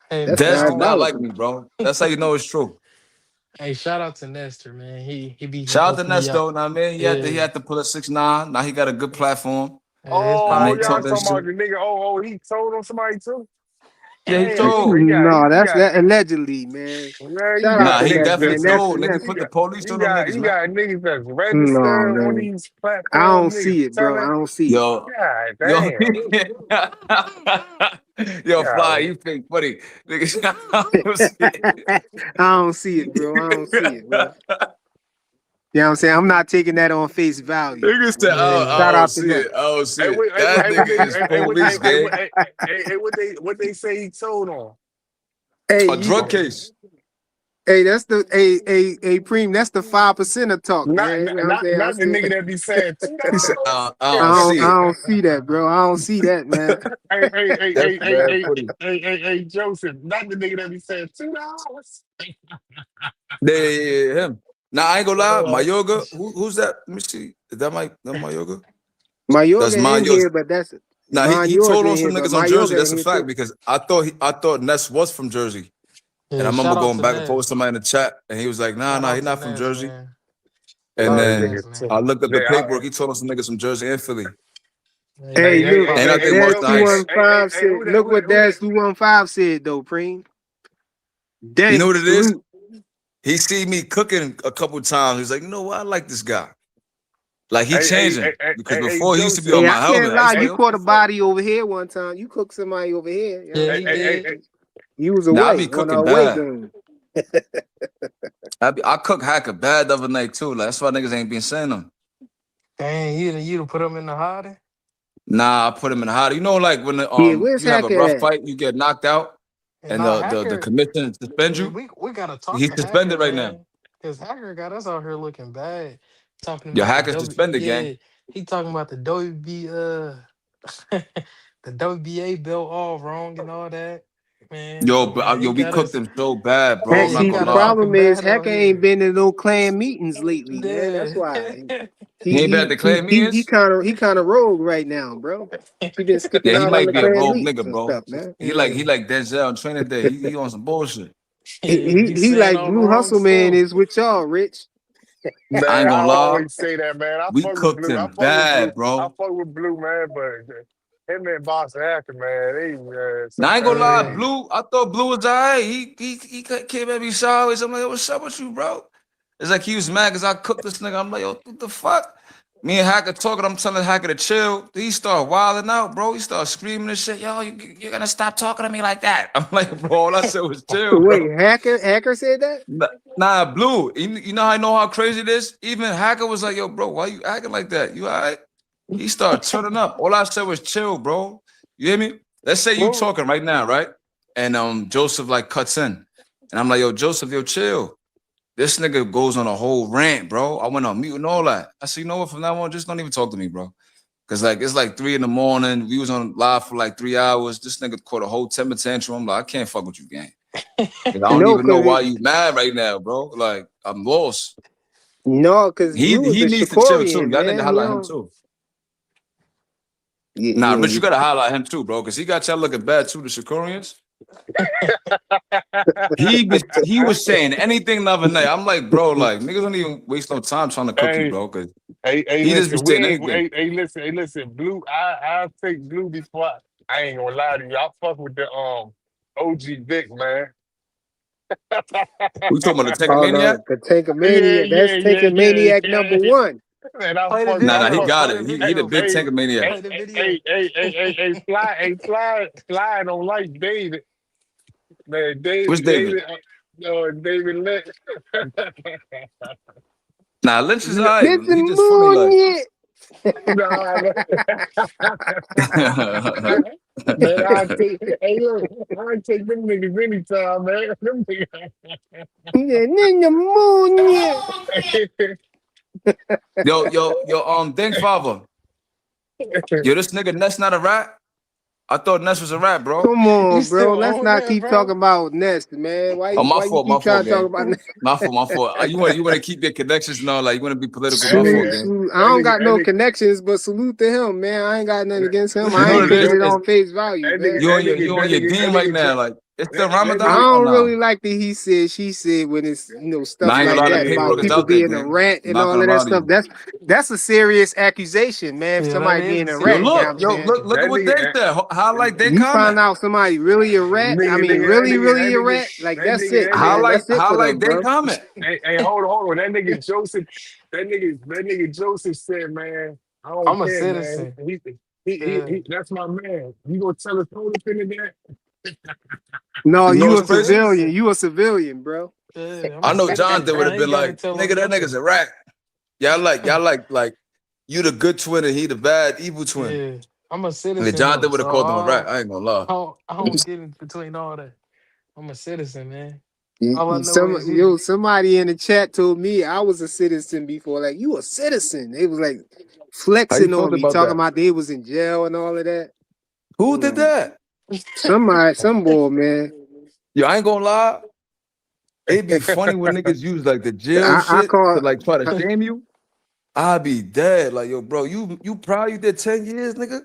Hey, That's Des do not diabolical. like me, bro. That's how you know it's true. hey, shout out to Nestor, man. He be Shout out to helping me Nesto. out. Now, man, he had to pull a 6'9". Now he got a good platform. Hey, his I Oh, mean, y'all talk podcast. that talking about shit. the nigga? Oh, he told on somebody too. Yeah, he Damn, told. No, you that's got, that allegedly, man. man, you Shout out got Nah, to he Ness, niggas definitely man. that's told. Nigga Ness. put the police you on them got niggas, you man. got niggas that's No, registered on man. these I don't platforms. see Niggas it, bro. I telling. don't see it. Yo, God yo, damn. yo, Yeah. Fly, you think funny. Niggas, I don't see it. I don't see it, bro. I don't see it, bro. You know what I'm saying? I'm not taking that on face value. Niggas said, Yeah. Shout I don't out to see Ness. it. I don't see Hey, it. what, hey, That hey, what nigga is police, gang. what they say he told on? Hey, A drug case. hey, that's the Preem, that's the 5% of talk, man. You know what I'm saying? Not the nigga that be saying He said, $2. I don't see I it. don't see that, bro. I don't see that, man. That's bad footy. Hey, Joseph, not the nigga that be saying $2. Yeah, him. Now I ain't gonna lie, my yoga. Who's that? Let me see. Is that my yoga? My That's yoga my in yoga. here, but that's Now mine he yours told in on some here, but niggas my on Jersey. yoga That's in a here fact too. because I thought Ness was from Jersey, and I Yeah, remember shout out going to back and forth with Ness. somebody in the chat, and he was like, Shout nah, out he's to not from Ness, Jersey. man. And Shout out to then Ness, man. I looked up the Yeah, paperwork. He told us some niggas from Jersey and Philly. Hey, He look, And I think Dash Mark Nice. 215 said, look what Dash 215 said though, Preem. You know Dank, what it is? salute. He see me cooking a couple times. He's like, you know what? I like this guy. Like he changing because before he used to be on Hey, my I can't helmet. I lie, used to you be caught a body over here one time. You cooked somebody over here. You know Yeah, what he I'm saying? did. You was Nah, I away be on our cooking away bad. game. I cook hacker bad the other night too. Like, that's why niggas ain't been saying them. Dang, you put him in the hiding? Nah, I put him in the hot. You know, like when Yeah, where's you have a Hacker rough at? fight, you get knocked out, And and now the Hacker, commission suspend yeah, you. we gotta talk He's to Hacker, suspended right now. man. Because Hacker got us out here looking bad. Talking Your about the hacker W, suspended, yeah, gang. he talking about the the WBA belt all wrong and all that. Man, Yo, so man, but he we got cooked us. him so bad, bro. Yeah, I'm he not See, gonna the got us lie. problem talking is bad out Hacker ain't here. been in no clan meetings lately, man. That's Yeah. why. He ain't been at the clan meetings. He kind of rogue right now, bro. He been skipping Yeah, he out on might the be a clan rogue meetings nigga, and bro. stuff, man. He Yeah. like Denzel on training day. He on some bullshit. Yeah, be He saying like all the Blue wrong Hustle Man stuff. is with y'all, Rich. Man, I ain't I gonna lie. always say that, man. I We fuck with cooked Blue. I him fuck with Blue. bad, I bro. fuck with Blue, man. But him and Boss Hacker, man, they Now I ain't gonna lie, sometimes. Yeah. Blue. I thought Blue was alright. He came at me sideways. I'm like, what's up with you, bro? It's like he was mad because I cooked this nigga. I'm like, yo, what the fuck? Me and Hacker talking. I'm telling Hacker to chill. He started wilding out, bro. He started screaming and shit. Yo, you're gonna stop talking to me like that. I'm like, bro, all I said was chill, Wait, bro. Hacker said that? Nah, Blue. You know how crazy it is? Even Hacker was like, yo, bro, why you acting like that? You all right? He started turning up. All I said was chill, bro. You hear me? Let's say you talking right now, right? And Joseph like cuts in. And I'm like, yo, Joseph, yo, chill. This nigga goes on a whole rant, bro. I went on mute and all that. I said, you know what? From now on, just don't even talk to me, bro. Cause like it's like 3 a.m. We was on live for like 3 hours. This nigga caught a whole temper tantrum. I'm like, I can't fuck with you, gang. I don't No, even know cause why you mad right now, bro. Like I'm lost. Blue is He a needs to chill too. Shakorian, Y'all need to man. He highlight him don't. too. Nah, Yeah, Rich, you gotta highlight him too, bro. Cause he got y'all looking bad too, the Shakorians. He was saying anything the other night. I'm like, bro, like niggas don't even waste no time trying to cook you, Hey, bro. Cause hey, he just be listen, we saying ain't. anything. Hey, listen, Blue. I'll take Blue before. I ain't gonna lie to you. I fuck with the OG Vic, man. We talking about the Tank Oh Maniac? no, the Tanker Maniac. That's Tanker Yeah. Maniac number one. Man, I'm Play the fucking. Nah, I'm he video. fucking. got Play the it. He the video, big Hey, tanker maniac. play the video. Fly don't like David. Man, Which David? David Lynch. Nah, Lynch is alright. Get the He just funny moon like. yet. Nah, man, I take. Hey, look, I take them niggas anytime, man. Them In the moon yet. niggas. Dink father. Yo, this nigga Ness not a rat? I thought Ness was a rat, bro. Come You on, bro. still Let's own not that, keep bro? talking about Nest, man. Why Oh, my you keep trying fault, to talk gang. about Nest? My fault. You want to keep your connections and all, like you want to be political. Hey, My fault, Salute, nigga, gang. salute. I that don't nigga, got that no nigga, connections, but salute to him, man. I ain't got nothing against him. You I know ain't what it taking is? it It's, on face value, that man. nigga, that nigga, you on that your nigga, dean that right nigga, now. Like it's still that I Ramadan. nigga. Oh don't no. really like the he said, she said when it's Nah, stuff I ain't like gonna lie. The that about paperwork is people out there, being a gang. rat I'm and not all gonna of that lie to stuff. you. That's a serious accusation, man. If Yeah, that somebody is being a a Yo, rat, you serious know what look, I'm yo, saying? accusation. look at That what Dink nigga, said. Highlight Dink You comment. find out somebody really a rat. I nigga, mean, nigga, that really, nigga, really that a nigga, rat. Like that that's nigga, it, that nigga. man. That's it for Highlight them, Dink bro. comment. Hey, hold on. That nigga Joseph said, man, I don't I'm a care, man. citizen. Yeah, That's my man. You gonna tell us whole opinion that? No, You know you what's a I'm a crazy? civilian. citizen. You a civilian, bro. Yeah, I'm I a know citizen, Jonathan would man. have I ain't been gotta like, tell me nigga, that nigga's nothing. a rat. Y'all like you the good twin and he the bad evil twin. Yeah, I'm a And citizen though, Jonathan would so have called him a rat. I ain't gonna lie. I don't get in between all that. I'm a citizen, man. All I know is he. Somebody in the chat told me I was a citizen before. Like, you a citizen? They was like How you flexing felt on me, about talking that? about they was in jail and all of that. Who I'm did like, that? some boy, man. Yo, I ain't gonna lie. It'd be funny when niggas use like the jail I shit to call like try to shame you. I'd be dead. Like, yo, bro, you proud you did 10 years, nigga?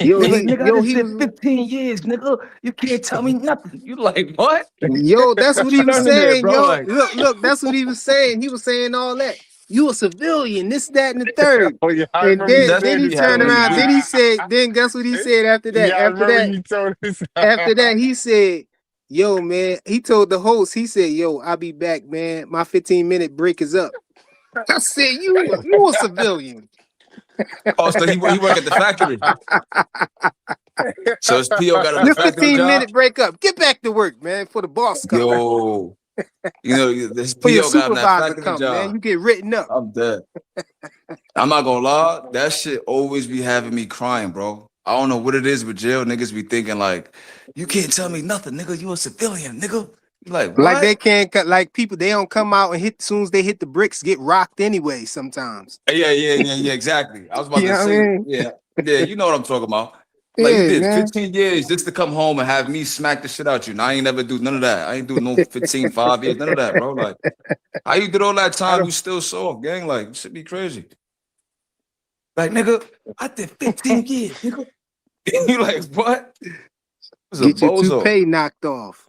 yo, They like, nigga, I just he did was 15 years, nigga. You can't tell me nothing. You like, what? yo, that's what he was Turning there, saying, bro. yo. Like, Look, that's what he was saying. He was saying all that. You a civilian, this, that, and the third. Oh yeah, I And remember you that's then said what he be this. turned having me around. weak. Then guess what he said after that? Yeah, I remember you told us. After that, he said, yo, man, he told the host, he said, yo, I'll be back, man. My 15-minute break is up. I said, you a civilian. Oh, so he work at the factory. So his PO got him a Your factory job. 15-minute break up. Get back to work, man, for the boss come. Yo, this For your PO got him that supervisor factory come, man. job. You get written up. I'm dead. I'm not gonna lie, that shit always be having me crying, bro. I don't know what it is with jail. Niggas be thinking like, you can't tell me nothing, nigga. You a civilian, nigga. You like, Like they what? can't cut, like people, they don't come out and hit, as soon as they hit the bricks, get rocked anyway sometimes. Yeah, exactly. I was about You to know what I say, mean? yeah, you know what I'm talking about. Like you Yeah, did man. 15 years just to come home and have me smack the shit out you. Now I ain't never do none of that. I ain't do no 15, 5 years, none of that, bro. Like, how you did all that I time, you still soft, gang? Like, you should be crazy. Like, nigga, I did 15 years, nigga. You like, what? It was a Get your bozo. toupee knocked off.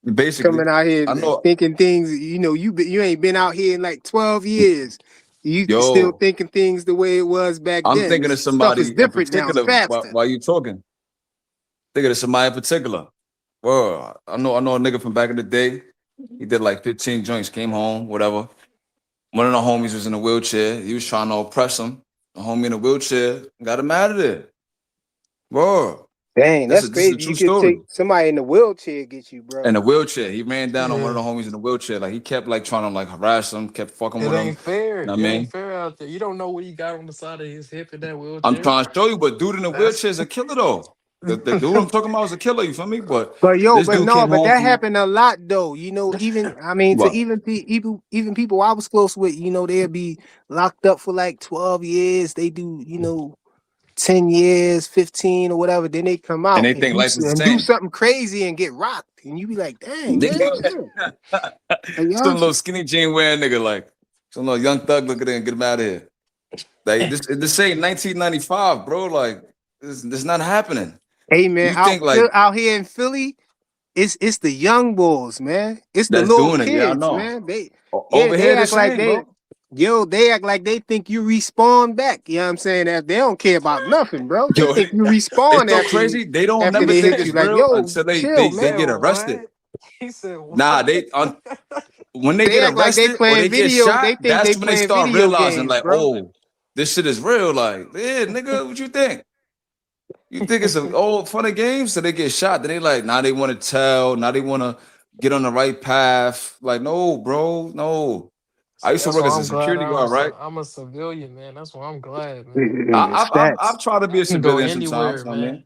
Basically, Coming out here I know, thinking things, you ain't been out here in like 12 years. You still yo, thinking things the way it was back I'm then. thinking This of stuff is somebody in different now. It's particular faster. while you talking. Thinking of somebody in particular. Well, I know a nigga from back in the day. He did like 15 joints, came home, whatever. One of the homies was in a wheelchair. He was trying to oppress him. The homie in a wheelchair got him out of there. Whoa. Dang, This that's is a crazy. true You could story. take somebody in the wheelchair get you, bro. In a wheelchair. He ran down on one of Yeah, the homies in the wheelchair. Like he kept like trying to like harass him, kept fucking it with him. ain't fair. You know It what I ain't mean? fair out there. You don't know what he got on the side of his hip in that I'm wheelchair. trying to show you, but dude in the That's wheelchair is a killer though. The dude I'm talking about is a killer, you feel me? But But this dude came but home that from happened a lot though. You know, even I mean to what? even people I was close with, you know, they'd be locked up for like 12 years. They do, 10 years, 15 or whatever. Then they come And out they and think life is the do same. something crazy and get rocked. And you be like, dang, man, shit. Like, Some y'all, little skinny jean wearing nigga, like some little young thug looking in, get him out of here. Like this ain't 1995, bro. Like this not happening. hey man, You think like out here in Philly, it's the young boys, man. It's the that's little doing it? Yeah, I kids, know. man. Over They here, the act like same, bro. they act like they think you respawn back. You know what I'm saying? That they don't care about nothing, bro. They Yo, think you it's respawn so crazy. They don't after never they think hit it's you. Like, real yo, until they chill, they he they man. said get arrested. what? He said what? Nah, when they They get act like they arrested or playing they get video. They shot, think they that's when they playing start video realizing, games, like, bro. oh, this shit is real. Like, yeah, nigga, what you think? You think it's an old funny game? So they get shot. Then they like, now they want to tell. Now they want to get on the right path. Like, no, bro, no. I used to That's work why as a I'm glad security guard, right? I'm a civilian, man. That's why I'm glad, man. I've Stats. tried to be a I can go civilian sometimes. anywhere, I mean, man.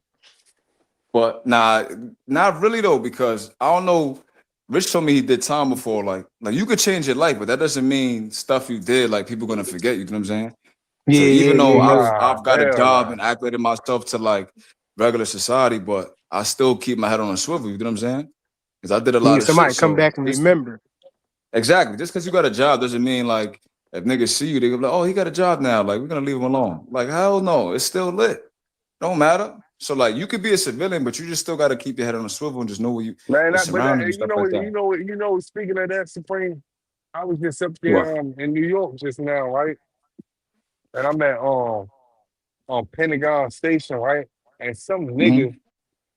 but nah, not really though, because I don't know. Rich told me he did time before. Like you could change your life, but that doesn't mean stuff you did like people gonna forget. You know what I'm saying? So even though Nah, I've got a hell job nah. and acclimated myself to like regular society, but I still keep my head on a swivel. You know what I'm saying? Because I did a Yeah, lot of shit. somebody come So back and just remember. exactly, just because you got a job doesn't mean like if niggas see you, they go like, oh, he got a job now. Like we're gonna leave him alone. Like hell no, it's still lit. Don't matter. So like you could be a civilian, but you just still got to keep your head on a swivel and just know where you Man, your but that, surroundings and stuff like that. speaking of that, Supreme, I was just up What? there in New York just now, right? And I'm at on Pentagon Station, right? And some Mm-hmm. nigga,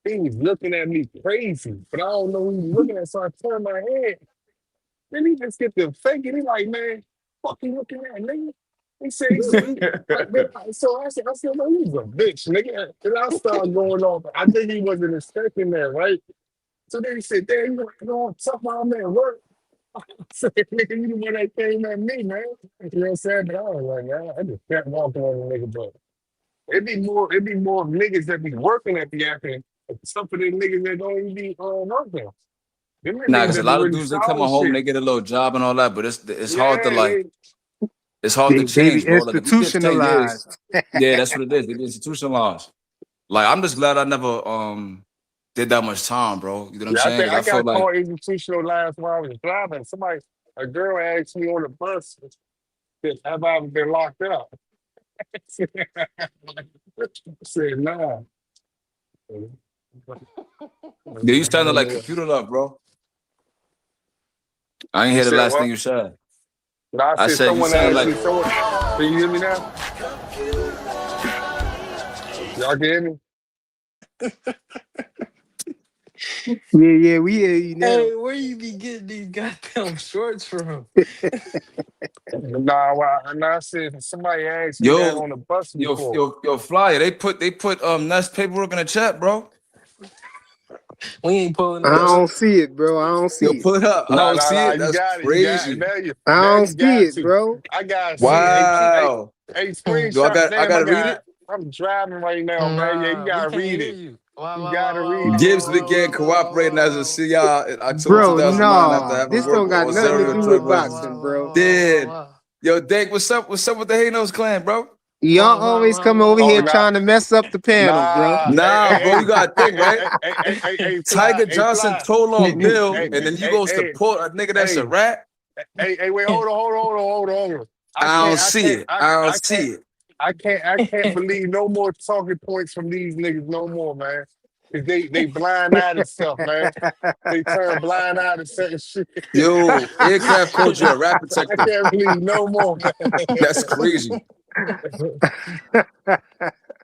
he was looking at me crazy, but I don't know who he looking at, so I turned my head. Then he just get to fake it. He like, man, fuck you looking at, nigga. I said, no, he's a bitch, nigga. And I started going off. I think he wasn't expecting that, right? So then he said, damn, you want to talk about man work? I said, nigga, you the one that came at me, man. You know what I'm saying? But I was like, man, I just kept walking on the nigga, but it'd be more niggas that be working at the acting. Some of them niggas that don't even be working. Them the Nah, niggas because a that be lot of really dudes they come solid home, shit. they get a little job and all that, but it's hard to Yeah, like they, it's hard to They be change, bro. Like if you did 10 years, institutionalized. yeah, that's what it is. They be institutionalized. Like I'm just glad I never did that much time, bro. You know what I'm yeah, I saying? think Because I I feel got like caught institutional last while I was driving. A girl asked me on the bus, have I ever been locked up? I said, nah. yeah, you sounded like computer love, bro. I ain't You hear the said last what? thing you said. No, I I said said you someone sounded asked like me, someone, can you hear me now? Y'all can hear me? Yeah, we hear you now. Hey, where you be getting these goddamn shorts from? I said somebody asked me that yo, on the bus before. yo, flyer. They put Nest paperwork in the chat, bro. We ain't pulling I that don't up. see it, bro. I don't Yo, see it. pull it up. I don't see it. You That's got it. You got it. crazy. I Now don't you see got it, to. bro. I gotta see it. Wow. Hey, Do screenshot. I Damn, gotta read it? I'm driving right now, man. Yeah, you Nah, we gotta can't read hear it. you. Wow, You wow, wow, gotta wow, read wow, it. Gibbs wow, began wow, wow, cooperating as a wow, CR in October Bro, 2009 after no. having This worked don't got on nothing to Zero do with 21. boxing, bro. Did. Yo, Dank, what's up? What's up with the Haynos clan, bro? Y'all always come over Oh, here nah, trying to mess up the panel, bro. nah. Nah, bro, you gotta think, right? Fly, Tiger Johnson told on Bill, hey, and then you hey, go hey, support a nigga that's a hey, rat. wait, hold on. I don't see it. I don't see it. I can't believe no more talking points from these niggas no more, man. Cause they blind eyed and stuff, man. They turn blind eyed and certain shit. Yo, Aircraft called you a rat I protector. can't believe no more, That's crazy.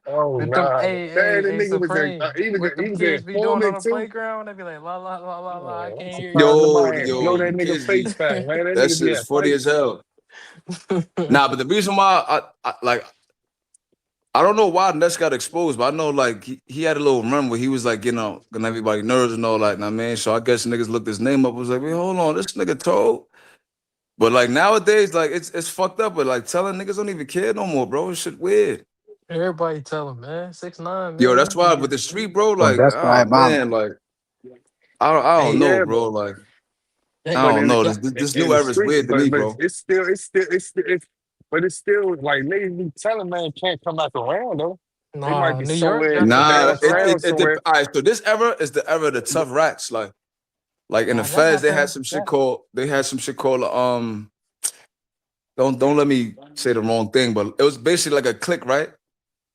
Oh With them, nah, man, the hey, nigga was Supreme. What he them was an kids be doing on informant the too. playground, they be like, la, la, la, la, la, I Oh, I'm can't hear you. surprised somebody ain't blow Yo, that you nigga kids be face back, man. That that nigga be shit is at funny fight. as hell. Nah, but the reason why I like I don't know why Ness got exposed, but I know like he had a little run where he was like getting everybody nervous and all that. Nah, man. So I guess niggas looked his name up. Was like, wait, hold on, this nigga told. But like nowadays, like it's fucked up. But like telling niggas don't even care no more, bro. It's shit weird. Everybody tell him, man. 6ix9ine, Yo, man. that's He be why with getting. the street, bro. Well, Like, that's oh man, diabolical. like I don't Hey, know, Yeah, bro. Like I hey, but don't know. yeah. This in new the era is street, weird to me, but bro. it's still like niggas be telling man can't come back around though. They might Nah, be New York somewhere got the Nah, bouncing fast around track. somewhere. all right. So this era is the era of the tough rats. Like in the Nah, y'all feds, got they had that. some shit That. called don't let me say the wrong thing, but it was basically like a clique, right?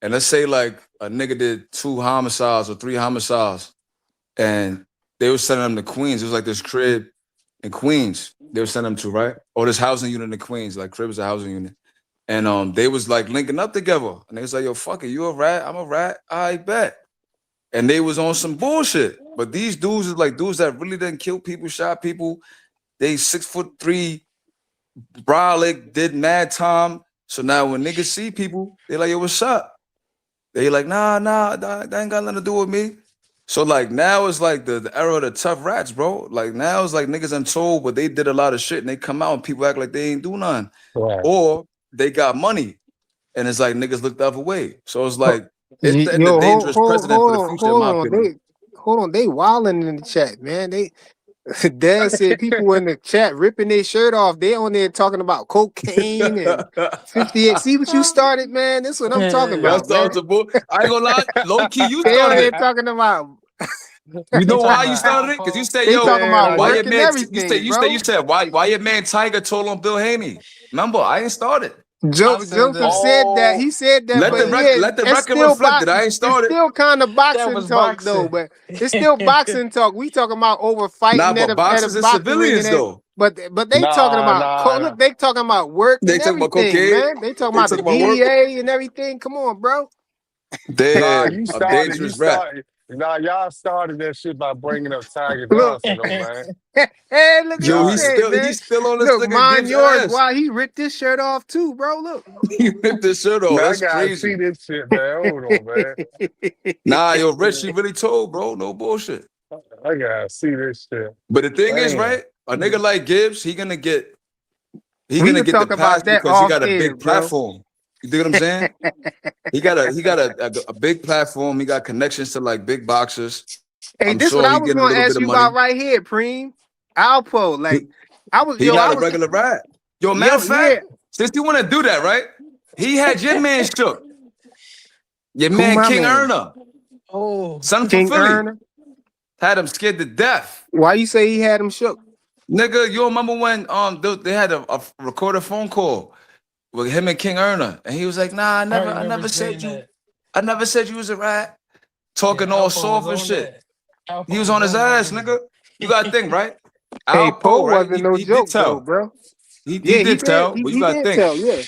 And let's say like a nigga did 2 homicides or 3 homicides, and they were sending them to Queens. It was like this crib in Queens. They were sending them to, right? Or this housing unit in Queens, like crib is a housing unit. And they was like linking up together. And they was like, yo, fuck it, you a rat, I'm a rat, I bet. And they was on some bullshit. But these dudes is like dudes that really didn't kill people, shot people. They 6'3", brolic, did mad time. So now when niggas see people, they like, yo, what's up? They like, nah, that ain't got nothing to do with me. So like now it's like the era of the tough rats, bro. Like now it's like niggas untold, but they did a lot of shit and they come out and people act like they ain't do nothing. Right. Or they got money and it's like niggas looked the other way. So it's like it's the Yo, dangerous precedent for the future, in my opinion. Hold on, they wilding in the chat, man. Dad said people in the chat ripping their shirt off. They on there talking about cocaine and 58. See what you started, man? This is what I'm talking Y'all about, man. started to I ain't gonna lie, low key, you They on started there it. talking about. You know why you started it? Because you said, They yo, talking about why work your and man? everything, You said why your man Tiger told on Bill Haney. Remember, I ain't started. Joseph said that. He said that, Let but the it's record still reflect that I ain't started. It's still kind of boxing was talk boxing. though, but it's still boxing talk. We talking about over fighting Nah, at but a boxers and boxing ring civilians and though. but they talking about look, they talking about work They and talking about everything, cocaine. man. They talking They about the talking about work. DEA and everything. Come on, bro. Nah, Damn, you a started. dangerous rap. Nah, y'all started that shit by bringing up Tiger Look. Johnson, though, man. Hey, look what Yo, he Nah, said, man. he's still on this Look, nigga mind Gibbs yours. ass. Wow, he ripped his shirt off too, bro. Look. He ripped his shirt off. man, I That's gotta crazy. see this shit, man. Hold on, man. Nah, yo, Rich, he really told, bro. No bullshit. I gotta see this shit. But the thing is, Damn. right? A nigga like Gibbs, he gonna get We can the talk pass about that because he off got a air, big bro. platform. You dig what I'm saying? he got a big platform. He got connections to like big boxers. Hey, I'm this sure what I he was getting a gonna little bit ask of you money. about right here, Preem. Alpo, like He not a regular rat. Yo, matter of fact, since you want to do that, right? He had your man shook. Your man my King man? Erna. Oh, Son from King Philly. Erna. Had him scared to death. Why you say he had him shook? Nigga, you remember when they had a recorded phone call with him and King Erna, and he was like, "Nah, I never said you. that. I never said you was a rat." Talking all soft and shit. He was on his ass, nigga. You gotta think, right? Hey, Poe Alpo, right? wasn't no He did joke though, tell. bro. He Yeah, did tell, but you he gotta did think. tell, yeah.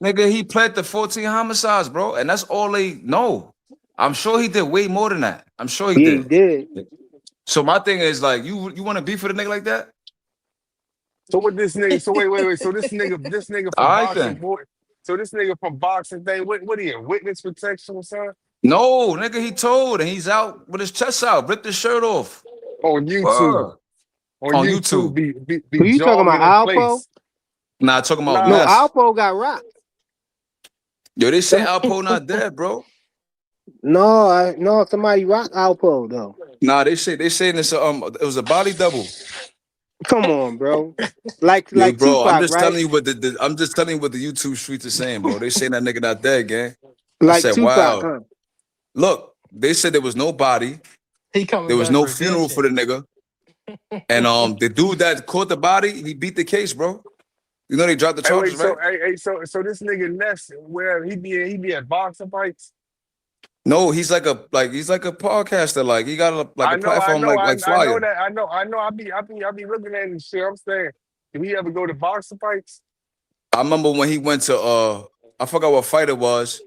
Nigga, he pled to 14 homicides, bro, and that's all they know. I'm sure he did way more than that. I'm sure he Yeah, he did. did. So my thing is like, you want to beef for the nigga like that? So what this nigga? So wait. So this nigga All from right boxing then. boy. So this nigga from boxing thing. What he in witness protection or something? No, nigga, he told, and he's out with his chest out, ripped his shirt off. On YouTube. Word. On On YouTube. YouTube. Be Who you talking about, jogging in Alpo? place. Nah, talking about Nah. No, mess. Alpo got rocked. Yo, they say Alpo not dead, bro. No, somebody rocked Alpo though. Nah, they saying this it was a body double. Come on, bro. Like Yo, bro, I'm Tupac, just right? telling you what I'm just telling you what the YouTube streets are saying, bro. They saying that nigga not dead, gang. I Like said, Tupac, wow. huh? Look, they said there was no body. He coming There was back no for funeral for the nigga. And the dude that caught the body, he beat the case, bro. You know they dropped the Hey, charges, wait. So right? so this nigga Ness, where he be at boxing fights. No, he's like a podcaster. Like he got a platform like I know Flyer. that. I know. I be looking at this shit. I'm saying, do he ever go to boxing fights? I remember when he went to I forgot what fight it was,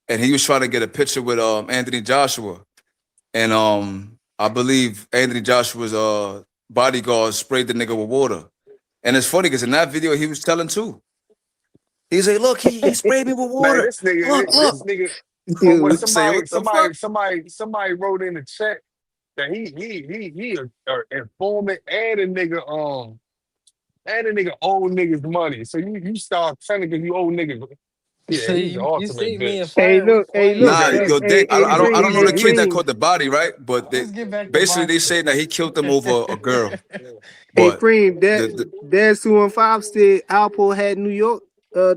and he was trying to get a picture with Anthony Joshua. And I believe Anthony Joshua's bodyguard sprayed the nigga with water. And it's funny because in that video he was telling too. He's like, look, he sprayed me with Man, water. this nigga, Look. From when Say, what the fuck? somebody wrote in the chat that he a informant and a nigga owe niggas money. So you start telling because you owe niggas. Yeah, he's the you ultimate see me and bitch. Hey, Fire. look, Nah, Yeah. yo, I don't know the kid that Preem. caught the body, right? But Let's get back to basically they boxing. saying that he killed them over a girl. Hey, But Preem, the Dad 215 said Alpo had New York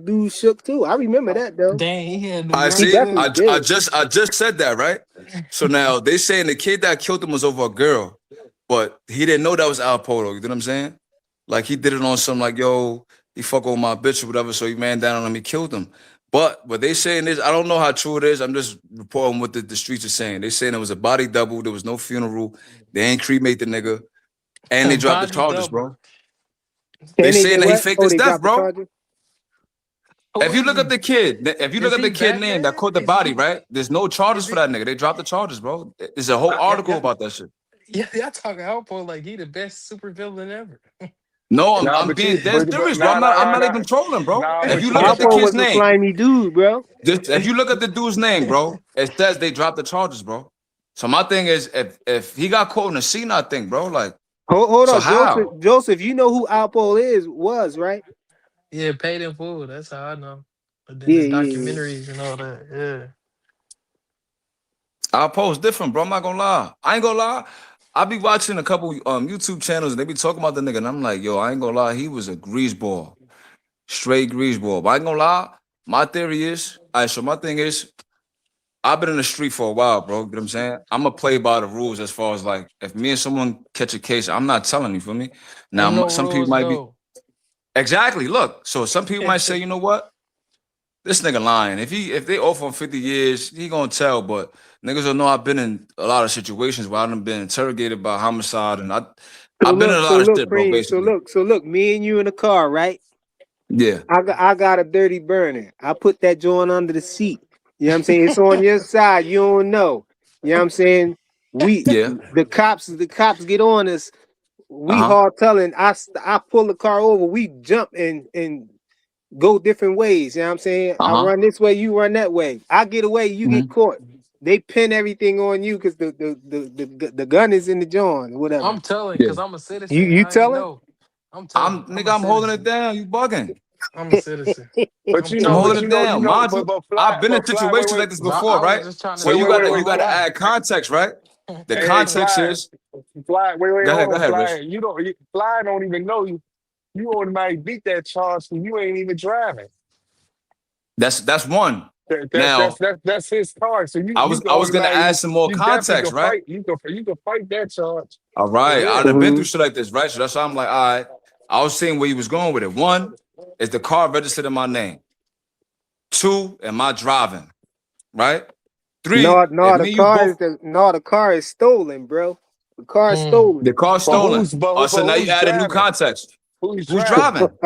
dude shook too. I remember that though. Dang, he had New I York He see. too. definitely did. I just said that, right? So now they saying the kid that killed him was over a girl, but he didn't know that was Al Poto. You know what I'm saying? Like he did it on some like, yo, he fuck with my bitch or whatever. So he ran down on him, he killed him. But what they saying is, I don't know how true it is. I'm just reporting what the streets are saying. They saying it was a body double. There was no funeral. They ain't cremate the nigga, and they dropped the Body charges, double. bro. They saying that he faked his they death, dropped the bro. charges? If you look up the kid, name Batman? that caught the Is body, he- right? There's no charges is for he- that nigga. They dropped the charges, bro. There's a whole article about that shit. Yeah, y'all talking Alpo like he the best super villain ever. No, Nah, I'm but being you, dead but serious, bro. nah, nah, I'm nah, not nah, even trolling, bro. nah. If But you look you, up the but Alpo kid's was a name, slimy dude, bro. if you look up the dude's name, bro, it says they dropped the charges, bro. So my thing is, if he got caught in a scene, I think, bro, like, Hold so on, Joseph. how? Joseph, you know who Alpo was, right? Yeah, paid in full. That's how I know. But then Yeah, the yeah, yeah. documentaries and all that. Yeah. Our post different, bro. I'm not gonna lie. I ain't gonna lie. I be watching a couple YouTube channels and they be talking about the nigga, and I'm like, yo, I ain't gonna lie, he was a greaseball, straight greaseball. But I ain't gonna lie. My theory is, all right. So my thing is, I've been in the street for a while, bro. You know what I'm saying? I'm gonna play by the rules as far as like, if me and someone catch a case, I'm not telling you, feel me? Now, Them no some people rules, might be no. exactly. Look, so some people might say, you know what? This nigga lying. If they offer him 50 years, he gonna tell. But niggas don't know I've been in a lot of situations where I've been interrogated by homicide, and So I've been in a look, so lot of look, shit, bro. Cream. Basically, So look. Me and you in the car, right? yeah, I got a dirty burner. I put that joint under the seat. You know what I'm saying? It's on your side. You don't know. You know what I'm saying? yeah, The cops get on us. We uh huh, hard telling. I pull the car over. We jump and go different ways. You know what I'm saying? uh I huh. run this way, you run that way. I get away, you get caught. They pin everything on you because the gun is in the joint, whatever. I'm telling, Yeah, because I'm a citizen. You I ain't telling? know. I'm telling. I'm a I'm holding it citizen. down. You bugging? I'm a citizen. but I'm you I'm know, telling but holding you. it down, mind you. but I've fly, been in wait, situations wait, like this But before, I was right? just trying to So wait, see you wait, what wait, gotta my you wait, gotta fly. rights. add context, right? The Hey, context fly, is fly. Wait, go ahead, hold on, Rich. fly. Fly don't even know you. You automatically beat that charge, and you ain't even driving. That's one. Now That's his car. So you can I was gonna add automatically, some more you definitely context, can right? fight. You can fight that charge. All For right. I real. done been through Mhm. shit like this, right? So that's why I'm like, all right. I was seeing where he was going with it. One, is the car registered in my name? Two, am I driving? Right? Three, if me and you both The car is stolen, bro. The car is Mm. the stolen. car's But stolen. who's but, who- So but now you who's add a new driving? context. Who's Who's driving? driving?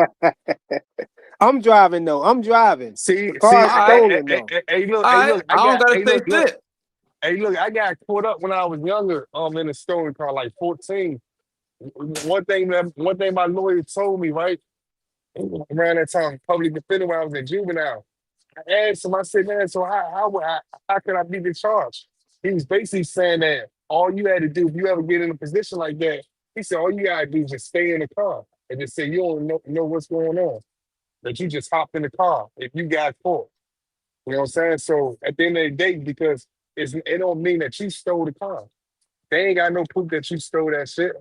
I'm driving though. I'm driving. The See, car see, is All right. stolen though. hey, look, All hey, right. look, I don't gotta say look, shit. hey, look, I got caught up when I was younger, in a stolen car, like 14. One thing my lawyer told me, right, around that time, public defender when I was a juvenile. I asked him, I said, man, so how can I be the charge? He was basically saying that all you had to do, if you ever get in a position like that, he said, all you gotta do is just stay in the car and just say you don't know what's going on. That you just hop in the car if you got caught. You know what I'm saying? So at the end of the day, because it don't mean that you stole the car. They ain't got no proof that you stole that shit.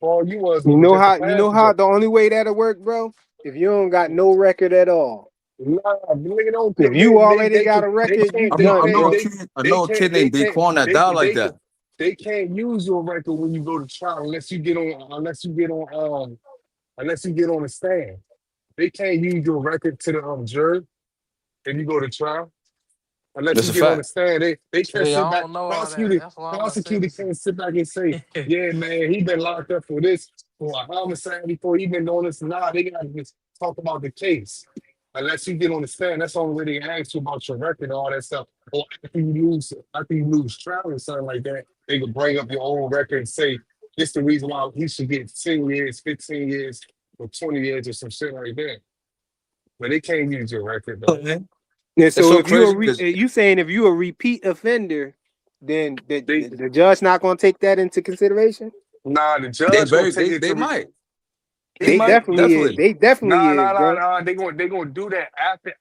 All you was just a You know how passenger. the only way that'll work, bro? If you don't got no record at all. Nah, nigga don't If put you already they got can a they record, you can't they done, can't bro. I know a kid named Daquan that died like that. they can't use your record when you go to trial unless you get on the stand. They can't use your record to the jury if you go to trial. Unless That's you a get on the fact. stand, they can't See, sit I back. don't know all that. Prosecutor, That's why I'm a prosecutor citizen. can't sit back and say, "Yeah, man, he been locked up for this, for a homicide before he been doing this." Nah, they gotta just talk about the case. Unless you get on the stand, that's the only way they can ask you about your record and all that stuff. Or after you lose trial or something like that, they can bring up your old record and say, "This the reason why he should get 10 years, 15 years, or 20 years, or some shit like that." But they can't use your record though. Yeah, It's so so if you crazy because you saying if you a repeat offender, then They the judge not gonna take that into consideration? Nah, the judge gonna take it they to. might. He They might definitely is. definitely. They definitely Nah, is, nah, nah, bro. nah. They gonna do that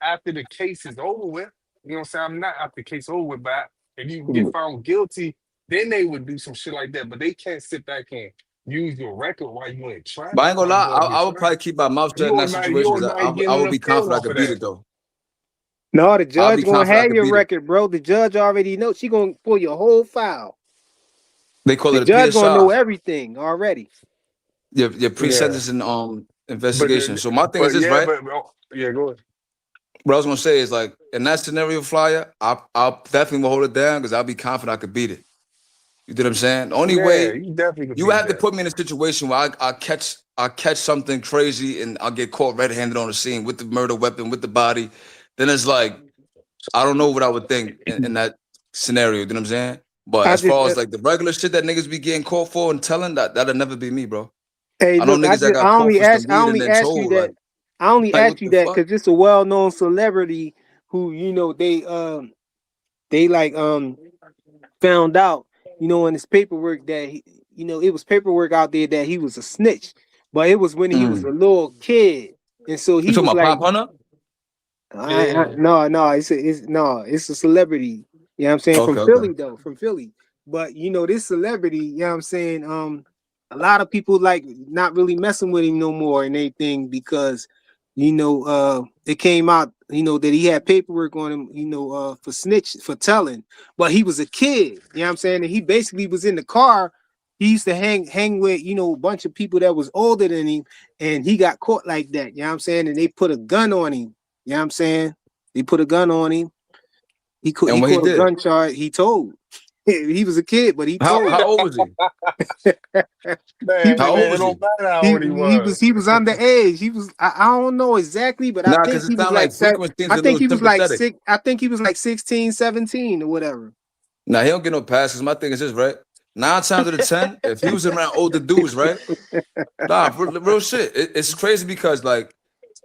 after the case is over with. You know what I'm saying? I'm not after the case over with, but if you get found guilty, then they would do some shit like that. But they can't sit back and use your record while you in trial, But I ain't gonna while you lie, going to get I would trial. probably keep my mouth shut You in that automatically, you situation because automatically I getting an would be appeal confident I off could of beat that. it though. No, the I'll judge be gonna confident I have could your beat it. record, bro. The judge already knows. She gonna pull your whole file. They call The it a judge gonna know PSI, everything already. your Yeah, pre-sentencing but investigation. So my thing is this, right? yeah, go ahead. What I was gonna say is like in that scenario, flyer, I'll definitely will hold it down because I'll be confident I could beat it. You know what I'm saying? The only Yeah, way you definitely could you would beat have to that. put me in a situation where I catch something crazy and I'll get caught red-handed on the scene with the murder weapon, with the body. Then it's like I don't know what I would think in that scenario. You know what I'm saying? But I as just far as like the regular shit that niggas be getting caught for and telling, that'll never be me, bro. Hey, I know look, niggas that got I caught only for some asked, I weed and only then asked you told that, like, I only like what asked you the that fuck? because it's a well-known celebrity who, they like found out, in his paperwork that it was paperwork out there that he was a snitch, but it was when he was a little kid, and so You he talking was about like, Pop Hunter? Yeah. no, it's a celebrity. You know what I'm saying? From Okay, okay. Philly though, from Philly. But this celebrity, you know what I'm saying? A lot of people like not really messing with him no more and anything because it came out, that he had paperwork on him, for telling. But he was a kid, you know what I'm saying? And he basically was in the car. He used to hang with, a bunch of people that was older than him, and he got caught like that, you know what I'm saying? And they put a gun on him. You know what I'm saying? They put a gun on him. He And what he caught a did? gun charge. He told. He was a kid, but he told. How old was he? he Man, How old it was he? don't matter how old he was. he was underage. He was I don't know exactly, but I Nah, think because he it was sound like like frequency seems I a think little he was like sympathetic. 6. I think he was like 16, 17 or whatever. Nah, he don't get no pass because my thing is this, right? 9 times out of 10, if he was around older dudes, right? Nah, real shit. It's crazy because like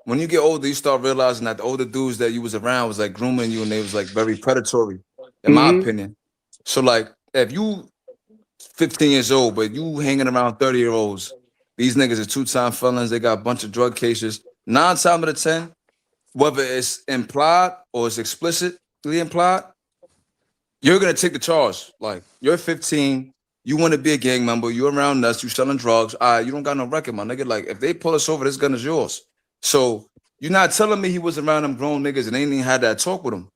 when you get older, you start realizing that the older dudes that you was around was like grooming you and they was like very predatory, in my Mm-hmm. opinion. So like if you 15 years old, but you hanging around 30-year-olds, these niggas are 2-time felons, they got a bunch of drug cases. 9 times out of 10, whether it's implied or it's explicitly implied, you're gonna take the charge. Like you're 15, you want to be a gang member, you're around us, you selling drugs. You don't got no record, my nigga. Like if they pull us over, this gun is yours. So you're not telling me he was around them grown niggas and they ain't even had that talk with him.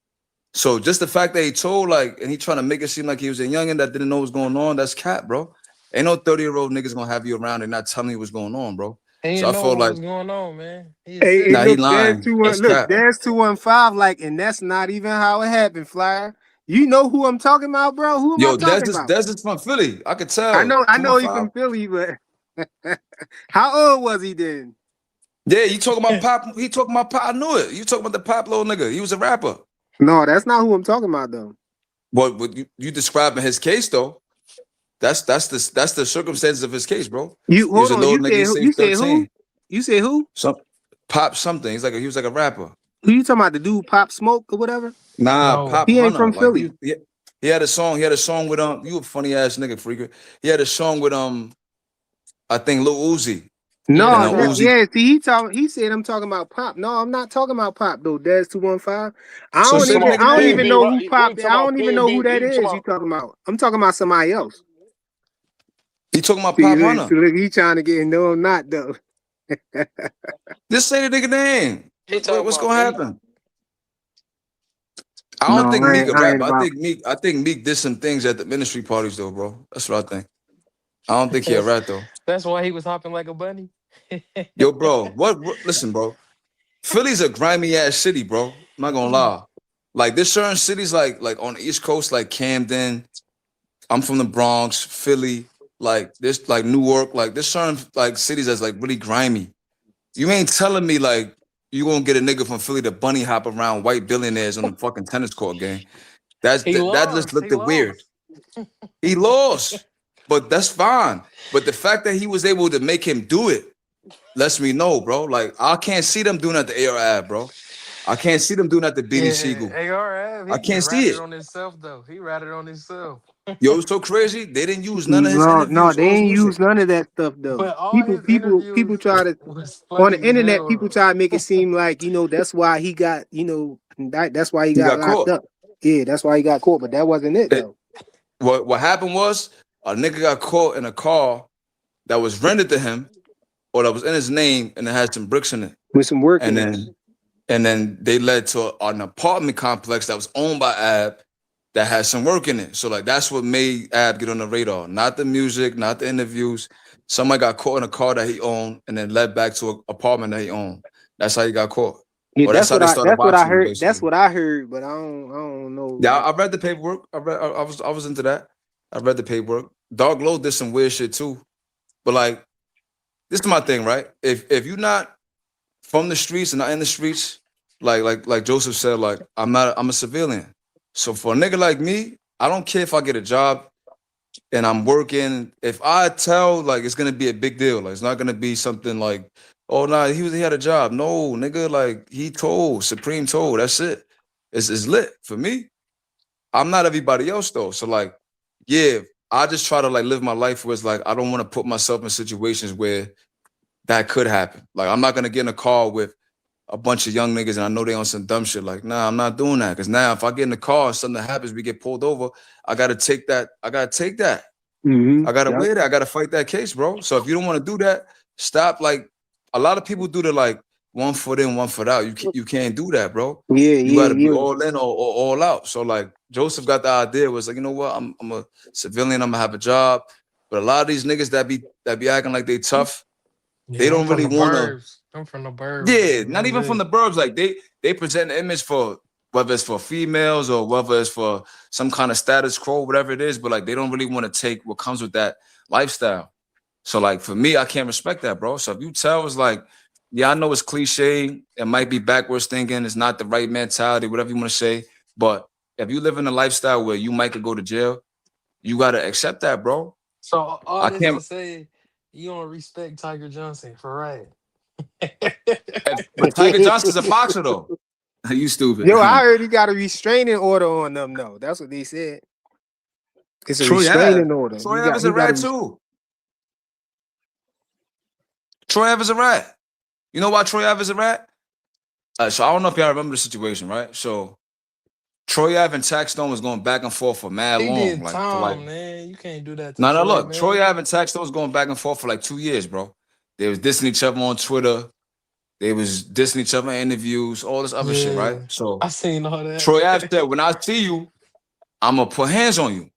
So just the fact that he told like, and he trying to make it seem like he was a youngin' that didn't know what's going on, that's cap, bro. Ain't no 30-year-old niggas gonna have you around and not telling you what's going on, bro. He So didn't I know feel what like, was going on, man. He a Hey, nah, citizen. he look, there's lying. That's look, cap. there's 215. Like, and that's not even how it happened, Flyer. You know who I'm talking about, bro? Who am I Yo, talking about? that's just from Philly. I could I tell. know, he 215. from Philly, but how old was he then? Yeah, you talking about Pop? He talking about Pop. I knew it. You talking about the Pop little nigga? He was a rapper. No, that's not who I'm talking about, though. What you describing his case though? That's the circumstances of his case, bro. You He was hold a on. little nigga. He say You he's said who? 13. You said who? Some Pop something. He was like a rapper. Who you talking about? The dude Pop Smoke or whatever? Nah, No. Pop He ain't Hunter. from Like Philly. he had a song. He had a song with you a funny ass nigga freaker. He had a song with I think Lil Uzi. Yeah, And No, that's then him. Uzi. yeah. See, he said I'm talking about Pop. No, I'm not talking about Pop though. That's 215. So He say the talking nigga about I don't Payne name. even B. know Right? who We Pop. ain't I talking about don't even Payne know B. who that He talking is. You about talking about? I'm talking about somebody else. He talking about See, Pop look, Hunter. look, he trying to get no, I'm not though. Just say the nigga name. He talking What's about gonna Meek. happen? I No, don't think Meek a I rap. ain't about. I think Meek did some things at the ministry parties though, bro. That's what I think. I don't think he a That's rat though. that's why he was hopping like a bunny. Yo, bro, listen, bro. Philly's a grimy ass city, bro. I'm not gonna lie. Like there's certain cities like on the East Coast, like Camden. I'm from the Bronx, Philly, like this, like Newark, like there's certain like cities that's like really grimy. You ain't telling me like you gonna get a nigga from Philly to bunny hop around white billionaires on the fucking tennis court game. He That just lost. He looked weird. lost. He lost, but that's fine. But the fact that he was able to make him do it lets me know, bro. Like I can't see them doing that to AR, bro. I can't see them doing that to Beanie Yeah, Siegel. ARF, I he can't just see ratted it. on himself though. He ratted on himself. Yo, it's so crazy. They didn't use none of his No, interviews they or his ain't music. use none of that stuff though. But all his People interviews try to was on funny the as internet. hell People though. try to make it seem like that's why he got that's why he He got got locked caught. up. Yeah, that's why he got caught. But that wasn't it It, though. what happened was a nigga got caught in a car that was rented to him or that was in his name and it had some bricks in it. With some work And in it. then they led to an apartment complex that was owned by Ab that had some work in it. So like that's what made Ab get on the radar. Not the music, not the interviews. Somebody got caught in a car that he owned and then led back to an apartment that he owned. That's how he got caught. Yeah, Or that's how they started that's what I watching him, heard. That's basically. what I heard. But I don't know. Yeah, Like, I read the paperwork. I was into that. I read the paperwork. Dog Low did some weird shit too. But like, this is my thing, right? If you're not from the streets and not in the streets, like Joseph said, like I'm a civilian. So for a nigga like me, I don't care if I get a job and I'm working, if I tell, like, it's gonna be a big deal. Like, it's not gonna be something like, oh nah, he had a job. No, nigga, like he told, Supreme told. That's it. It's lit for me. I'm not everybody else though. So like, yeah, I just try to like live my life where it's like I don't want to put myself in situations where that could happen. Like, I'm not gonna get in a car with a bunch of young niggas and I know they on some dumb shit. Like, nah, I'm not doing that. Cause now if I get in the car and something happens, we get pulled over, I gotta take that. I gotta Yep. wear that. I gotta fight that case, bro. So if you don't want to do that, stop. Like, a lot of people do the like 1 foot in, 1 foot out. You can't do that, bro. Yeah, You gotta be yeah. all in or all out. So like Joseph got the idea, was like, you know what? I'm a civilian, I'm gonna have a job. But a lot of these niggas that be acting like they tough, they I'm don't from really the wanna. burbs. I'm from the burbs. Yeah, Man. not even from the burbs. Like they present an image for whether it's for females or whether it's for some kind of status quo, whatever it is, but like they don't really want to take what comes with that lifestyle. So like for me, I can't respect that, bro. So if you tell us like, yeah, I know it's cliche, it might be backwards thinking, it's not the right mentality, whatever you want to say. But if you live in a lifestyle where you might could go to jail, you gotta accept that, bro. So all I this can't. to say, you don't respect Tiger Johnson for right. But Tiger Johnson's a boxer though. You stupid. Yo, I heard he got a restraining order on them. No, that's what they said. It's a Troy Ave. restraining order. Troy Ave is a rat too. Troy Ave is a rat. You know why Troy Ave is a rat? So I don't know if y'all remember the situation, right? So Troy Ave and Tax Stone was going back and forth for mad He long. did Like, Tom, man. You can't do that to no, Troy, look. man. Troy Ave and Tax Stone was going back and forth for like 2 years, bro. They was dissing each other on Twitter. They was dissing each other in interviews, all this other shit, right? So I seen all that. Troy Ave said, when I see you, I'm going to put hands on you.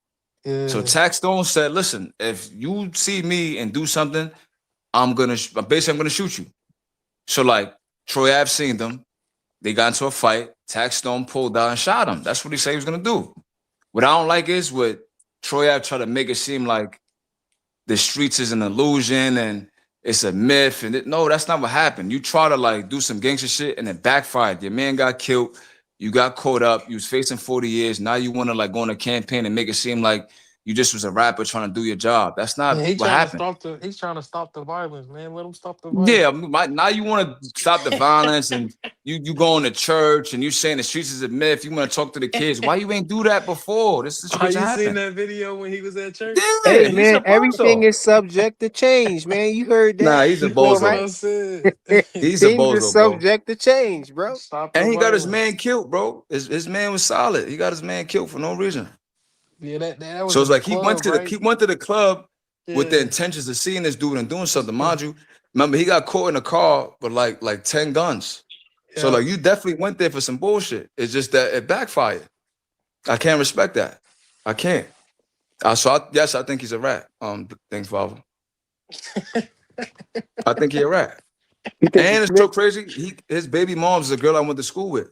Yeah. So Tax Stone said, listen, if you see me and do something, I'm going to shoot you. So like Troy Ave seen them. They got into a fight. Tax Stone pulled out and shot him. That's what he said he was going to do. What I don't like is what Troy Ave tried to make it seem like the streets is an illusion and it's a myth. And no, that's not what happened. You try to like do some gangster shit and it backfired. Your man got killed. You got caught up. You was facing 40 years. Now you want to like go on a campaign and make it seem like you just was a rapper trying to do your job. That's not what happened. He's trying to stop the violence, man. Let him stop the violence. Yeah, now you want to stop the violence and you going to church and you saying the streets is a myth. You want to talk to the kids. Why you ain't do that before? This is you seen that video when he was at church? Yeah, hey man, everything is subject to change, man. You heard that? Nah, he's a bozo. He's a bozo, is subject to change, bro. And he got his man killed, bro. His man was solid. He got his man killed for no reason. Yeah, that was so it's like club, he went to the club with the intentions of seeing this dude and doing something. Mind you, remember he got caught in a car with like 10 guns. Yeah. So like you definitely went there for some bullshit. It's just that it backfired. I can't respect that. I can't. Yes, I think he's a rat. Thanks, Father. I think he's a rat. And it's so crazy. His baby mom's a girl I went to school with.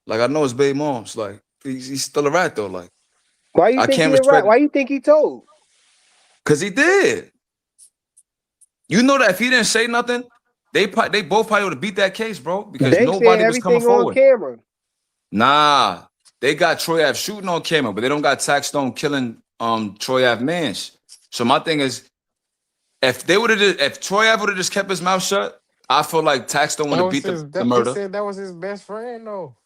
Like I know his baby mom's. Like he's still a rat though. Like. Why you think he right? Why you think he told? Because he did. You know that if he didn't say nothing, they both probably would have beat that case, bro. Because nobody was coming forward. On camera. Nah, they got Troy Ave shooting on camera, but they don't got Tax Stone killing Troy Ave mans. So my thing is, if Troy Ave would have just kept his mouth shut, I feel like Tax Stone would have beat the murder. He said that was his best friend, though.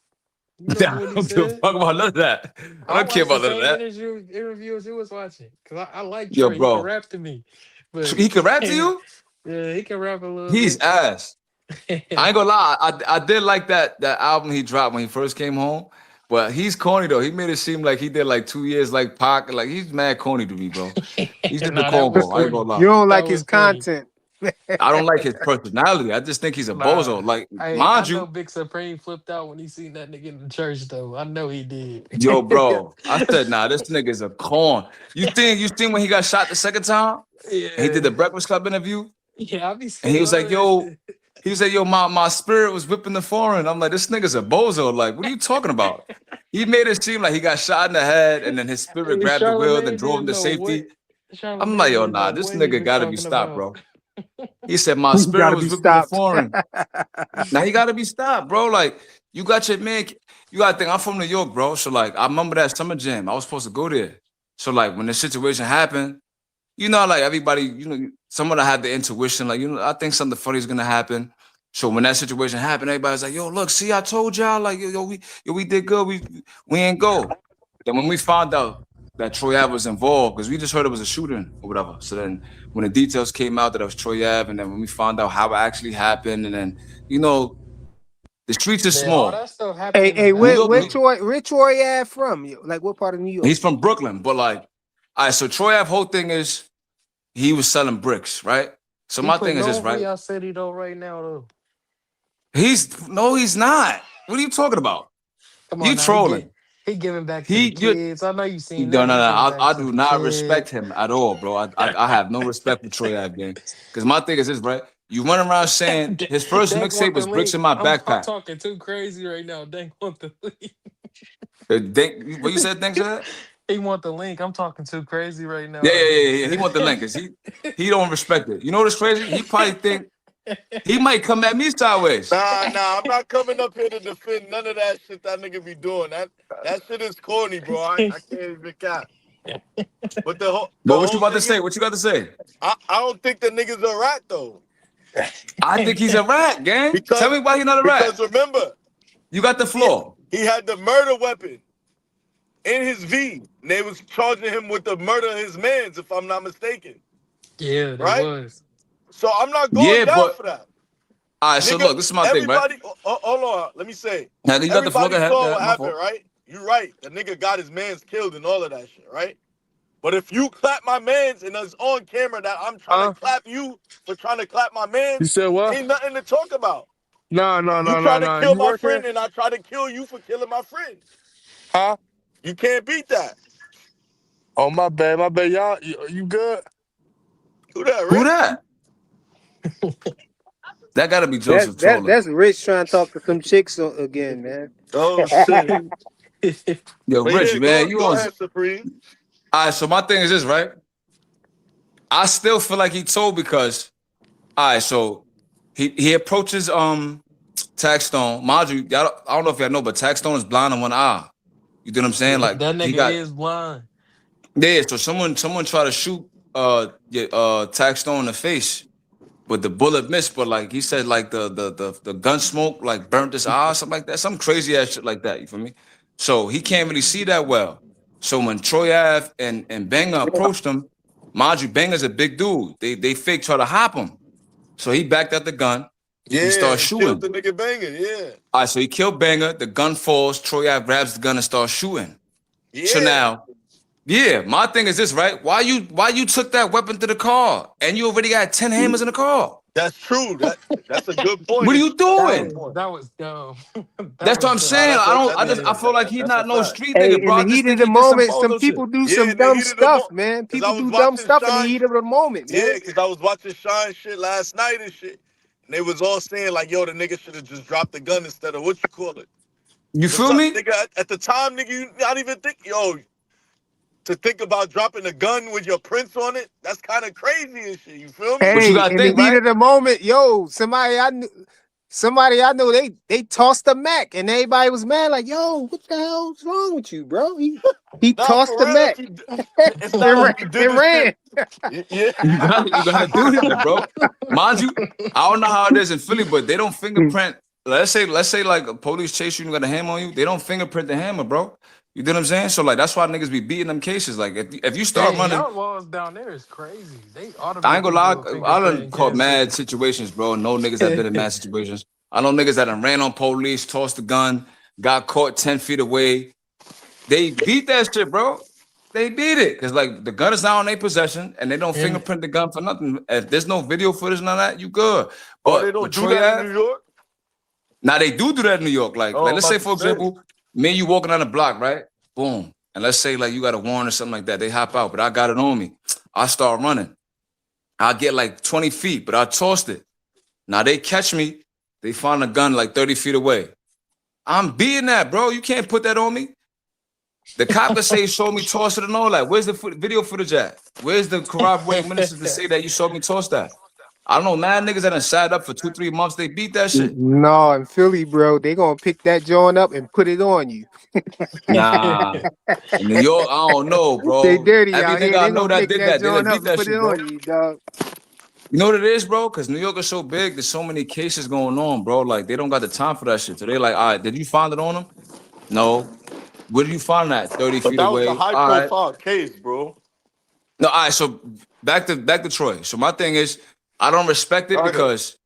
I don't give a fuck about none of that. I don't care about none of that. Interviews he was watching because I like Yo, Troy. bro. He can rap to me. But he can rap to you? Yeah, he can rap a little. He's bit. ass. I ain't gonna lie. I did like that album he dropped when he first came home. But he's corny though. He made it seem like he did like 2 years like Pac. Like he's mad corny to me, bro. He's just a cornball. I ain't gonna lie. You don't like his content. I don't like his personality. I just think he's a bozo. Like, I know Big Supreme flipped out when he seen that nigga in the church, though. I know he did. Yo, bro. I said, nah, this nigga's a corn. You think when he got shot the second time? Yeah. And he did the Breakfast Club interview? Yeah, I be and he was like, yo, my spirit was whipping the foreign. I'm like, this nigga's a bozo. Like, what are you talking about? He made it seem like he got shot in the head and then his spirit grabbed the wheel and drove him to safety. I'm like, yo, nah, this nigga gotta be stopped, bro. He said my spirit was whipping the foreign. Now he gotta be stopped, bro. Like you got your man. You gotta think I'm from New York, bro. So like I remember that summer jam. I was supposed to go there. So like when the situation happened, you know, like everybody, you know, someone that had the intuition, like, you know, I think something funny is gonna happen. So when that situation happened, everybody's like, yo, look, see, I told y'all, like, we did good, we ain't go. Then when we found out that Troy Ave was involved, because we just heard it was a shooting or whatever. So then when the details came out that it was Troy Ave, and then when we found out how it actually happened, and then, you know, the streets are Man, all small. that stuff happened in the Hey, New where York, background. Troy Ave from? Like what part of New York? he's from Brooklyn, but like, all right, so Troy Ave whole thing is he was selling bricks, right? So He my thing putting is this, on for right? y'all city though right now though. He's not. What are you talking about? Come You on now, trolling. he giving back to the You kids. I know you seen no, that. no, He no. giving back I to do the not respect kids. him at all, bro. I have no respect for Troy Ave gang. Because my thing is this, right? You run around saying his first Dank mixtape want the was bricks link. in my I'm backpack. talking too crazy right now. Dank want the link. What you said, things that? He want the link. I'm talking too crazy right now. Yeah. He want the link because he don't respect it. You know what's crazy? He probably think he might come at me sideways. Nah, I'm not coming up here to defend none of that shit that nigga be doing. That shit is corny, bro. I can't even cap. But the But what you whole about to thing say? is, What you got to say? I don't think the nigga's a rat though. I think he's a rat, gang. Tell me why he's not a rat. Because remember, You got the he, floor. he had the murder weapon in his V. And they was charging him with the murder of his mans, if I'm not mistaken. Yeah, they Right? was. So I'm not going Yeah, down but for that. all right. So Nigga, look, this is my thing, right? everybody, hold on, let me say. Now you got the floor. Everybody Go ahead. saw what My happened, fault. right? You're right. The nigga got his mans killed and all of that shit, right? But if you clap my mans and it's on camera that I'm trying to Huh? clap you for trying to clap my You mans, said what? ain't nothing to talk about. No, no, You no, try no, to no. kill You my working? friend and I try to kill you for killing my friend. Huh? You can't beat that. Oh, my bad. My bad. Y'all, you good? Who that, Who Rich? that? That got to be Joseph trolling. That's Rich trying to talk to some chicks again, man. Oh, shit. Yo, But Rich, yeah, man, you go on? ahead, Supreme. All right. So my thing is this, right? I still feel like he told because all right. So he approaches Tax Stone. Mind you, I don't know if y'all know, but Tax Stone is blind in one eye. You know what I'm saying? Yeah, Like that he nigga got is blind. yeah. So someone tried to shoot Tax Stone in the face. But the bullet missed, but like he said, like the gun smoke like burnt his eye, something like that, some crazy ass shit like that. You feel me? So he can't really see that well. So when Troy Ave and Banger approached him, mind you, Banger's a big dude. They fake try to hop him. So he backed out the gun. He Yeah, starts he killed shooting. the nigga banging, yeah. All right, so he killed Banger. The gun falls. Troy Ave grabs the gun and starts shooting. So Yeah. now, yeah, my thing is this, right? Why you took that weapon to the car and you already got 10 hammers in the car? That's true. That's a good point. What are you doing? That was dumb. That's what I'm Nah, saying. I Yeah. feel like he's that's a not no fact. street Hey, nigga, in bro. the I just heat of think the he did some moment, some photo shit. people do Yeah, some in the dumb heat of the stuff, moment. man. Because I People was do dumb watching stuff in the Shine. heat of the moment, Yeah, man. because I was watching Shine shit last night and shit. And they was all saying, like, yo, the nigga should have just dropped the gun instead of what you call it. You Because, feel me? nigga, at the time, nigga, you not even think, yo, to think about dropping a gun with your prints on it, that's kind of crazy and shit. You feel me? But you Hey, gotta in the think, heat right? of the moment, yo, somebody I knew, they tossed a Mac and everybody was mad, like, yo, what the hell's wrong with you, bro? He Nah, tossed for the real, Mac it's not like you did and this ran. shit. Yeah. You gotta do that, bro. Mind you, I don't know how it is in Philly, but they don't fingerprint. Let's say like a police chase you and got a hammer on you, they don't fingerprint the hammer, bro. You know what I'm saying? So like that's why niggas be beating them cases. Like if you start Dang, running, y'all laws down there is crazy. They I ain't gonna automatically lie, do a I fingerprint done in caught Kansas mad City. situations, bro. No niggas that been in mad situations. I know niggas that done ran on police, tossed the gun, got caught 10 feet away. They beat that shit, bro. They beat it. Cause like the gun is not on their possession and they don't And fingerprint the gun for nothing. If there's no video footage, none of that, you good. Oh, they But with don't do Troy that in Ave, New York? now they do that in New York. Like Oh, I'm let's say, about to for say. example, me and you walking down the block, right? Boom. And let's say like you got a warrant or something like that. They hop out, but I got it on me. I start running. I get like 20 feet, but I tossed it. Now they catch me. They find a gun like 30 feet away. I'm beating that, bro. You can't put that on me. The cop can say, show me toss it and all that. Where's the video footage at? Where's the corroborating witnesses to say that you saw me toss that? I don't know, mad niggas that done sat up for 2-3 months. They beat that shit. No, in Philly, bro, they gonna pick that joint up and put it on you. Nah, in New York, I don't know, They bro. dirty Every out nigga here. I They know gonna that pick did that that, they joint like up beat and that put it shit, bro. on you, dog. You know what it is, bro? Because New York is so big, there's so many cases going on, bro. Like, they don't got the time for that shit. So they like, all right, did you find it on them? No. Where did you find that? 30 But feet that was a away. high All right. profile case, bro. No, all right. So back to Troy. So my thing is, I don't respect it Go ahead. because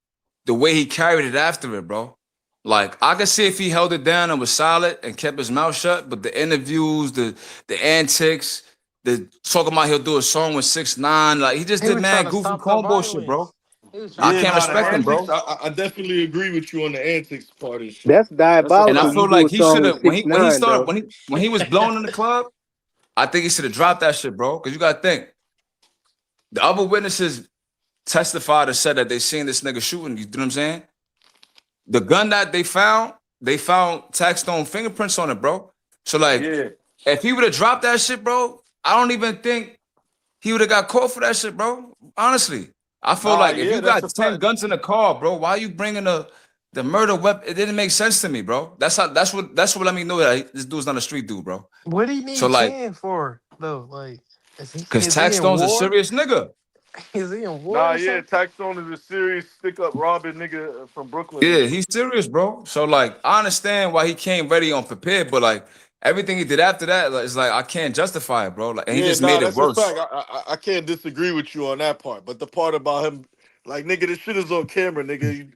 the way he carried it after it, bro. Like, I could see if he held it down and was solid and kept his mouth shut, but the interviews, the antics, the talking about he'll do a song with 6ix9ine, like he just He did was trying mad to goofy stop the cornball shit, bro. violence. He was trying I to Yeah, can't stop nah, the the respect him, violence. antics. bro. I definitely agree with you on the antics part and shit. That's That's a And I diabolical. fact. You feel do a like he song should with have when he 6ix9ine, started though. when he was blown in the club, I think he should have dropped that shit, bro. Because you gotta think the other witnesses testified and said that they seen this nigga shooting. You know what I'm saying? The gun that they found Taxstone fingerprints on it, bro. So like, Yeah. if he would have dropped that shit, bro, I don't even think he would have got caught for that shit, bro. Honestly, I feel Nah, like if yeah, you that's got a 10 fact. guns in the car, bro, why are you bringing the murder weapon? It didn't make sense to me, bro. That's what let me know that this dude's not a street dude, bro. What do you So need like, 10 for though? Like, cause is he in Taxstone's a war? serious nigga. Is he in war Nah, or yeah, something? Taxstone is a serious stick up robbing nigga from Brooklyn and Yeah, shit. he's serious, bro. So like, I understand why he came ready on prepared, but like everything he did after that, like, it's like I can't justify it, bro. Like, and he Yeah, just nah, made it that's a worse. fact. I can't disagree with you on that part. But the part about him, like, nigga, this shit is on camera, nigga.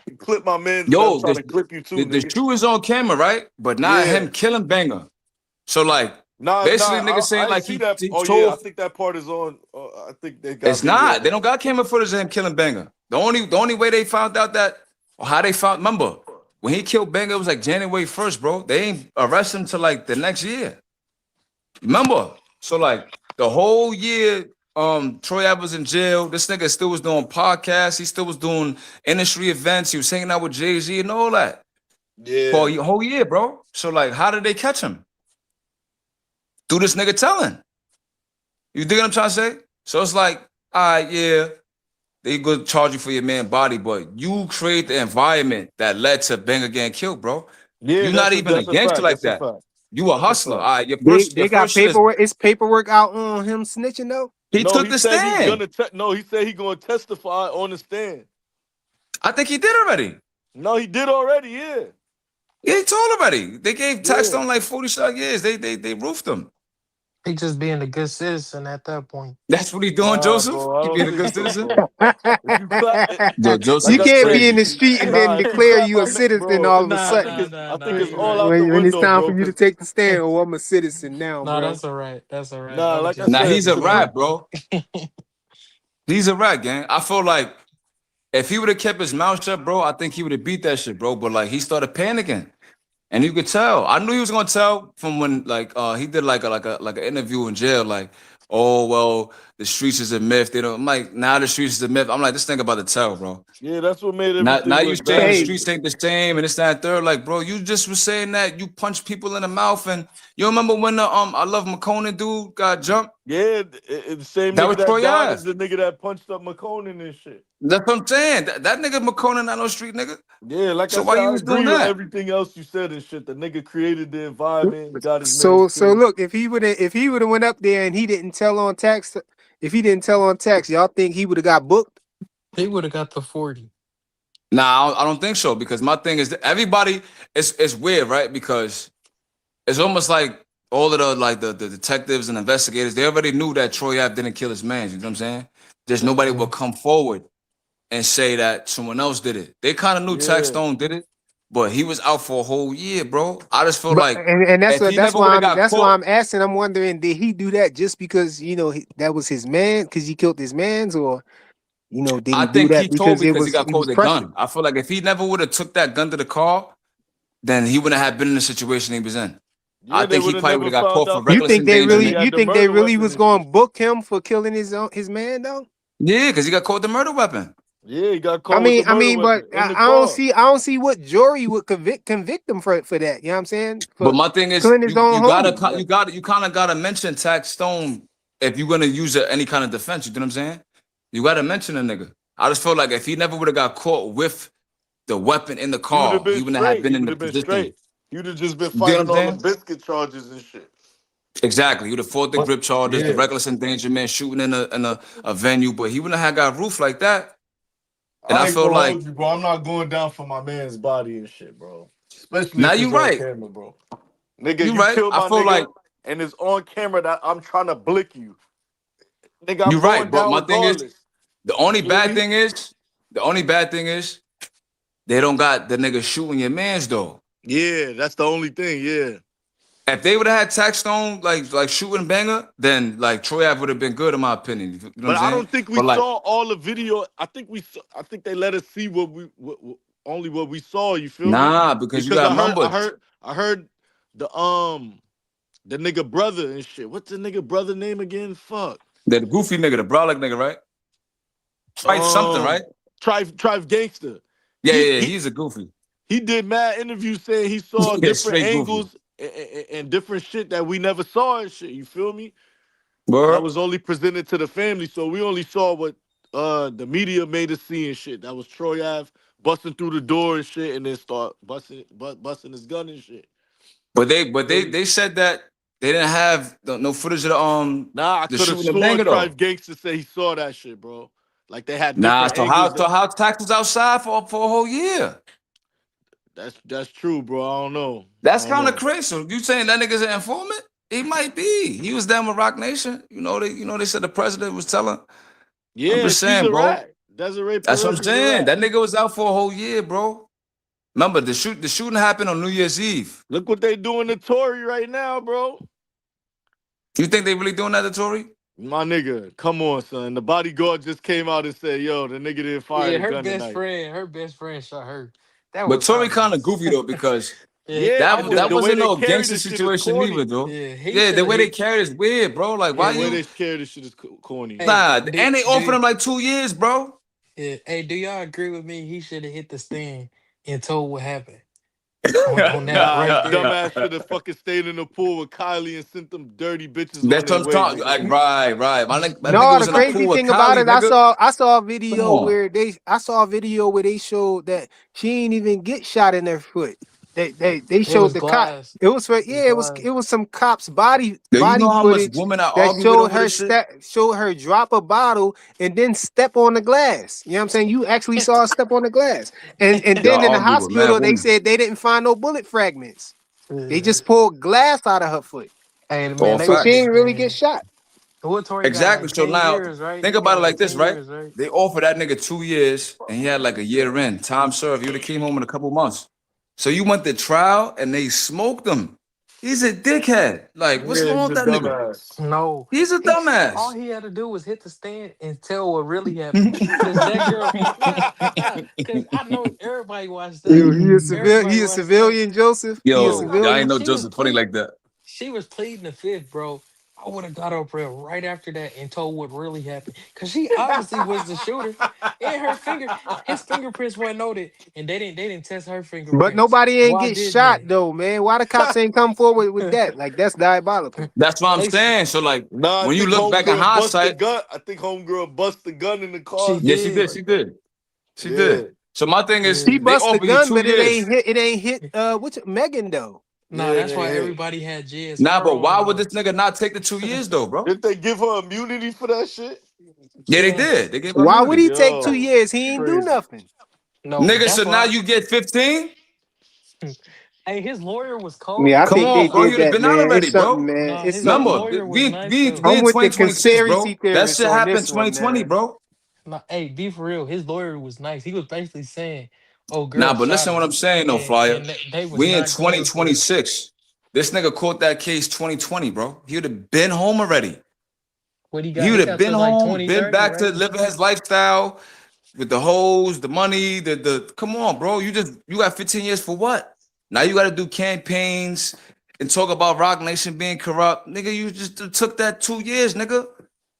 You clip my mans and I'm Yo, trying to clip you too, the nigga. shoe is on camera, right? But not Yeah. him killing Banger. So like, Nah, basically, nigga saying I ain't like see that. he Oh, yeah, I told. think that part is on. I think they got It's video not. of They it. don't got camera footage of him killing Banger. The only way they found out that, or how they found. Remember when he killed Banger, it was like January 1st, bro. They ain't arrest him till like the next year. Remember? So like the whole year, Troy Ave was in jail. This nigga still was doing podcasts. He still was doing industry events. He was hanging out with Jay-Z and all that for Yeah. a whole year, bro. So like, how did they catch him? Through this nigga telling. You dig what I'm trying to say? So it's like, all right, yeah, they go charge you for your man body, but you create the environment that led to Banger getting killed, bro. Yeah, You're not even a that's a gangster fact. like That's a that. fact. You a That's a hustler. fact. All right, your They got first shit is paperwork. It's paperwork out on him snitching though. he No, took he the said he's stand. gonna. No, he said he's gonna testify on the stand. I think he did already. No, he did already. Yeah. Yeah, he told already. They gave Yeah. Taxstone like 40 shot years. They roofed him. He just being a good citizen at that point. That's what he doing, Nah, Joseph. bro. I He don't being a think good so, citizen. bro. If you clap, Yo, Joseph You like I is can't said, be in the crazy. street and then nah. If you declare clap you my a man, citizen bro. all of a Nah, sudden. nah, nah, I nah. think it's You all right. out the When it's window, time bro. for you to 'Cause take the stand, oh, I'm a citizen now, No, bro. that's all right. That's all right. nah, I was like I just Now said, he's a making to me, sure. rat, bro. He's a rat, gang. I feel like if he would have kept his mouth shut, bro, I think he would have beat that shit, bro. But like he started panicking. And you could tell. I knew he was gonna tell from when like he did like an interview in jail, like, oh well, the streets is a myth. They don't I'm like, now the streets is a myth. I'm like, this thing about to tell, bro. yeah, that's what made Now everything you look saying the bad. Hey, streets ain't the same and it's that third. Like, bro, you just was saying that you punch people in the mouth and you remember when the I love McConan dude got jumped? Yeah, the same That nigga was that Troy died Ave. is the nigga that punched up McConan and shit. That's what I'm saying. That nigga McConan not no street nigga. Yeah, like So I why said, you I was doing agree with that? everything else you said and shit. The nigga created the environment, got his man so killed. look, if he would have went up there and he didn't tell on tax, if he didn't tell on tax, y'all think he would have got booked? He would have got the 40. Nah, I don't think so because my thing is that everybody it's weird, right? Because it's almost like all of the detectives and investigators, they already knew that Troy Ave didn't kill his man. You know what I'm saying? There's nobody will come forward and say that someone else did it. They kind of knew Yeah. Taxstone did it, but he was out for a whole year, bro. I just feel But like and if he never would have got that's why caught, I'm asking. I'm wondering, did he do that just because that was his man because he killed his man's, or did I he do think he that told because because he got he caught was with a pressured? gun. I feel like if he never would have took that gun to the car, then he wouldn't have been in the situation he was in. Yeah, I they think he would have probably never would have got found caught for out You reckless think they that he really? endangerment. had You the think they murder really weapon was and going to shit. book him for killing his man though? Yeah, because he got caught with the murder weapon. Yeah, he got caught with the murder But weapon in the I don't car. see what jury would convict him for that. You know what I'm saying? But For my thing is, killing his own homie. you kind of gotta mention Taxstone if you're gonna use any kind of defense. You know what I'm saying? You gotta mention a nigga. I just felt like if he never would have got caught with the weapon in the He would have car, he been wouldn't have straight. been He in would the have been position. straight. He would have just been You get fighting what all I'm the saying? biscuit charges and shit. Exactly. He would have fought the But grip charges, the yeah, reckless endangerment, shooting in a venue, but he wouldn't have got roof like that. And I I ain't feel gonna like hold you, bro. I'm not going down for my man's body and shit, bro. Especially now if you it's on right. camera, bro. Nigga, You you right. killed I my feel like nigga, and it's on camera that I'm trying to blick you. Nigga, I'm you're right. going But down my thing is, regardless. the You only feel bad me? thing is, the only bad thing is they don't got the nigga shooting your mans though. Yeah, that's the only thing. Yeah. If they would have had Taxstone like shooting banger, then like Troy Ave would have been good in my opinion. You know what But I'm I saying? don't think we But like, saw all the video. I think they let us see only what we saw. You feel me? nah, because you Because got remember I heard the nigga brother and shit. What's the nigga brother name again? Fuck. the goofy nigga, the brolic nigga, right? Fight something, right? Trife Gangster. Yeah, He yeah, he he's a goofy. he did mad interviews saying he saw Yeah, different straight goofy. angles and different shit that we never saw and shit. You feel me? That Word? was only presented to the family, so we only saw what the media made us see and shit. That was Troy Ave busting through the door and shit, and then start busting his gun and shit. But Feel me? they said that they didn't have no footage of Nah, I the could have shooting the sworn banger though. Trife Gangster said he saw that shit, bro. Like they had Nah, different angles. so how Tax was outside for a whole year? That's true, bro. I don't know. That's kind of crazy. So you saying that nigga's an informant? He might be. He was down with Rock Nation. They said the president was telling. I'm Yeah, just she's saying, a bro. rat. Desiree That's what Perez I'm is a saying. rat. That nigga was out for a whole year, bro. Remember, the shooting happened on New Year's Eve. Look what they doing to Tory right now, bro. You think they really doing that to Tory? My nigga, come on, son. The bodyguard just came out and said, yo, the nigga didn't fire Yeah, the gun tonight. her best friend shot her. That But was Tory kind of obvious. goofy though, because Yeah, Yeah, I and was that the way wasn't they no carry gangster this shit is situation corny. either, though. yeah, he Yeah, the should way they have. carry is weird, bro. Like, The why way you? they carry this shit is corny. Hey, Nah, and they offered him like 2 years, bro. yeah, hey, do y'all agree with me? He should have hit the stand and told what happened on that Nah, right his there. dumbass should have fucking stayed in the pool with Kylie and sent them dirty bitches on That's their what I'm way, talking. nigga. Like, right. That nigga No, was the in the crazy pool with thing about Kylie, it, nigga. I saw a Come video on. where they showed that she ain't even get shot in her foot. They It showed was the cop. glass. It was for It was yeah, glass. it was some cops body Do you know how much footage women I that argue with over this shit? showed her drop a bottle and then step on the glass. You know what I'm saying? You actually saw her step on the glass. And then in Y'all the argue with mad hospital they women. said they didn't find no bullet fragments. They Yeah. just pulled glass out of her foot. Hey, man, All they So she facts. ain't really get man. shot. What Tory got Exactly. like So 10 now years, right? think He got about it like like this, 10 right? years, right? They offered that nigga 2 years and he had like a year in. Time served. He would have came home in a couple months. So you went to trial and they smoked him. He's a dickhead. Like, what's Yeah, wrong he's with a that nigga? dumbass. No, He's a all dumbass. he had to do was hit the stand and tell what really happened. Cause that girl, cause I know everybody watched that. Everybody He a watched that. civilian, Joseph. He a Yo, I ain't civilian. know Joseph funny like that. She was pleading the fifth, bro. I would have got up there right after that and told what really happened. Cause she obviously was the shooter. And his fingerprints weren't noted, and they didn't test her But fingerprints. nobody ain't Why get did shot they? though, man. Why the cops ain't come forward with that? Like that's diabolical. That's what I'm They s- saying. So like Nah, I when you think look back in homegirl bust the hindsight, gun. I think homegirl bust the gun in the car she or some yeah, she shit did. did. She like that. did. She Yeah. did. So my thing is He Yeah. they bust the offer you gun, 2 but it years. ain't hit. It ain't hit. What's Megan though? Nah, Yeah, that's why they hit. everybody had Nah, JSR but on why him would this though. nigga not take the 2 years though, bro? Did they give her immunity for that shit? Yeah, they Yeah. did. They gave her Why would immunity. he take two Yo, years? He ain't do crazy. nothing. No, Nigga, that's so now why. you get 15? Hey, his lawyer was cold Yeah, I Come too. think they on, bro. did He would have that, been out man. It's already, something, bro. man. Nah, It's his something. Remember, lawyer was we nice we though. we I'm in with the 2026, conspiracy bro. That theorists shit on happened this one, 2020, man. bro. Nah, hey, be for real. His lawyer was nice. He was basically saying, "Oh, Nah, girl but shot listen what him," I'm saying, though, and Flyer. and they was We in not going for it. 2026. This nigga caught that case 2020, bro. He would have been home already. What he He got? would He have got been to like home, been 2030, back to right? living his lifestyle with the hoes, the money, the come on, bro. You got 15 years for what? Now you gotta do campaigns and talk about Rock Nation being corrupt. Nigga, you just took that 2 years, nigga.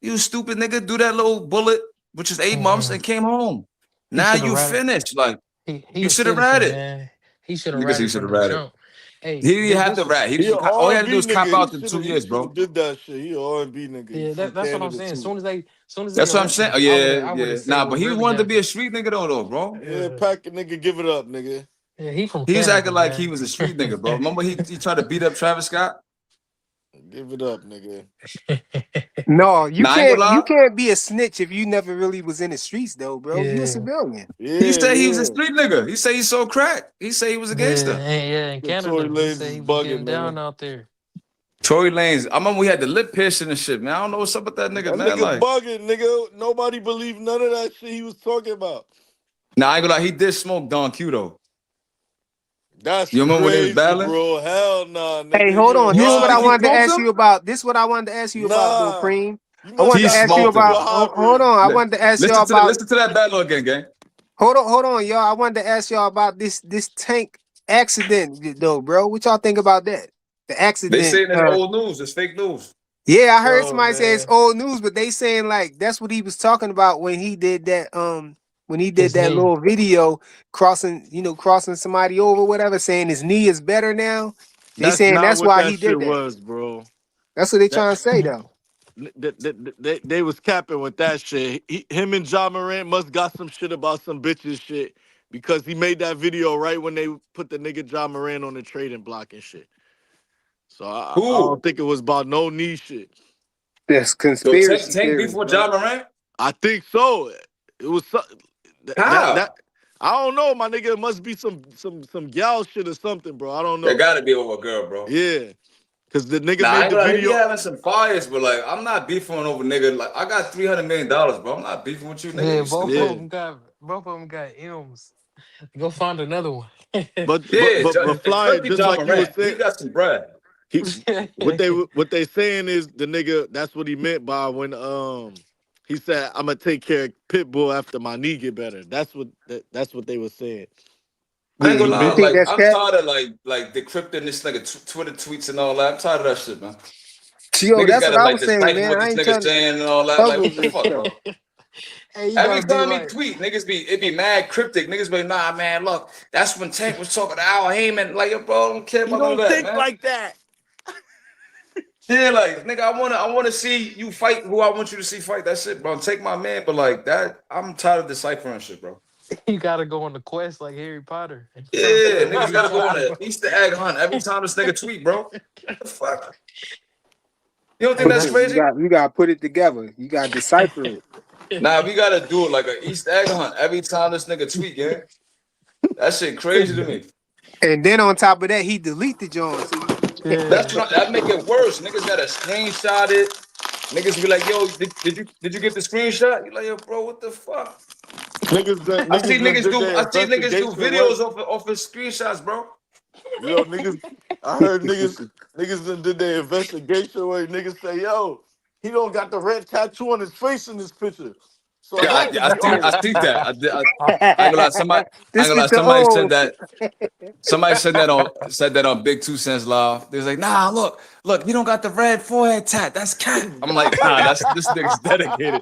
You stupid nigga. Do that little bullet, which is 8 months, Mm-mm. and came home. He Now should have you ratted. finished. Like He you a should have read citizen, it. man. He should have Nigga said you ratted should from have the read it. jump. Hey, He didn't have to this rap. He He just an all he had to do R&B was cop nigga. out in 2 He years, should bro. have did that shit. He an R&B nigga. He yeah, from that's what I'm Canada saying. too. Soon as they That's what I'm saying. arrested Oh him, yeah, I would yeah. have said Nah, but what he really wanted to be a happened. street nigga though, bro. Yeah, Yeah, pack a nigga, give it up, nigga. yeah, he from He was Canada, acting like he man. was a street nigga, bro. Remember he tried to beat up Travis Scott? Give it up, nigga. No, Nah, I ain't gonna you lie. can't be a snitch if you never really was in the streets though, bro. You a Yeah, civilian. He Yeah, said he was a yeah. street nigga. He said he sold crack. He said he was a gangster. in The Tory Canada, he Lanez said is he was getting bugging, down man. out there. Tory Lanez. I remember we had the lip piercing and shit, man. I don't know what's up with that nigga, That man. nigga Like, bugging, nigga. Nobody believed none of that shit he was talking about. nah, I ain't gonna lie. He did smoke Don Q though. That's You remember when they was crazy, battling? bro. Hell nah, Hey, nigga. hold You a on. You This is don't what I think lie. he wanted to smoked ask him? you about. This is what I wanted to ask you about, though, Nah. Cream. You I must wanted He to got ask you caught smoked through him. about. a high Hold bridge. on. I wanted to ask y'all about. Listen to that battle again, gang. Hold on, y'all. I wanted to ask y'all about this tank accident, though, bro. What y'all think about that? The They accident. saying it's old news. It's fake news. Yeah, I heard Yo, somebody say it's man. old news, but they saying like that's what he was talking about when he did that. When he did His that knee. little video crossing somebody over, whatever, saying his knee is better now. They That's saying not that's what why that he shit did that. was, bro. That's what they That trying to say, though. they was capping with that shit. Him and John Morant must got some shit about some bitches shit because he made that video right when they put the nigga John Morant on the trading block and shit. So I don't Who? think it was about no knee shit. That's Yo, conspiracy Tank beef theories, with bro. John Morant? I think so. It was that How? I don't know, my nigga. It must be some gal shit or something, bro. I don't That know. gotta be over a girl, bro. Yeah, because the nigga Nah, I made ain't the gonna lie, he be video. having some fires, but like, I'm not beefing over nigga. Like, I got $300 million, bro. I'm not beefing with you, nigga. Yeah, You stupid. Yeah, both of them got M's. Go find another one. Yeah, but fly especially just John like you were Morant. He saying. got some bread. He what they saying is the nigga. That's what he meant by when he said I'm gonna take care of Pitbull after my knee get better. That's what they were saying. I Yeah, ain't gonna you lie, think like that's I'm cat? tired of like decrypting this nigga Twitter tweets and all that. I'm tired of that shit, man. Yo, Niggas that's what gotta I like was saying, decipher man. what I this ain't nigga trying to saying and all that. Like, what puzzles the and fuck, stuff. bro? Hey, you Every gotta be time he like, tweet, it be mad cryptic. Niggas be nah, man. Look, that's when Tank was talking to Al Heyman. Like, yo, bro, I don't care You about none of don't that, think man. like that. Yeah, like, nigga, I wanna see you fight who I want you to see fight. That shit, bro. Take my man, but like that, I'm tired of deciphering shit, bro. you gotta go on the quest like Harry Potter and trying to Yeah, figure out what niggas he gotta go on talking an about. Easter egg hunt every time this nigga tweet, bro. The fuck? You don't think Hey, that's Put you crazy? got to put it together. You got to decipher it, Nah, we gotta do it like an Easter egg hunt every time this nigga tweet, yeah. That shit crazy to me. and then on top of that, he deleted John. So you, yeah. That's what that make it worse. Niggas gotta screenshot it. Niggas be like, yo, did you get the screenshot? You like, yo, bro, what the fuck? Niggas done did their I see niggas do investigation work. videos off his screenshots, bro. Yo, niggas, I heard niggas done did their investigation where niggas say, yo, he don't got the red tattoo on his face in this picture. So it Yeah, had to be I old. see that. I ain't gonna lie, I ain't this gonna lie, fit the somebody said old. that. Somebody said that on Big 2 Cents Live. They was like, nah, look, you don't got the red forehead tat. That's cat. I'm like, nah, that's this nigga's dedicated.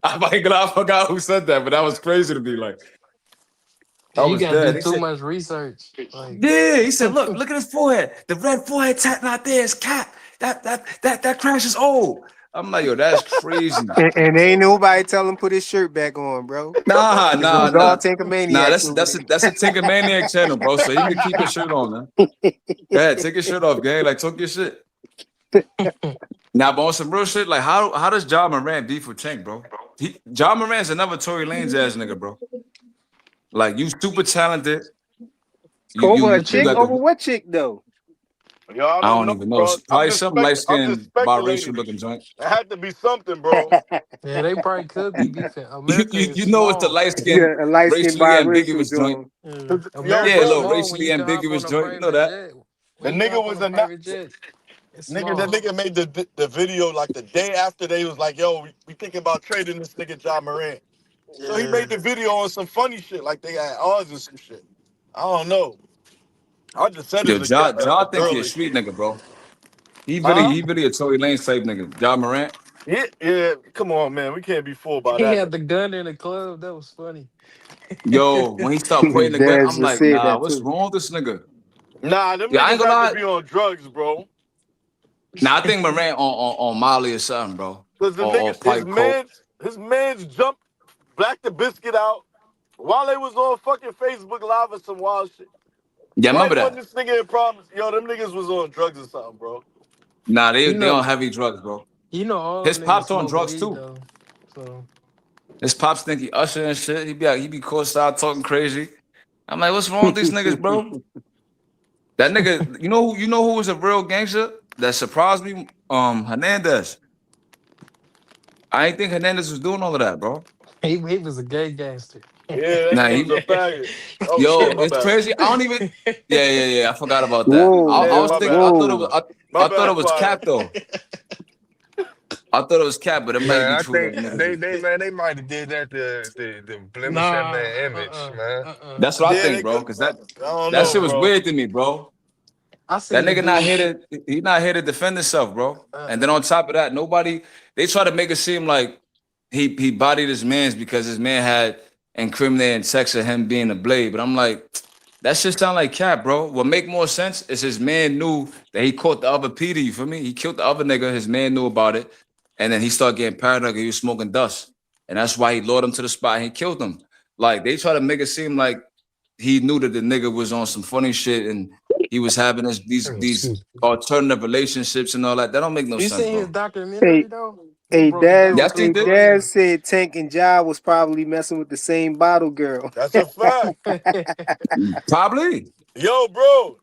I ain't gonna lie, I forgot who said that, but that was crazy to me. Like, I Yeah, you was gotta do dead. He too said, much research. Like, yeah, he said, look at his forehead. The red forehead tat not there. It's cat. That crash is old. I'm like, yo, that's crazy. And ain't nobody tell him put his shirt back on, bro. Nah, Because it nah, was all nah. Tinker Nah, Maniacs over there. that's a Tinker Maniac channel, bro. So he can keep his shirt on, man. Go ahead, take your shirt off, gang. Like, talk your shit. Now, but on some real shit, like, how does John Morant beef with Tank, bro? John Morant's another Tory Lanez ass nigga, bro. Like, you super talented. Over a You chick? got Over the. what chick, though? Yo, I I don't don't know, even know. bro. Probably some light I'm just skinned biracial speculating. looking joint. It had to be something, bro. yeah, they probably could be beefing. You, America you, is you know it's the small. light skinned, Yeah, a light skinned racially biracial ambiguous joint. John. Yo, America Yeah, a is little bro, small when racially you can hop ambiguous on a joint. You know private that? jet. the When you can nigga hop on was a a nut. private jet, it's The small. nigga made the video like the day after they was like, yo, we thinking about trading this nigga John Morant. So he Yeah. made the video on some funny shit, like they had odds or some shit. I don't know. I just said Yo, it's a John think he girl a issue. street nigga, bro. Huh? He really a Tory Lanez type nigga. John Morant. Yeah, yeah. Come on, man. We can't be fooled by He that. had the gun in the club. That was funny. Yo, when he started pointing the gun, Daz I'm just like, said nah, that what's too. wrong with this nigga? Nah, them Yeah, I ain't niggas gonna had to lie. be on drugs, bro. Nah, I think Morant on Molly or something, bro. Cause the Or nigga, pipe coke. his man's jumped Black the Biscuit out while they was on fucking Facebook Live or some wild shit. Yeah, I Right remember when that. this nigga had problems, yo, them niggas was on drugs or something, bro. Nah, You they know, on heavy drugs, bro. all His them niggas pops on smoke drugs weed too. though. So His pops think he Usher and shit. He be courtside talking crazy. I'm like, what's wrong with these niggas, bro? That nigga, you know who was a real gangster that surprised me? Hernandez. I ain't think Hernandez was doing all of that, bro. he was a gay gangster. Yeah, that Nah, nigga was a faggot. Oh yo, shit, my it's bad. crazy. I don't even. Yeah. I forgot about that. Whoa, I Damn, was my thinking. bad. whoa. My I thought it bad, was Quad. cap though. I thought it was cap, but it might Man, be I true that think niggas. they might have did that to blemish that Nah, man image, man. That's what I Yeah, think, they bro. could. Because I don't that know, shit was bro. weird to me, bro. I That seen a nigga not dude. here to he not here to defend himself, bro. And then Uh-uh. on top of that, nobody they try to make it seem like he bodied his man's because his man had incriminating sex of him being a blade. But I'm like, that shit sound like cap, bro. What make more sense is his man knew that he caught the other PD, you feel me? He killed the other nigga, his man knew about it, and then he started getting paranoid, he was smoking dust. And that's why he lured him to the spot and he killed him. Like they try to make it seem like he knew that the nigga was on some funny shit and he was having these Excuse alternative relationships and all that. That don't make no You sense, seen his bro. Hey, documentary though? He hey, broke it Daz, down Yes, he hey, did. crazy. Daz said Tank and Ja was probably messing with the same bottle girl. That's a fact. Probably. Yo, bro,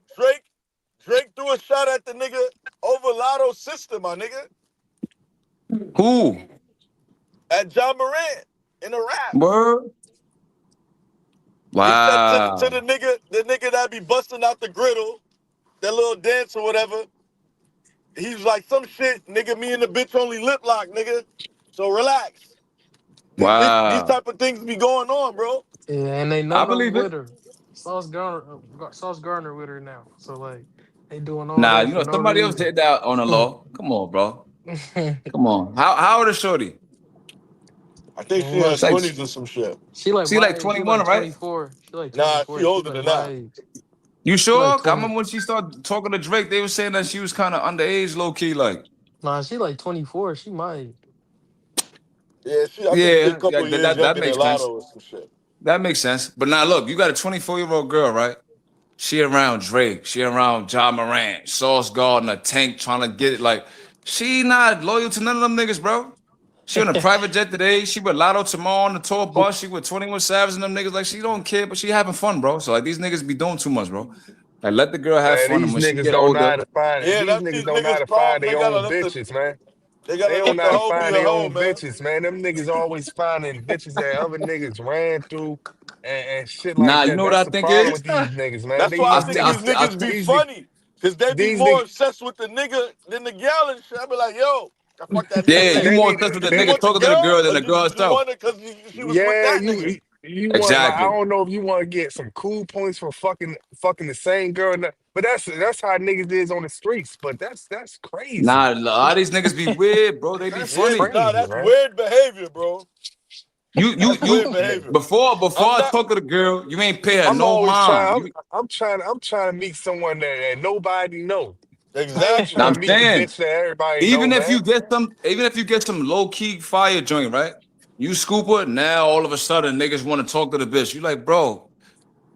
Drake threw a shot at the nigga over Lotto's sister, my nigga, Who? at John Morant in a rap. Word? He said to Wow. the nigga that be busting out the griddle, that little dance or whatever. He's like, some shit, nigga, me and the bitch only lip lock, nigga. So relax. These Wow. type of things be going on, bro. Yeah, and they I none of believe it. with her. Sauce Gardner with her now. So like they doing all Nah, that for no somebody else reason. did that on the low. Come on, bro. Come on. How old is Shorty? I think she in her Look, She's like 20s or some shit. she like she my like age. She 21, like right? 24. She like Nah, 24. she She older like than my that. age. You She like sure? I 20. remember when she started talking to Drake, they were saying that she was kind of underage, low key, like. Nah, she like 24. She my age. Yeah, I think she a Yeah, couple years that younger than makes sense. Lotto or some shit. That makes sense. But now look, you got a 24-year-old girl, right? She around Drake, she around John Morant, Sauce Gardner, Tank trying to get it. Like, she not loyal to none of them niggas, bro. She on a private jet today. She with Lotto tomorrow on the tour bus. She with 21 Savage and them niggas. Like, she don't care, but she having fun, bro. So like these niggas be doing too much, bro. Like, let the girl have Man, fun. And these when she niggas get don't know older, how to find. Yeah, These that's niggas these don't know how niggas' to find problem. their own bitches, man. They don't know The how to hoe be find a their hoe, own man. bitches, man. Them niggas always finding bitches that other niggas ran through and shit like nah, you that. know what That's I the think problem with is? these niggas, man. That's why I I, think I, these These I, niggas be these niggas funny. Cause they be these more niggas obsessed with the nigga than the gal and shit. I be like, yo, I fuck that nigga yeah, you bitch. they more need obsessed with the Did you nigga want the talking to the girl girl than or the did girl you just herself. want her because she was with yeah, that nigga? you want like I Exactly. don't know if you want to get some cool points for fucking the same girl, but that's how niggas is on the streets. But that's crazy. Nah, a lot of these niggas be weird, bro. They be That's Yeah, funny. nah, crazy, that's man. weird behavior, bro. That's weird You. behavior. Before I'm I not talk to the girl, you ain't pay her I'm no always mind. trying. I'm trying to meet someone that nobody know. I ain't Now exactly. trying I'm to meet the saying, bitch that everybody know, man. even if you get some low key fire joint, right? You scoop her, now all of a sudden niggas want to talk to the bitch. You like, bro,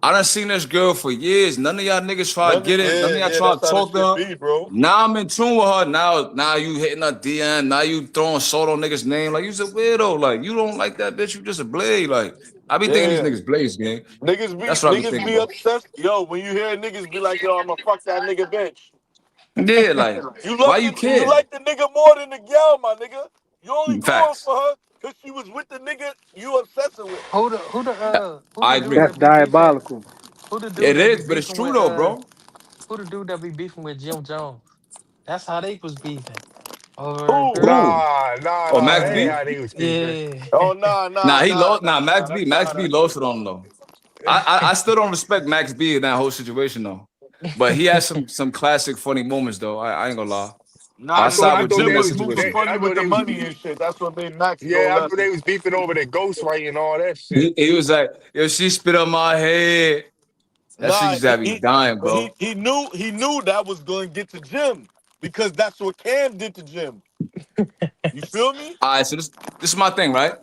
I done seen this girl for years. None of y'all niggas try to get it. None of y'all Yeah, try that's to how this talk to shit her. be, bro. Now I'm in tune with her. Now you hitting her DM. Now you throwing salt on niggas' name. Like you's a weirdo. Like you don't like that bitch. You just a blade. Like I be thinking these Yeah. niggas blades, gang. That's what I be Niggas thinking, be bro. obsessed. Yo, when you hear niggas be like, yo, I'ma fuck that nigga bitch. Yeah, like why you You care? like the nigga more than the gal, my nigga. You only going Facts. for her because she was with the nigga you obsessing with. Who I the dude agree. That's that be beefing? diabolical. Who the dude It that be is, but it's beefing true with though, bro. who the dude that be beefing with Jim Jones? That's how they was beefing over a Who? girl. Who? Oh, Max That ain't B? how they was beefing. Yeah. Oh nah, Nah, nah, he nah, lost. Nah, nah, nah. Max B. That's Max not B that lost shit. it on him though. I still don't respect Max B in that whole situation though. But he has some classic funny moments though. I aint gonna lie. But I side I with thought Jim they in that was situation. funny I with thought the they was money and shit. That's what made Max go yeah, I left. thought they was beefing over the ghostwriting and all that shit. He was like, yo, she spit on my head. That shit Nah, used to have me dying, but bro. he knew that was going to get to Jim because that's what Cam did to Jim. You feel me? All right, so this is my thing, right?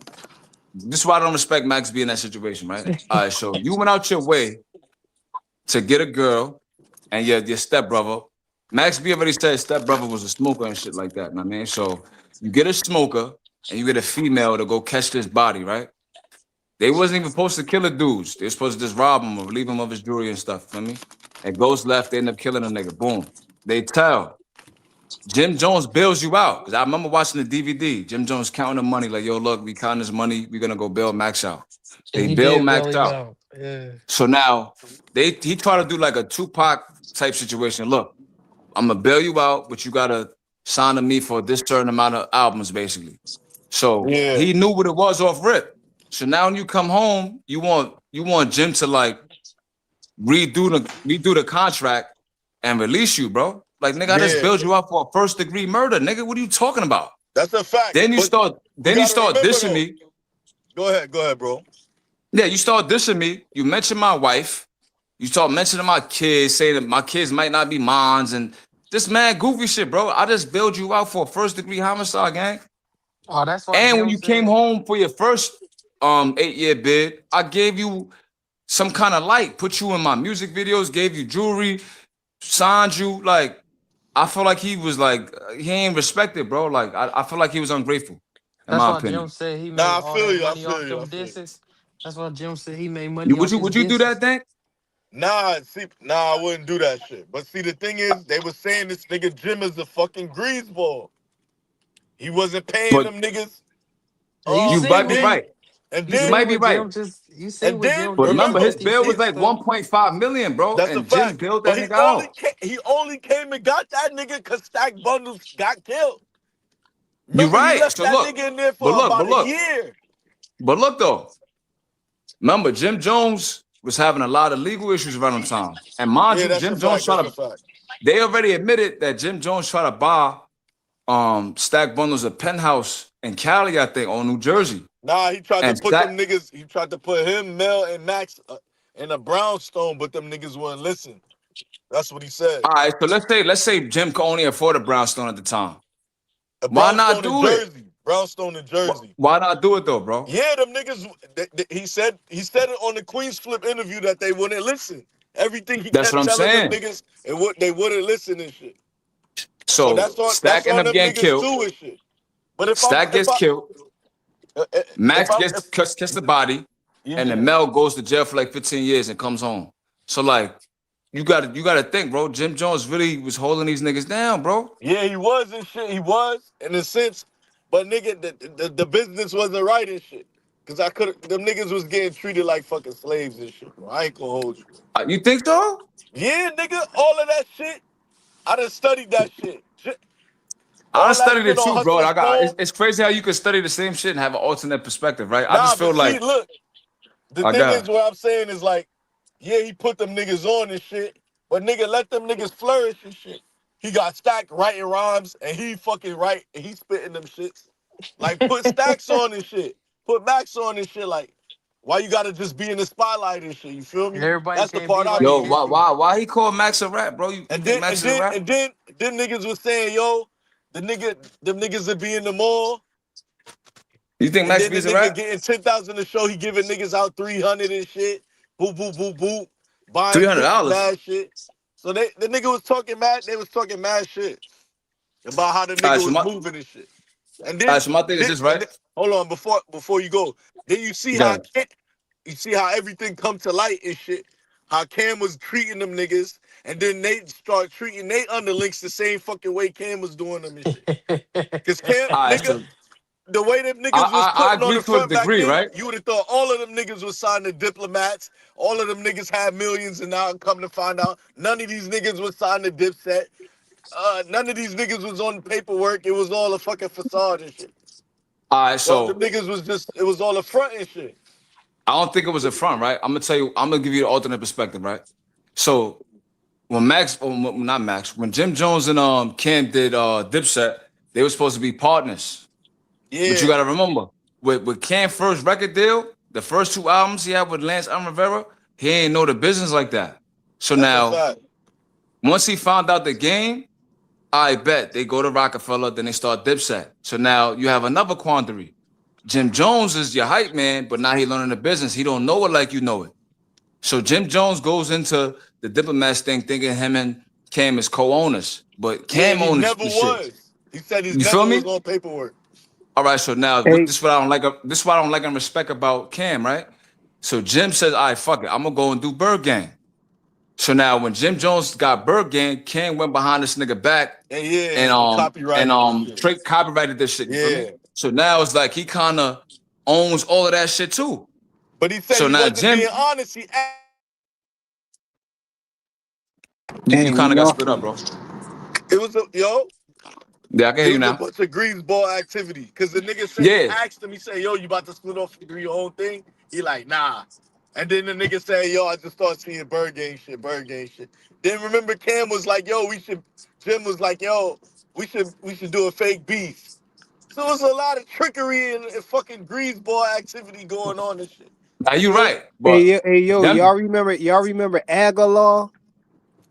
This is why I don't respect Max B in that situation, right? All right, so you went out your way to get a girl and your stepbrother. Max B already said his stepbrother was a smoker and shit like that, you know what I mean? So you get a smoker and you get a female to go catch this body, right? They wasn't even supposed to kill the dudes. They were supposed to just rob him or relieve him of his jewelry and stuff, feel me? And goes left, they end up killing a nigga. Boom. They tell. Jim Jones bails you out. Because I remember watching the DVD. Jim Jones counting the money, like, yo, look, we counting this money. We're going to go bail Max out. And They he bail did bail Max him out. out. Yeah. So now he tried to do like a Tupac type situation. Look, I'm going to bail you out, but you got to sign to me for this certain amount of albums, basically. So Yeah. he knew what it was off rip. So now when you come home, you want Jim to like redo the contract and release you, bro. Like, nigga, I just bailed you out for a first degree murder, nigga. What are you talking about? That's a fact. Then you start dissing though. me. Go ahead, bro. Yeah, you start dissing me. You mention my wife. You start mentioning my kids, saying that my kids might not be mine, and this mad goofy shit, bro. I just bailed you out for a first degree homicide, gang. Oh, that's why. And Jim when you said, came home for your first 8-year bid, I gave you some kind of light, put you in my music videos, gave you jewelry, signed you. Like, I feel like he was like, he ain't respected, bro. Like, I feel like he was ungrateful, in that's my why opinion. Jim said he made Nah, I all feel that you. I money off feel you. them I feel you. disses. That's why Jim said he made money off his Would you do that, disses. Dank? Nah, I wouldn't do that shit. But see, the thing is, they were saying this nigga Jim is a fucking greaseball. He wasn't paying But them niggas. And you you see might be what right. And you You then, see might be what right. Jim But remember, remember, his just 50 bill was cents like though. 1.5 million, bro. that's a And Jim fact. bailed But that nigga out. he only came and got that nigga because Stack Bundles got killed. You Remember, he right. left So that look, nigga in there but for look, but about a look, year. but look though. Remember, Jim Jones was having a lot of legal issues around the time. And mind Yeah, you, that's a Jim Jones fact. tried That's a to, fact. they already admitted that Jim Jones tried to buy Stack Bundles a penthouse in Cali, I think, or New Jersey. Nah, he tried to And put Stack, them niggas. He tried to put him, Mel, and Max in a brownstone, but them niggas wouldn't listen. That's what he said. all right, so let's say Jim could only afford a brownstone at the time. A Why not brownstone in do it? Jersey. Brownstone in Jersey. Why not do it though, bro? Yeah, them niggas. He said it on the Queen's Flip interview that they wouldn't listen. Everything he That's kept what I'm telling them saying. niggas, they wouldn't listen and shit. But So that's Stack on ended up them getting niggas killed. too and shit. But if Stack gets killed. if Max I'm gets kiss the body, and yeah. then Mel goes to jail for like 15 years and comes home. So like, you gotta think, bro. Jim Jones really was holding these niggas down, bro. Yeah, he was and shit. He was in a sense, but nigga, the business wasn't right and shit. Cause them niggas was getting treated like fucking slaves and shit, bro. I ain't gonna hold you. You think so? Yeah, nigga, all of that shit. I done studied that shit. I All that studied shit it on too, bro. Hustler's phone. It's crazy how you could study the same shit and have an alternate perspective, right? I Nah, just but feel see, like look, the I thing is, got what I'm saying is like, yeah, he put them niggas on and shit, but nigga, let them niggas flourish and shit. He got Stack writing rhymes and he fucking write and he spitting them shits. Like put Stacks on and shit. Put Max on and shit. Like, why you gotta just be in the spotlight and shit? You feel me? Everybody That's the can't be part I like be yo, getting. him. why he called Max a rat, bro? You And think then Max and is a then rat? and then them niggas was saying, yo, them niggas that be in the mall. You think And Max then B the is a nigga rat? getting 10,000 a show, he giving niggas out 300 and shit. Boop, boop, boop, boop. Three Buying hundred tickets, dollars. mad shit. So the nigga was talking mad, they was talking mad shit about how the All nigga right, was moving and shit. And then, so my thing is this, and right? then hold on, before you go. Then Go ahead. you see how everything come to light and shit. How Cam was treating them niggas, and then they start treating they underlinks the same fucking way Cam was doing them and shit. Cause Cam, All right, nigga, so the way them niggas was I putting on agree the to a front back degree, then, right? you would have thought all of them niggas was signed to diplomats. All of them niggas had millions, and now come to find out, none of these niggas was signed to Dipset. None of these niggas was on paperwork. It was all a fucking facade and shit. All right, Well, the so niggas was just, it was all a front and shit. I don't think it was a front, right? I'm gonna tell you, I'm gonna give you the alternate perspective, right? So not Max, when Jim Jones and Cam did Dipset, they were supposed to be partners. Yeah. But you gotta remember, with Cam's first record deal, the first two albums he had with Lance Rivera, he ain't know the business like that. So That's a now, fact. once he found out the game, I bet they go to Rockefeller, then they start Dipset. So now you have another quandary. Jim Jones is your hype man, but now he learning the business. He don't know it like you know it. So Jim Jones goes into the Diplomats thing thinking him and Cam is co-owners, but Yeah, Cam he owns never the shit. was. He said he's You never feel me? was on paperwork. All right, so now Hey, this is what I don't like. This is what I don't like and respect about Cam, right? So Jim says, "All right, fuck it, I'm gonna go and do Bird Gang." So now when Jim Jones got Bird Gang, Cam went behind this nigga back And yeah, and and copyrighted this shit. Trey copyrighted this shit. You feel Yeah. me? So now it's like he kind of owns all of that shit too. But he said So he now wasn't Jim, being honest. you and kind of got y'all, split up, bro. It was Yeah, I can hear you a now. bunch of greensball activity. Cause the nigga said he Yeah, asked him, he said, yo, you about to split off and do your own thing? He like, nah. And then the nigga said, yo, I just started seeing Bird Gang shit. Then remember Cam was like, yo, Jim was like, yo, we should do a fake beef. So there's a lot of trickery and fucking greensball activity going on and shit. now you You know? right, but hey, yo, them y'all remember Aguilar?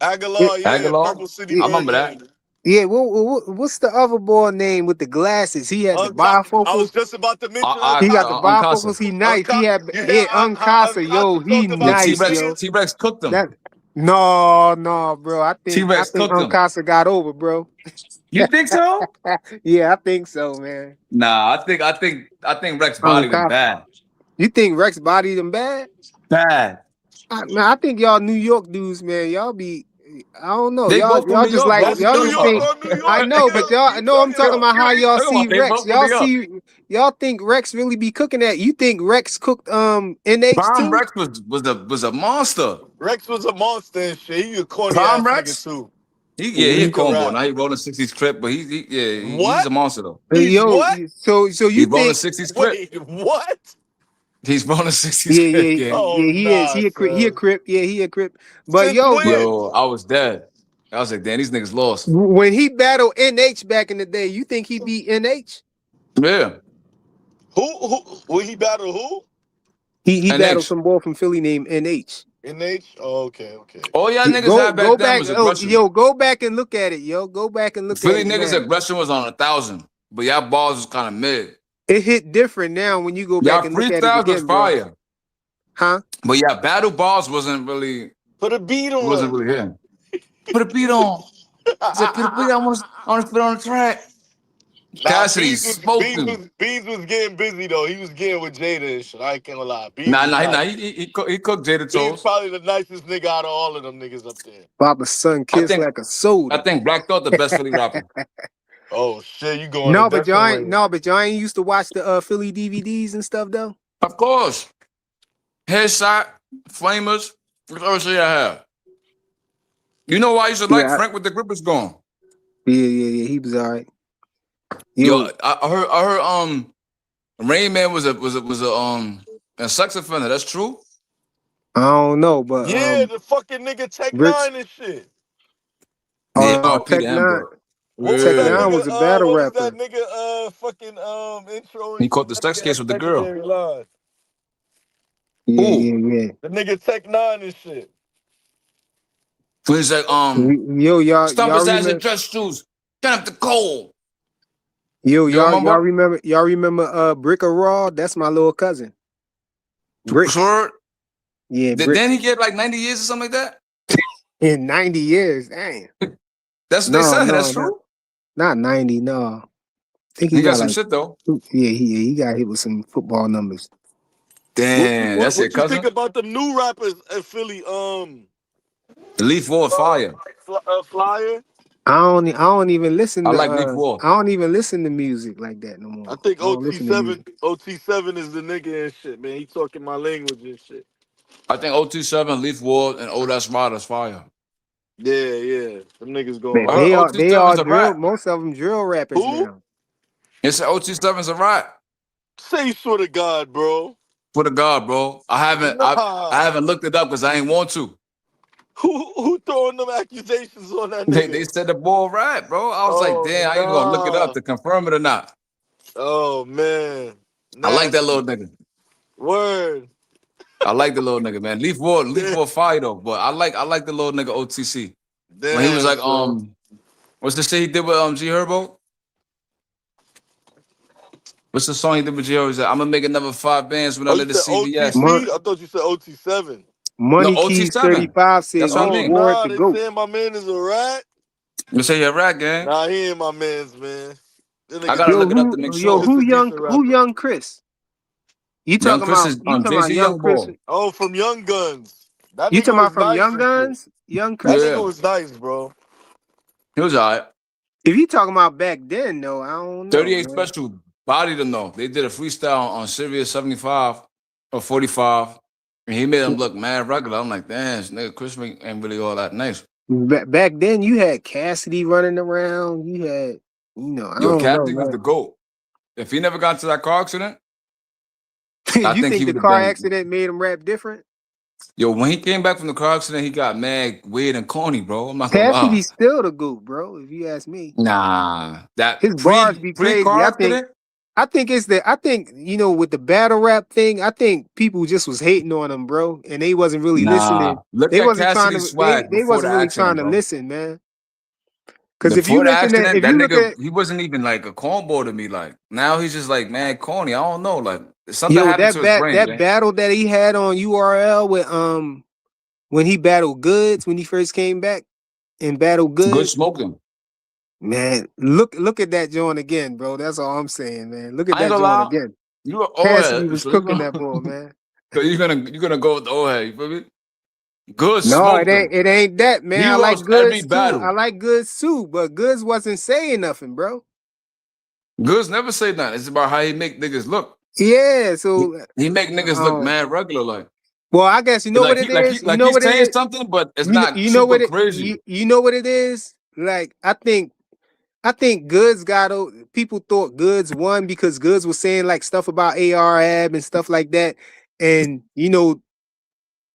Yeah, Aguilar, yeah, Aguilar, Purple City I yeah, Bird remember that. Gang. yeah. What's the other boy name with the glasses? He had the I was bifocals. just about to mention He got the Uncasa. Uncasa. bifocals. He nice. He had You hear yeah, Uncasa, yo, Uncasa he talk Yeah, about the nice, T-Rex, yo. millions? T-Rex cooked him. That no, bro. I T-Rex think cooked him. Uncasa got over, bro. You think so? Yeah, I think so, man. Nah, I think Rex bodied him Uncasa. bad. You think Rex bodied him bad? Bad. Man, I think y'all New York dudes, man, y'all be. I don't know. They both from Y'all New just York, like bro. What That's you y'all New talking just York think. about? on New I York, know, nigga. but What y'all you know I'm talking talking about? about how y'all see They Rex. both from New York. Y'all think Rex really be cooking that. You think Rex cooked NH Prime too? Rex was a monster. Rex was a monster and shit. He a corny Prime ass nigga Rex? too. He a He could cornball. rap. Now he rolling 60s clip, but he's What? a monster though. He's Yo, what? so you He's rolling think 60s clip. Wait, what? He's rolling 60s yeah, clip, gang. Oh he is. nah, He a son. crip. Yeah, he a crip. But Since yo, but when? Yo, I was dead. I was like, damn, these niggas lost. when he battled NH back in the day, you think he beat NH? Yeah. Who will he battle who? He battled NH. some boy from Philly named NH. NH? Oh, okay. All y'all niggas had Go back then back. was Oh, aggression. yo, go back and look at it, yo. Go back and look at Philly it niggas now. aggression was on 1,000, but y'all balls was kind of mid. It hit different now when you go back Y'all and look at it freestyles was again, bro. fire, Huh? but yeah, battle balls wasn't really Put a beat on. here. Put a beat on. He said, put a beat on. I want to put it on the track. Nah, Cassidy smoked him. Beans was getting busy though. He was getting with Jada and shit. I ain't gonna lie. He cooked Jada Beans toes. probably the nicest nigga out of all of them niggas up there. Papa's son I kissed think like a soda. I think Black Thought the best Philly rapper. Oh shit, you going a No, but different way. y'all ain't used to watch the Philly DVDs and stuff though. Of course. Headshot, Flamers, that's all shit I have. You know why I used to like Yeah, Frank with the Grippers going? yeah. He was all right. Yo, Yo, I heard Rain Man was a sex offender. That's true. I don't know, but Yeah, the fucking nigga Tech Rich Nine and shit. Yeah, RP Tech to him, Nine. bro. What was Tech that Yeah. Nine nigga? was a battle What was that rapper. nigga? Fucking intro and He shit. caught the That sex nigga had case with the a girl. legendary line. Who? Yeah. The nigga Tech Nine and shit. He's like, Yo, stomp his ass in dress shoes. Turn up the cold. You y'all remember? remember Brick or Raw? That's my little cousin. Bricks. Sure. Yeah, Then Bricks. he get like 90 years or something like that? In 90 years. Dang. That's what they No, said. That's not true. 90, no. I think he He got got some like shit though. he got hit with some football numbers. Damn, that's your What you think cousin? about them new rappers at Philly? The Leaf Ward fire. Flyer. I don't even listen I to like Leaf Ward. I don't even listen to music like that no I more. think I don't listen to music. OT7 is the nigga and shit, man. He talking my language and shit. I think OT7, Leaf Ward, and Old Ass Riders fire. Yeah. Them niggas going Man, I heard hard. they OT7's are a drill. rat. Most of them drill rappers Who? now. It's OT7's a rat. Say swear to God, bro. For the God, bro. I Nah. haven't looked it up because I ain't want to. Who throwing them accusations on that They nigga? said the boy rat, bro. I was like, Oh damn, I ain't gonna look it up nah. to confirm it or not. Oh man. I like that Nasty. little nigga. Word. I like the little nigga, man. Leaf Ward fire though, but I like the little nigga OTC. Damn, When he was like, son. what's the shit he did with G Herbo? What's the song he did with G Herbo? He's like, I'm gonna make another 5 bands when I Oh, you let the said CVS. Mon- OTC? I thought you said OT7. No, Money Keys OT7. 35 said That's what I G mean. Ward Nah, the they GOAT. saying my man is a rat. You say you're a rat, gang. Nah, he ain't my man's, man. This I nigga gotta look it up to make sure. just a decent Who rapper. young Chris? You Young talking Chris about is Jay-Z young Young Chris? Boy. Oh, from Young Guns. That You nigga talking about was from nice Young and shit. Guns? Young That Chris? nigga Yeah. was nice, bro. He was all right. If you talking about back then, though, I don't know, 38 man. Special bodied him though. They did a freestyle on Sirius 75 or 45. And he made him look mad regular. I'm like, damn, this nigga Chris ain't really all that nice. Back then, you had Cassidy running around. You had, I Yo, don't know, Cassidy was man. the GOAT. If he never got into that car accident, I You think he think the would have car been. accident made him rap different? Yo, when he came back from the car accident, he got mad, weird, and corny, bro. I'm not gonna lie. Cassidy's still the GOAT, bro. If you ask me, Nah, that his bars be pre crazy. car accident. I think with the battle rap thing, I think people just was hating on him, bro, and they wasn't really listening. Nah, look They at wasn't trying Cassidy's to. They swag they before the wasn't really trying accident, to bro. listen, man. Because if you Before the listen to, accident, if that you look nigga, at, he wasn't even like a cornball to me. Like now, he's just like man, corny. I don't know. Like something yo, happened to his brain, that man. battle that he had on URL with when he battled Goods when he first came back and battled Good Goods, smoking. man. Look at that joint again, bro. That's all I'm saying, man. Look at I ain't that gonna joint lie. again. You are old Cassidy head, was so you cooking gonna that ball, man. so you're gonna go with the old head. You feel me? Good No, smoked him. it ain't that, man. He I like lost every Goods too. I battle. like Goods too, but Goods wasn't saying nothing, bro. Goods never say nothing. It's about how he make niggas look. Yeah, so He make niggas look um, mad regular, like well, I guess you know what like it is. You like know he's what it saying is. something, but it's not You know super what crazy. you know what it is. Like I think Goods people thought Goods won because Goods was saying like stuff about ARAB and stuff like that, and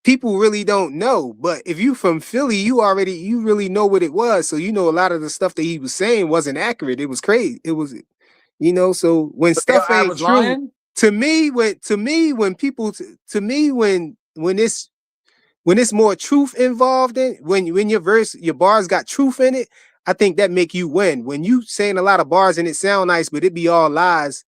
people really don't know. But if you from Philly, you really know what it was. So a lot of the stuff that he was saying wasn't accurate. It was crazy. It was, so when stuff I ain't was true, lying. to me, when people to me when it's more truth involved in when your bars got truth in it, I think that make you win. When you saying a lot of bars and it sound nice, but it be all lies,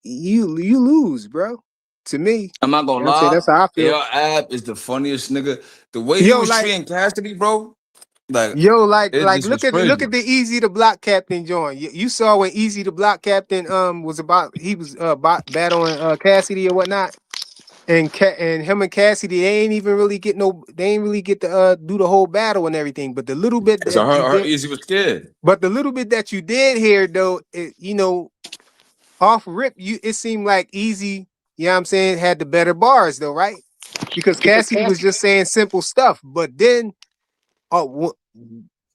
you lose, bro. To me, I'm not gonna I'm saying lie. that's how I feel. AR Ab is the funniest nigga. The way he Yo, was like treating Cassidy, bro, like it just look was at crazy. the Easy the Block Captain joint. You saw when Easy the Block Captain was battling Cassidy or whatnot, and him and Cassidy they ain't really get to do the whole battle and everything. But the little bit So that you her did, easy was scared. but the little bit that you did hear though, off rip, it seemed like Easy, you know what I'm saying, had the better bars though, right? Because Cassidy was just saying simple stuff, but then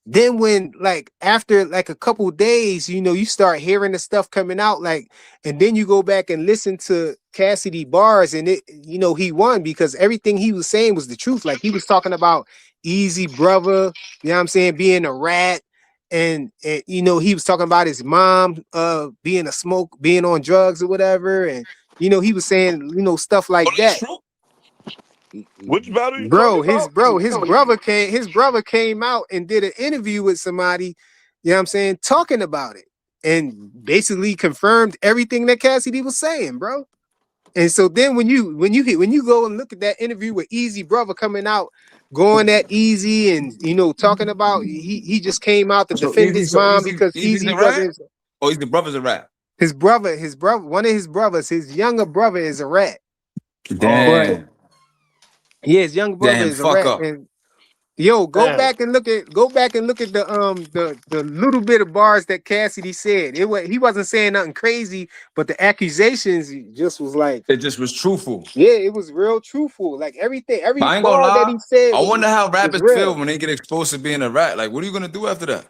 then when like after like a couple days, you start hearing the stuff coming out, like, and then you go back and listen to Cassidy bars, and he won because everything he was saying was the truth. Like he was talking about Easy brother, you know what I'm saying, being a rat, and he was talking about his mom being on drugs or whatever, and he was saying stuff Oh, like that's that. true. Which battle you talking Bro, about? his brother came out and did an interview with somebody, you know what I'm saying, talking about it and basically confirmed everything that Cassidy was saying, bro. And so then when you go and look at that interview with Easy brother coming out, going at Easy and talking about he just came out to defend his mom because Easy's Easy a rat? wasn't Oh, he's the brother's a rat. his brother, one of his brothers, his younger brother is a rat. Oh, But okay. Damn. yeah, his younger brother Damn, is a fuck rat. up. And yo, Damn. go back and look at the little bit of bars that Cassidy said. He wasn't saying nothing crazy, but the accusations just was like, It just was truthful. yeah, it was real truthful. Like everything, every I ain't gonna bar that lie. he said I wonder how was rappers feel real. when they get exposed to being a rat. Like, what are you gonna do after that?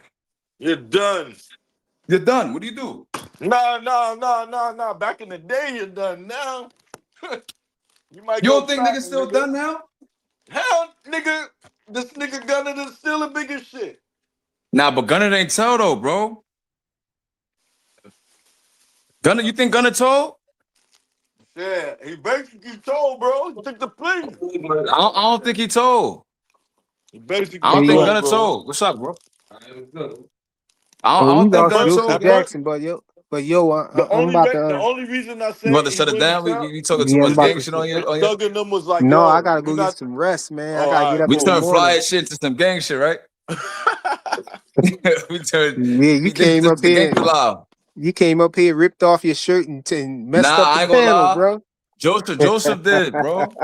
You're done. You're done. What do you do? Nah. Back in the day, you're done. Now, you might You go don't think niggas trapping, still nigga. done now? Hell, nigga, this nigga Gunner is still the biggest shit. Nah, but Gunner ain't tell though, bro. Gunner, you think Gunner told? Yeah, he basically told, bro. He took the plea. I don't think he told. He basically I don't Hey think yo, told, Gunna bro. told. What's up, bro? I we don't think lost Gunna But Joseph told, the, gang. Jackson, but yo, I'm about to. the only reason I You say want to he shut it wouldn't down? count You talking too Yeah, I'm much about gang to. shit on your Thug and them was like, No, I yo, gotta we go get not. some rest, man. I Oh, gotta all get right, up We in the cool. turn morning. fly shit to some gang shit, right? we turn Yeah, you came this up the here. gangster live. You came up here, ripped off your shirt, and messed Nah, up the I ain't gonna panel, lie. bro. Joseph did, bro.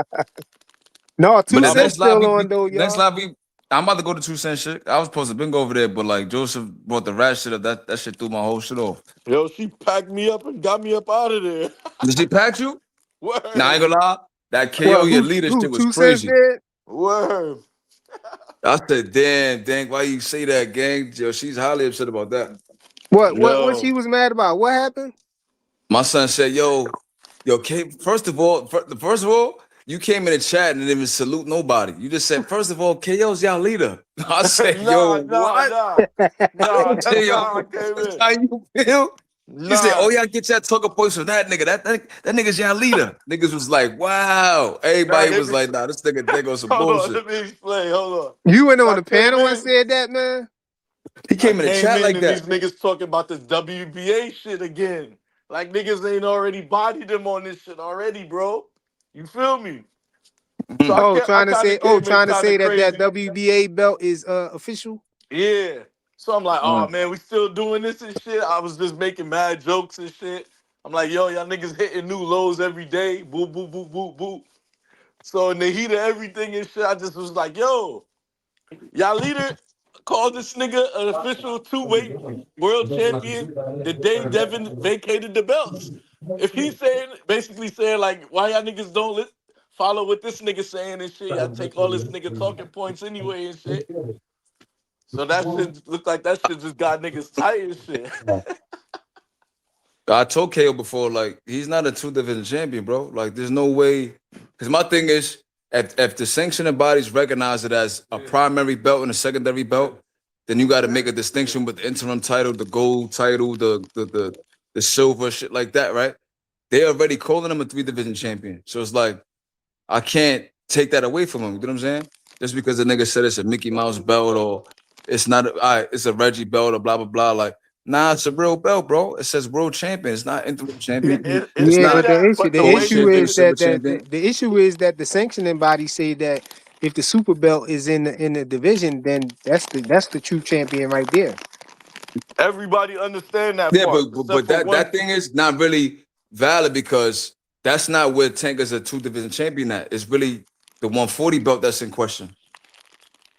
No, But two the cents next live, still on though, next y'all. live I'm about to go to 2 cent shit. I was supposed to been go over there, but like Joseph brought the rat shit up. That shit threw my whole shit off. Yo, she packed me up and got me up out of there. Did she pack you? Nah, I ain't Word. gonna lie. That KO What? your leader Who? shit was 2 cents crazy. did? Word. I said, damn, why you say that, gang? Yo, she's highly upset about that. What Yo. she was mad about? What happened? My son said, yo, K, first of all, you came in the chat and didn't even salute nobody. You just said, first of all, KO's y'all leader. I said, Nah, yo, nah, what? nah. Nah, Tell that's you, not how I came that's in. how you feel? He said, Nah. oh, y'all get y'all talking points from that nigga. That nigga's y'all leader. Niggas was like, wow. Nah, Everybody they was be, like, nah, this nigga think on some hold on, bullshit. let me explain. Hold on. You went So on I the came panel and in. said that, man. He I came in the came chat in like and these that. niggas talking about this WBA shit again. Like niggas ain't already bodied them on this shit already, bro. You feel me? So Mm. I kind of came in Trying to kind of say that crazy. WBA belt is official. Yeah. So I'm like, oh Mm. man, we still doing this and shit. I was just making mad jokes and shit. I'm like, yo, y'all niggas hitting new lows every day. Boo, boo, boo, boo, boo. So in the heat of everything and shit, I just was like, yo, y'all leader called this nigga an official two-weight world champion the day Devin vacated the belts. If he's saying, basically saying like, why y'all niggas don't follow what this nigga saying and shit, y'all take all this nigga talking points anyway and shit. So that shit looked like that shit just got niggas tight and shit. I told KO before, like, he's not a 2 division champion, bro. Like, there's no way. Because my thing is, if the sanctioning bodies recognize it as a primary belt and a secondary belt, then you got to make a distinction with the interim title, the gold title, the silver, shit like that, right? They already calling him a 3 division champion. So it's like, I can't take that away from him. You know what I'm saying? Just because the nigga said it's a Mickey Mouse belt or it's not, it's a Reggie belt or blah, blah, blah. Like, nah, it's a real belt, bro. It says world champion. It's not interim champion. It It's Yeah, say but not that, but the the way issue bullshit niggas nigga is silver that champion. the issue is that the sanctioning body say that if the super belt is in the division, then that's the true champion right there. everybody understand that Yeah, part, but except for that one. thing is not really valid because that's not where Tank is a 2 division champion at. It's really the 140 belt that's in question.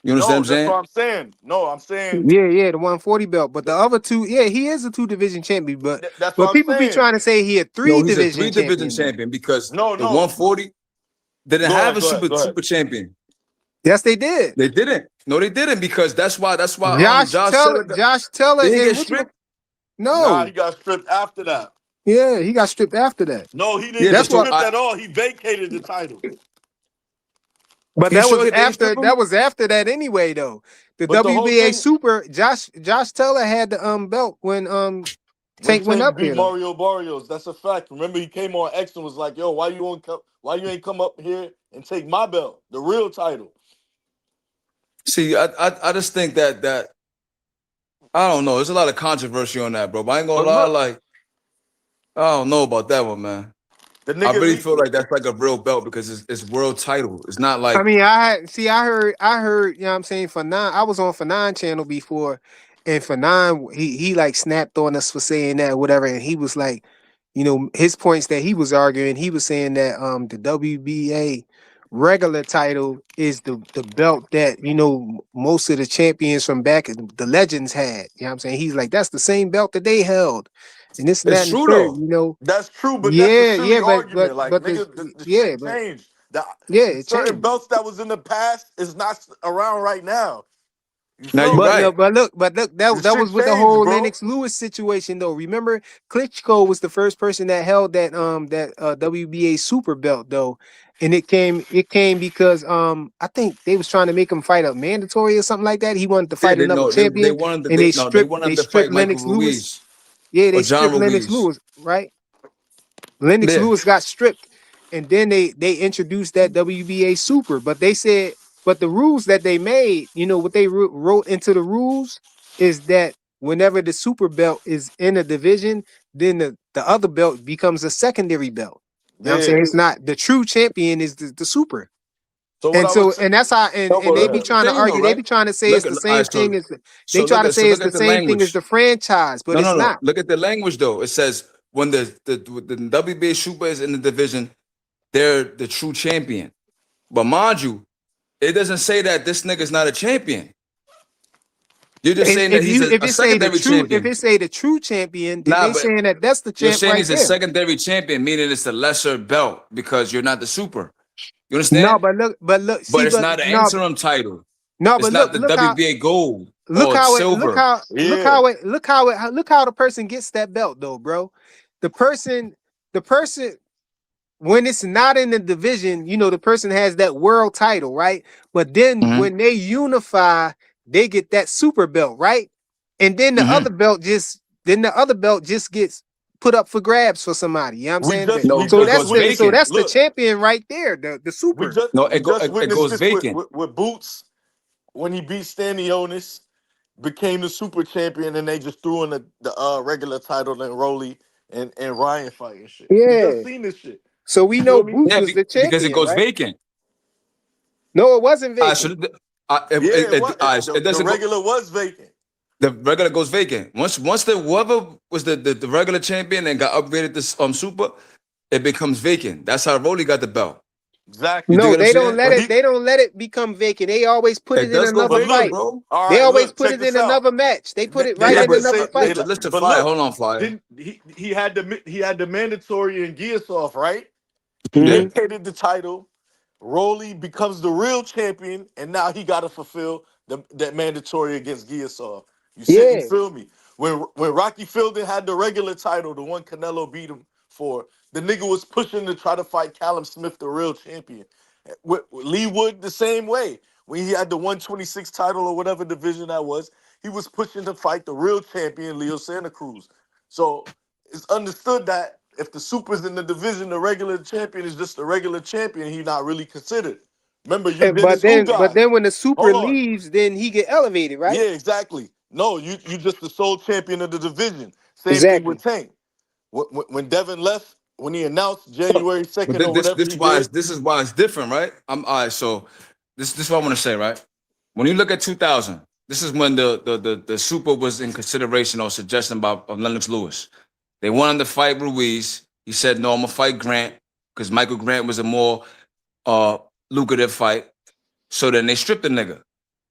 You understand what No, I'm that's saying? what I'm saying. No, I'm saying Yeah, the 140 belt. But the other two, yeah, he is a 2 division champion. that's what But I'm people be saying. trying to say he a No, three he's a division 3 division champion though. champion because No, the no. 140 didn't Go have ahead, a go ahead, go ahead. super champion. Yes, they did. They didn't. No, they didn't because that's why Josh Taylor Josh Teller, did he and get which stripped? Nah, no, he got stripped after that. yeah, he got stripped after that. No, he didn't Yeah, get That's but so what. stripped at all. He vacated the title. But you that sure was he didn't strip after him? that anyway though. The But the whole WBA thing, Super Josh Teller had the belt when when Tank went Tank up beat there though. Mario Barrios, that's a fact. Remember, he came on X and was like, "Yo, why you ain't come up here and take my belt, the real title?" See, I just think that I don't know. There's a lot of controversy on that, bro. But I ain't gonna But lie, look, like I don't know about that one, man. the I nigga really Lee, feel like that's like a real belt because it's world title. It's not I like mean, I heard, you know what I'm saying, for nine, I was on for nine channel before, and for nine, he like snapped on us for saying that, whatever, and he was like, you know, his points that he was arguing, he was saying that the WBA regular title is the belt that, you know, most of the champions from back, the legends had. You know what I'm saying? He's like, that's the same belt that they held. And this and that it's and the true third, though. you know. that's true, but that's a Yeah, silly argument. Like, but nigga, this the yeah, shit but changed. The yeah, it certain changed. belts that was in the past is not around right now. You Now feel you're me? right. But look, The that shit was with the changed, whole bro. Lennox Lewis situation though. Remember, Klitschko was the first person that held that WBA super belt though, and it came because I think they was trying to make him fight a mandatory or something like that. He wanted to Yeah, fight they another know they champion, wanted to and they they wanted him to fight stripped Michael Lennox Lewis. Ruiz Yeah, or they John stripped Lennox Ruiz. Lewis, right? Lennox Yeah. Lewis got stripped, and then they introduced that WBA Super. But they said, but the rules that they made, what they wrote into the rules is that whenever the super belt is in a division, then the other belt becomes a secondary belt. You know what I'm saying? Yeah. It's not the true champion is the super. So what And I was and that's how No, and but they look be at the trying to thing though, argue, they right? be trying to say it's Look at the all same right, thing as they so try look to at so say it's look the at the same thing as the language. franchise, but No, it's no, no. not. Look at the language though. It says when the WBA Super is in the division, they're the true champion. But mind you, it doesn't say that this nigga's not a champion. You're just And saying that he's if a it say secondary champion. the true champion, then Nah, they but saying that that's the you're champ saying right he's a there. secondary champion, meaning it's the lesser belt because you're not the super. You No, understand? but look, But see, it's but not an no, interim title. no, It's but not the look how WBA gold look or how it look silver. how look yeah. how it look how the person gets that belt though, bro. The person when it's not in the division, the person has that world title, right? But then Mm-hmm. when they unify, they get that super belt, right? And then Mm-hmm. the other belt just gets put up for grabs for somebody. You know what I'm We saying? just No, we So it just goes so vacant. that's the look. champion right there, the We super. just No, we just it witnessed goes this with, vacant. with Boots when he beat Stanionis, became the super champion, and they just threw in the regular title and Rolly and Ryan fight and shit. We just Yeah. seen this shit. So we You know feel me? Boots Yeah, was the because it champion, goes right? vacant. No, it wasn't vacant. So Yeah, it the doesn't go. regular was vacant. The regular goes vacant. Once the whoever was the regular champion and got upgraded to super, it becomes vacant. That's how Rolly got the belt. You dig Exactly. No, what I'm they don't saying? let But it. he They don't let it become vacant. They always put It it in does go another but vacant, look, fight. bro. all They right, always look, put check it in this out. another match. They put it They right Yeah, had in the but another same fight. let's but fire. look, Hold on, fire. didn't he had the mandatory in gears off, right? He Yeah. Mhm. vacated the title. Rolly becomes the real champion, and now he got to fulfill that mandatory against Giasov. You Yeah, feel me? When Rocky Fielding had the regular title, the one Canelo beat him for, the nigga was pushing to try to fight Callum Smith, the real champion. With Lee Wood the same way. When he had the 126 title or whatever division that was, he was pushing to fight the real champion, Leo Santa Cruz. So it's understood that if the super's in the division, the regular champion is just a regular champion. He not really considered. Remember, you but Dennis then Ugas. when the super Hold on. leaves, then he get elevated, right? Yeah, exactly. No, you just the sole champion of the division. Same thing with Exactly. Tank. When Devin left, when he announced January But 2nd or whatever he did. this is why it's different, right? I'm all right. So this is what I want to say, right? When you look at 2000, this is when the super was in consideration or suggestion of Lennox Lewis. They wanted to fight Ruiz. He said, "No, I'm gonna fight Grant because Michael Grant was a more lucrative fight." So then they stripped the nigga,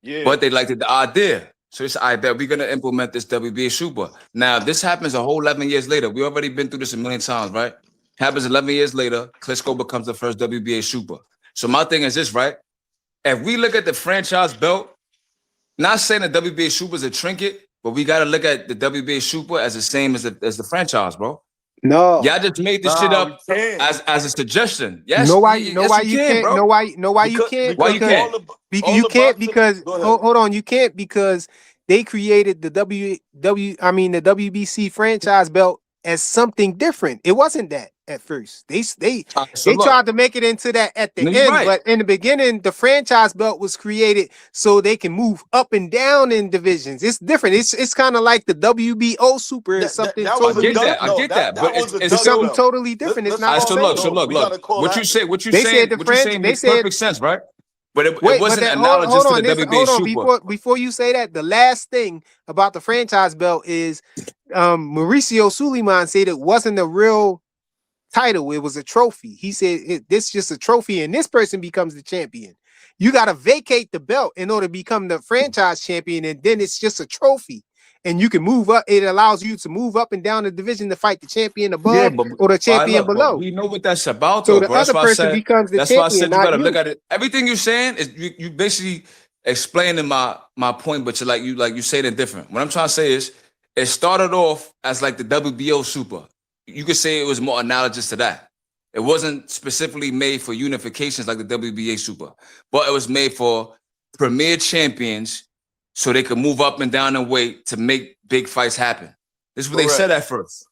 Yeah. but they liked the idea. So it's I bet we're gonna implement this WBA super. Now this happens a whole 11 years later. We already been through this a million times, right? Happens 11 years later. Klitschko becomes the first WBA super. So my thing is this, right? If we look at the franchise belt, not saying the WBA super is a trinket, but we gotta look at the WBA super as the same as the franchise, bro. No. Y'all just made this shit Nah, we up can't. as a suggestion. Yes, Know why? yes, you You can, can't? bro. Know why you Because can't? Why because you can't? all You the can't boxing. because Go ahead. hold on, you can't because they created the the WBC franchise belt as something different. It wasn't that at first. So They look, tried to make it into that at the no, you're end, right. but in the beginning, the franchise belt was created so they can move up and down in divisions. It's different. It's kind of like the WBO Super is something That I was a totally get dub. that. I different. No, get that. But that was a It's double still something belt. totally different. It's not Let's called so call look, it. so vacant. No, look, we gotta look. call that. What you saying makes They perfect said sense, right? But it wait, but wasn't then analogous hold to the on. WBA Hold on super. before you say that. The last thing about the franchise belt is Mauricio Suleiman said it wasn't a real title. It was a trophy. He said this is just a trophy, and this person becomes the champion. You got to vacate the belt in order to become the franchise champion, and then it's just a trophy. And you can move up. It allows you to move up and down the division to fight the champion Yeah, above but or the all right, champion look, but below. we know what that's about, So though, the bro. That's other why I person said. becomes the That's why I champion, said you got not to look you. at it. Everything you're saying is you basically explaining my point, but you saying it different. What I'm trying to say is it started off as like the WBO Super. You could say it was more analogous to that. It wasn't specifically made for unifications like the WBA Super, but it was made for premier champions so they could move up and down in weight to make big fights happen. This is what they Correct. said at first,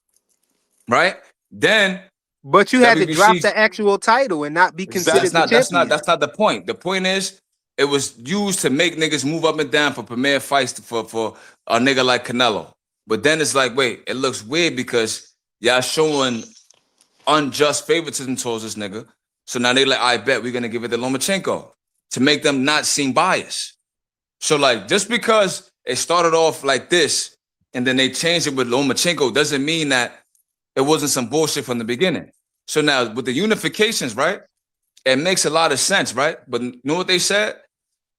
right? Then But you had to drop WBC. the actual title and not be considered the champion. That's not the point. The point is, it was used to make niggas move up and down for premier fights for a nigga like Canelo. But then it's like, wait, it looks weird because y'all showing unjust favoritism towards this nigga. So now they like, I bet we're gonna give it to Lomachenko to make them not seem biased. So like, just because it started off like this and then they changed it with Lomachenko doesn't mean that it wasn't some bullshit from the beginning. So now with the unifications, right? It makes a lot of sense, right? But you know what they said?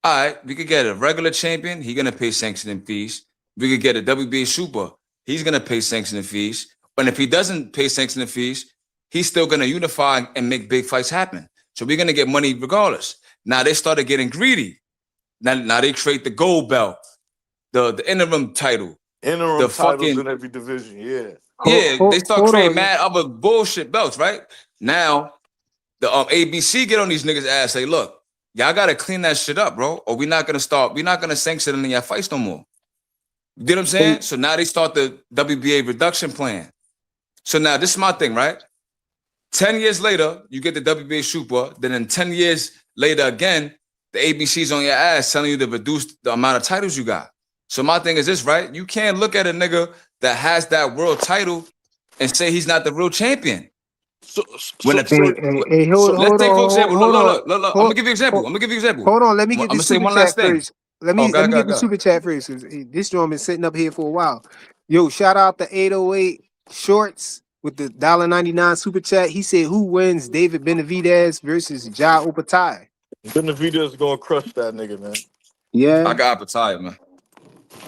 All right, we could get a regular champion. He's going to pay sanctioning fees. We could get a WBA super. He's going to pay sanctioning fees. But if he doesn't pay sanctioning fees, he's still going to unify and make big fights happen. So we're going to get money regardless. Now they started getting greedy. Now they create the gold belt, the interim title. Interim the titles fucking in every division, yeah. Yeah, they start Hold creating on. mad other bullshit belts, right? Now, the ABC get on these niggas' ass, say, look, y'all gotta clean that shit up, bro, or we're not gonna sanction any of your fights no more. You get what I'm saying? So now they start the WBA reduction plan. So now this is my thing, right? 10 years later, you get the WBA super, then in 10 years later again, the ABC's on your ass telling you to reduce the amount of titles you got. So my thing is this, right? You can't look at a nigga that has that world title and say he's not the real champion. When Let's take, for example, look, I'm gonna give you an example. Hold on, let me I'm get gonna this say super one chat last thing. first. Let me Go. get the super chat first. This drum been sitting up here for a while. Yo, shout out to 808 Shorts with the $1.99 super chat. He said, "Who wins, David Benavidez versus Ja Opatai?" Benavidez gonna crush that nigga, man. Yeah, I got appetite, man.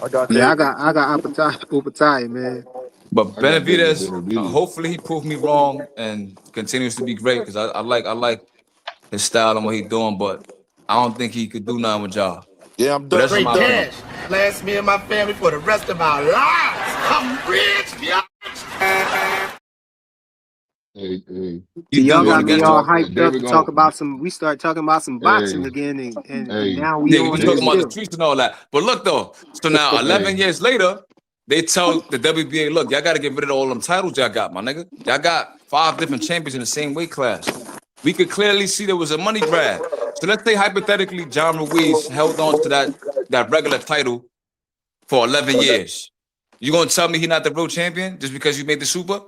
I got I David. got Opatai, man. But I got David Benavidez, Benavidez. hopefully he proved me wrong and continues to be great because I like his style and what he's doing, but I don't think he could do nothing with y'all. Yeah, I'm But done. that's Straight my opinion. cash. Last me and my family for the rest of our lives. I'm rich, bitch. Hey, You See, y'all done going got me against all him. hyped up David to talk gon' about some. We start talking about some boxing hey, again, and hey, now we Yeah, on we this talking about the David, still. streets and all that. But look though, so now 11 hey, years later, they tell the WBA, look, y'all got to get rid of all them titles y'all got, my nigga. Y'all got 5 different champions in the same weight class. We could clearly see there was a money grab. So let's say hypothetically, John Ruiz held on to that regular title for 11 years. You gonna tell me he not the real champion just because you made the super?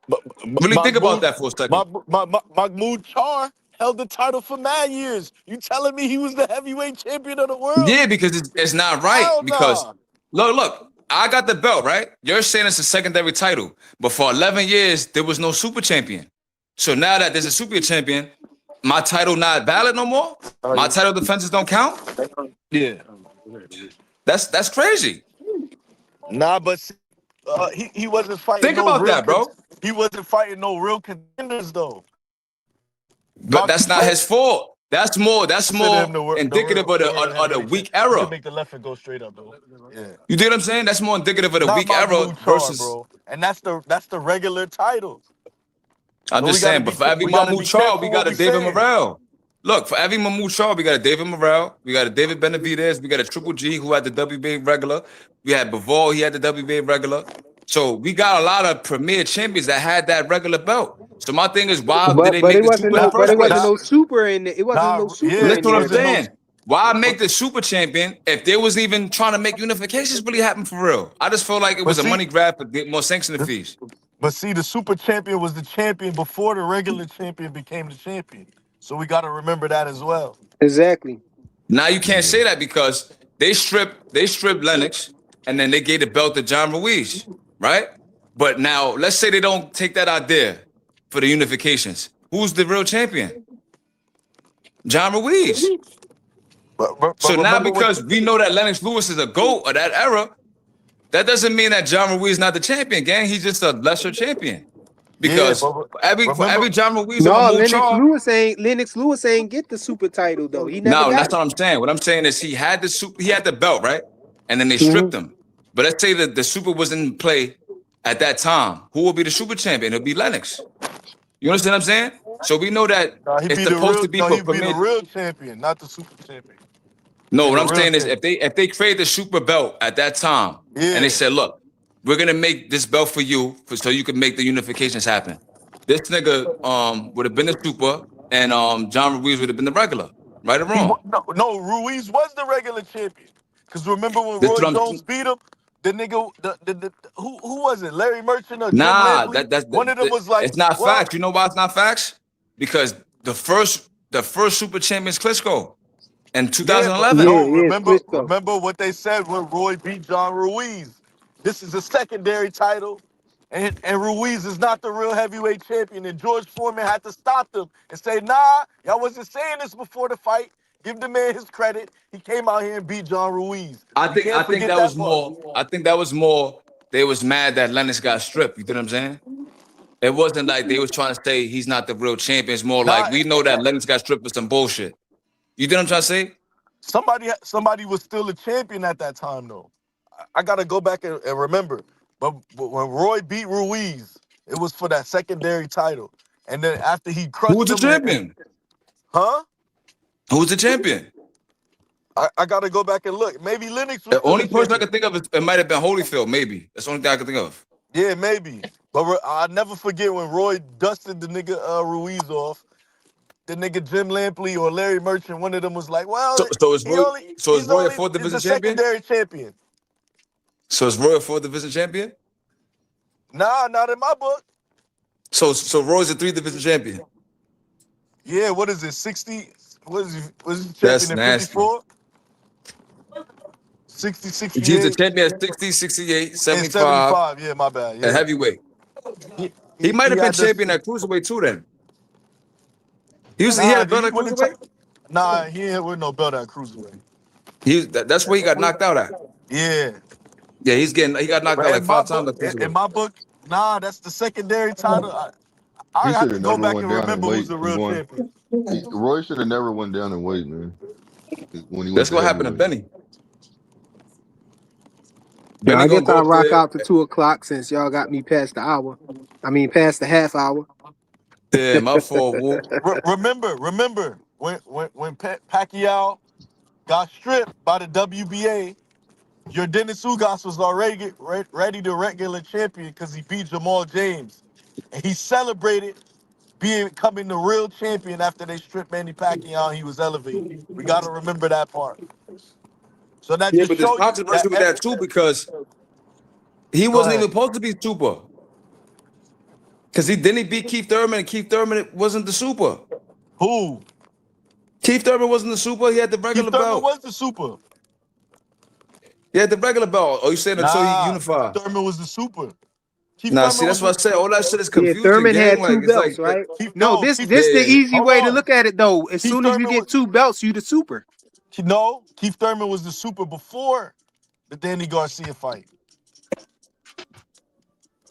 But Really think about that for a second. Mahmoud Char held the title for mad years. You telling me he was the heavyweight champion of the world? Yeah, because it's not right. Hell Because nah. look, I got the belt, right? You're saying it's a secondary title, but for 11 years there was no super champion. So now that there's a super champion, my title not valid no more. My title defenses don't count. Yeah. That's crazy. Nah, but he wasn't fighting Think no about real that, bro. he wasn't fighting no real contenders though. But that's not his fault. That's more Consider him indicative of the real the heavyweight weak champion. You era. can make the left and go straight up though. Yeah. You dig what I'm saying? That's more indicative of the Not weak era Mahmoud Char, versus. bro. And that's the regular title. I'm So just saying, but for every Mahmoud Char, we careful what got a we David saying. Morrell. Look, for every Mahmoud Char, we got a David Morrell. We got a David Benavidez. We got a Triple G who had the WBA regular. We had Bivol, he had the WBA regular. So we got a lot of premier champions that had that regular belt. So my thing is, why did they But make it the wasn't super in the no, but first it wasn't place? no super in it. It wasn't no super Listen in to what there I'm though. saying. Why make the super champion if they was even trying to make unifications really happen for real? I just feel like it was a money grab to get more sanctioning fees. But see, the super champion was the champion before the regular champion became the champion. So we got to remember that as well. Exactly. Now you can't say that because they stripped Lennox and then they gave the belt to John Ruiz, right? But now let's say they don't take that idea for the unifications. Who's the real champion? John Ruiz. But So now remember what because we know that Lennox Lewis is a GOAT of that era, that doesn't mean that John Ruiz is not the champion, gang. He's just a lesser champion. Because for every John Ruiz or No, Mahmoud Char, Lennox Lewis ain't get the super title though. He never no, got that's it. not what I'm saying. What I'm saying is he had the belt, right? And then they stripped him. But let's say that the super was in play at that time. Who will be the super champion? It'll be Lennox. You understand what I'm saying? So we know that it's supposed to be for he'd be the premier. real champion, not the super champion. No, Be what the I'm real saying is champion. if they create the super belt at that time and they said, look, we're gonna make this belt for you so you can make the unifications happen. this nigga would have been the super, and John Ruiz would have been the regular. Right or wrong? No, Ruiz was the regular champion. Because remember when That's Roy what I'm. Jones beat him, the nigga, who was it? Larry Merchant or Jim Nah, Lampley? that's One of them was like, it's not well, facts. You know why it's not facts? Because the first super champion is Klitschko in yeah, but 2011. Yeah, no, yeah, Klitschko. remember what they said when Roy beat John Ruiz. This is a secondary title, and Ruiz is not the real heavyweight champion. And George Foreman had to stop them and say, nah, y'all wasn't saying this before the fight. Give the man his credit. He came out here and beat John Ruiz. I You think can't forget that that was part. more. I think that was more. They was mad that Lennox got stripped. You know what I'm saying? It wasn't like they was trying to say he's not the real champion. It's more like Nah, we know that Lennox got stripped for some bullshit. You know what I'm trying to say? somebody was still a champion at that time, though. I gotta go back and remember. But when Roy beat Ruiz, it was for that secondary title. And then after he Who was crushed the him, champion? huh? Who was the champion? I gotta go back and look. Maybe Lennox was The still only the person I champion. could think of is it might have been Holyfield. Maybe that's the only thing I could think of. Yeah, maybe. But I'll never forget when Roy dusted the nigga Ruiz off. The nigga Jim Lampley or Larry Merchant, one of them was like, well, So is Roy a fourth he's division the champion? secondary champion. So is Roy a fourth division champion? Nah, not in my book. So Roy's a 3 division champion. Yeah, what is it? 60? Was he That's champion in nasty. 54? 60, He's the 68, champion at 60, 68, and 75, 75. Yeah, my bad. at Yeah. heavyweight. He, He might have been had this. champion at cruiserweight too. Then he Nah, had a belt at cruiserweight. Nah, he ain't with no belt at cruiserweight. That's where he got knocked out at. Yeah. Yeah, he got knocked out But like 5 times at in cruiserweight. my book, nah, that's the secondary title. I He have should to have go never back went and down in remember who's weight. the He real won. champion. Roy should have never went down in weight, man. When he went That's to what happened to heavyweight. Benny. Yeah, Benny I gonna guess go I'll up rock there. out to 2 o'clock since y'all got me past the hour. I mean, past the half hour. Yeah, my fault, Woo. Remember when Pacquiao got stripped by the WBA, your Dennis Ugas was already ready to regular champion because he beat Jamal James. And he celebrated becoming the real champion after they stripped Manny Pacquiao and he was elevated. We got to remember that part. So that Yeah, just but there's show you controversy with that too because he Go wasn't even ahead. supposed to be super. Because he beat Keith Thurman, and Keith Thurman wasn't the super. Who? Keith Thurman wasn't the super. He had the regular Keith Thurman belt. was the super. He had the regular belt. Oh, you saying until he Nah, unified? Keith Thurman was the super. Keith Nah, see, Thurman that's was what I the said. All that shit is Yeah, confusing, Thurman gang. had Like 2 it's belts, like, right? Keith, No, no, this Keith, this the yeah. easy hold way to on. look at it though. As Keith soon as you Thurman get was 2 belts, you the super. no. Keith Thurman was the super before the Danny Garcia fight,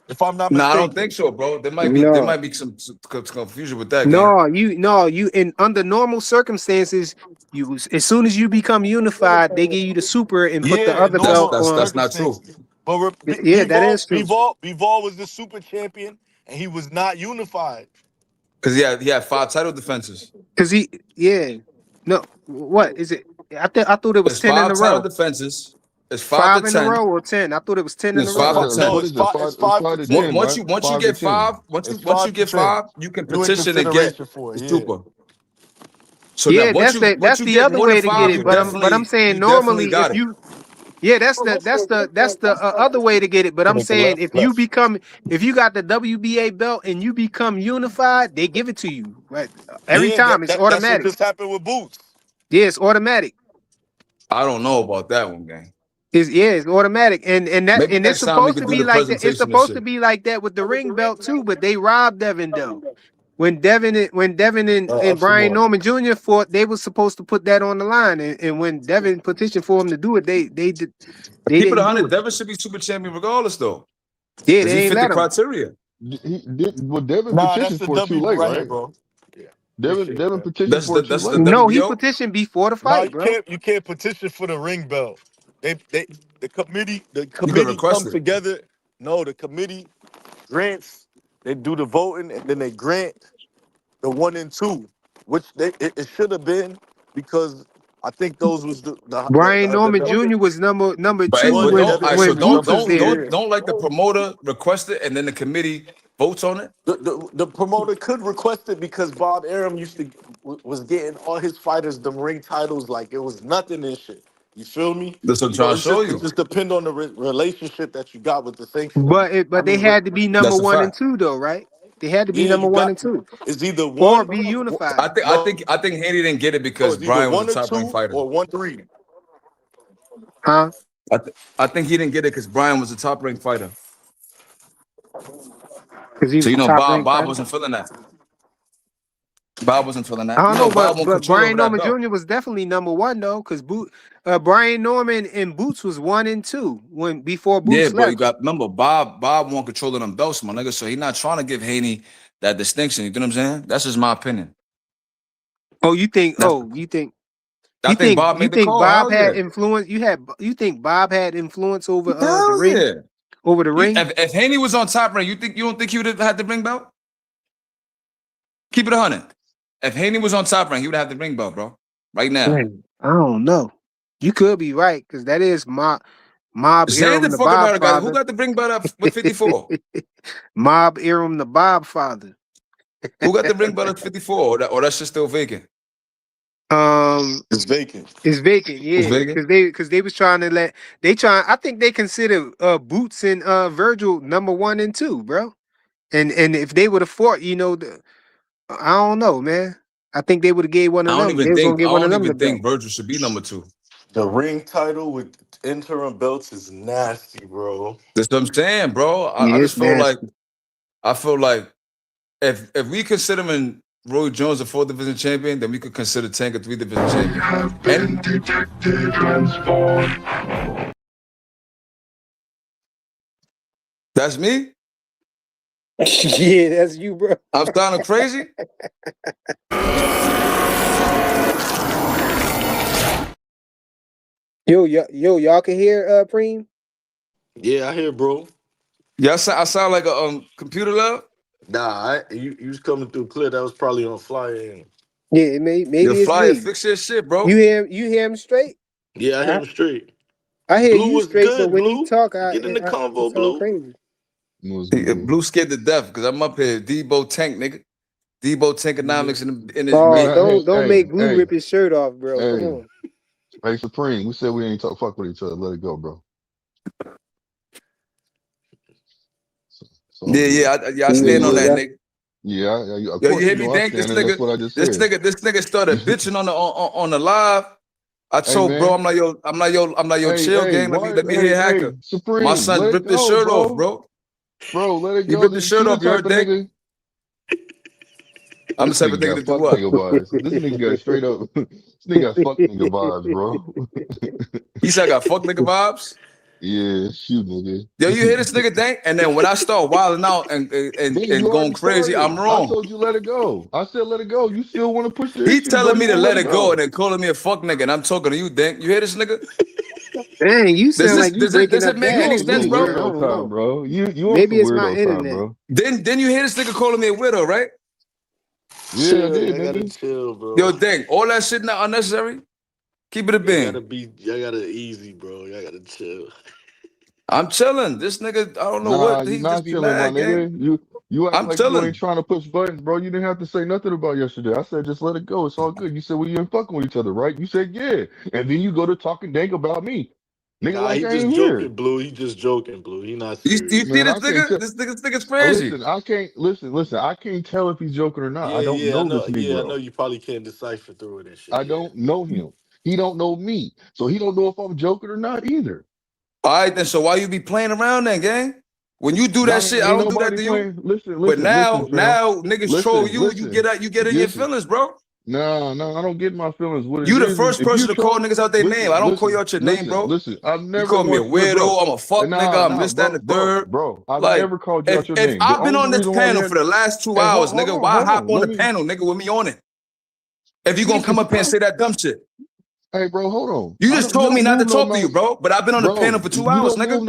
if I'm not Nah, I don't mistaken. think so, bro. There No. might be some confusion with that, gang. No, you in under normal circumstances, you as soon as you become unified, they give you the super and put the Yeah, in other That's belt normal that's on. that's not true. circumstances. But Yeah, that is true. Bivol was the super champion, and he was not unified. Because he had 5 title defenses. Cause no, what is it? I thought it was There's 10 in 5 a title row. defenses. It's 5 to 5 in a 10. row or 10. I thought it was 10 in a It's It's 5 row. to five, 10. No, what it's is it? five. It's 5 to Five to 10. 10, Once right? you 5 to get 10. 5, It's once 5 you to get 10. 5, you can You in petition and get consideration for it? the Yeah. super. So now Yeah, once that's you the get other more than way to get 5, it. But I'm saying you definitely normally if got it. you that's the other way to get it. But I'm Make a saying left, left. if you got the WBA belt and you become unified, they give it to you. Right? Every Yeah, time it's that's what automatic. just happened with Boots. Yeah, it's automatic. I don't know about that one, gang. It's automatic. And Maybe it's next time we supposed to could do be the like that. It's presentation and supposed shit. to be like that with the ring belt too, but they robbed Devin though. When Devin and Up some Brian more. Norman Jr. fought, they was supposed to put that on the line. And when Devin petitioned for him to do it, they Keep it didn't do 100. it. Devin should be super champion regardless, though, Yeah, because they he ain't fit the let him. criteria. Devin Nah, that's petitioned the for it too late, WBA, right? bro. Yeah, appreciate Devin that. petitioned for it too That's the late. No, he WBO. petitioned before the Nah, fight, bro. you can't petition for the ring belt. They the You can committee request come it. together. No, the committee grants. They do the voting and then they grant the 1 and 2, which it should have been because I think those was Brian the Norman number Jr. was number But two one but when don't. Devin All right, so when Haney was don't Boots number was don't there. two. don't don't like the promoter request it and then the committee votes on it. The promoter could request it because Bob Arum was getting all his fighters them ring titles like it was nothing and shit. You feel me? That's what I'm You know, trying to show it you. just depend on the relationship that you got with the sanctioning. But they had to be number That's a 1 and fact. 2 though, right? They had to be Yeah, number you 1 got and 2, it's either or one. be unified. No, I think Haney didn't get it because it's either Brian was one a or top ranked two fighter. or 1-3. Huh? I think he didn't get it because Brian was a top ranked fighter. Because he So was you the know, top Bob ranked fighter. wasn't feeling that. Bob wasn't feeling I that. don't You know, know, Bob won't but control over Brian that Norman belt. Jr. was definitely number 1 though, because Brian Norman and Boots was 1 and 2 before Yeah, Boots but you left. got remember Bob won't control them belts, my nigga. So he's not trying to give Haney that distinction. You know what I'm saying? That's just my opinion. Oh, you think? That's, You think? I think Bob made the call. Bob Hell had yeah. influence? You think Bob had influence over the Hell ring? yeah. Over the ring? If Haney was on top rank, you don't think he would have had the ring belt? Keep it 100. If Haney was on top rank, he would have the ring belt, bro. Right now. Man, I don't know. You could be right, because that is Mob Arum Xander the fucking Bob about a guy. Who father. got the ring belt up with 54? Mob Arum the Bob father. Who got the ring belt at 54? Or that shit still vacant? It's vacant. It's vacant, It's yeah. vacant? Because they was trying to I think they consider Boots and Virgil number 1 and 2, bro. And if they would have fought, I don't know, man. I think they would have gave one I of don't them. They even was gonna think give one of them the belt. Virgil should be number 2. The ring title with interim belts is nasty, bro. That's what I'm saying, bro. Yeah, I it's just feel like nasty. if we considering Roy Jones a 4th division champion, then we could consider Tank a 3rd division champion. And that's me? Yeah, that's you, bro. I'm sounding crazy? Yo, y'all can hear Preem? Yeah, I hear, bro. Yeah, I sound like a computer love? Nah, you was coming through clear. That was probably on flyer. Yeah, maybe Your it's flyer, me. fix your shit, bro. You hear him straight? Yeah, I hear him straight. I hear Blue you was straight, but good, when Blue. he talk, Get in the convo, it sound Blue. crazy. Was good. Blue scared to death because I'm up here. Debo Tank, nigga. Debo Tankonomics in his Oh, making. don't make Blue rip his shirt off, bro. Come on. Hey, Supreme, we said we ain't fuck with each other. Let it go, bro. Yeah, I stand on that, nigga. Yeah, of Yo, course you hear you know me, I Dank? stand, and that's what I just said. This nigga started bitching on the live. I told Hey, bro, I'm like yo, chill, gang. Let me hear Hacker. Supreme, My son let it ripped his go, shirt bro. off, bro. Bro, let it He go. ripped his shirt off. You heard, Dank? Nigga. I'm the This type of nigga nigga got to do fuck what? nigga vibes. This nigga got straight up. This nigga got fuck nigga vibes, bro. He said I got fuck nigga vibes. Yeah, shoot, nigga. Yo, you hear this nigga, Dank? And then when I start wilding out and You going already crazy, started. I'm I wrong. told you let it go. I said let it go. You still want to push the He issue, telling bro. me You to won't let it go and then calling me a fuck nigga, and I'm talking to you, Dank. You hear this nigga? Dang, you sound like you breaking Does up it make You bad. any on Maybe some sense, it's me. bro? I weirdo don't time, know. bro. You on Maybe some it's my weirdo time, internet. bro. Then you hear this nigga calling me a widow, right? Yeah, Chill, I did, I gotta nigga. chill, bro. Yo, Dank, all that shit not unnecessary. Keep it a bean. Y'all gotta easy, bro. Y'all gotta chill. I'm chilling. This nigga, I don't know Nah, what you he just not be chilling, my mad, gang. nigga. You act I'm like you ain't chilling. trying to push buttons, bro. You didn't have to say nothing about yesterday. I said just let it go. It's all good. You said we ain't fucking with each other, right? You said yeah, and then you go to talking dank about me, nigga. Nah, Like he I just ain't here. joking, Blue. He just joking, Blue. He not You serious. see Man, this I can't nigga? tell. This nigga's crazy. Listen, I can't listen. I can't tell if he's joking or not. I don't I know know. this Yeah, I know Negro. you probably can't decipher through it and shit. I Yeah. don't know him. He don't know me, so he don't know if I'm joking or not either. All right, then. So why you be playing around then, gang? When you do that Nah, shit, I ain't don't do that nobody to you. playing. Listen, But listen, fam. now niggas troll you. You Listen, get in your feelings, bro. No, I don't get my feelings. What it You the is first if you person to call troll, niggas out their name. I don't call you out your name, bro. listen. I've You never call me a once, look, bro. weirdo. I'm a fuck nigga. I'm this, that, and the third. Bro. I've Like, never called you out your if name. The I've been only on this reason why we panel had, for the last 2 hey, hours, nigga, why hold hop on. on Let the me, panel, nigga, with me on it? If you gonna come niggas, up here and say that dumb shit. hey, bro, hold on. You just You told me don't not to move no talk to you, mountains, bro. But I've been on the panel bro. for 2 hours, nigga.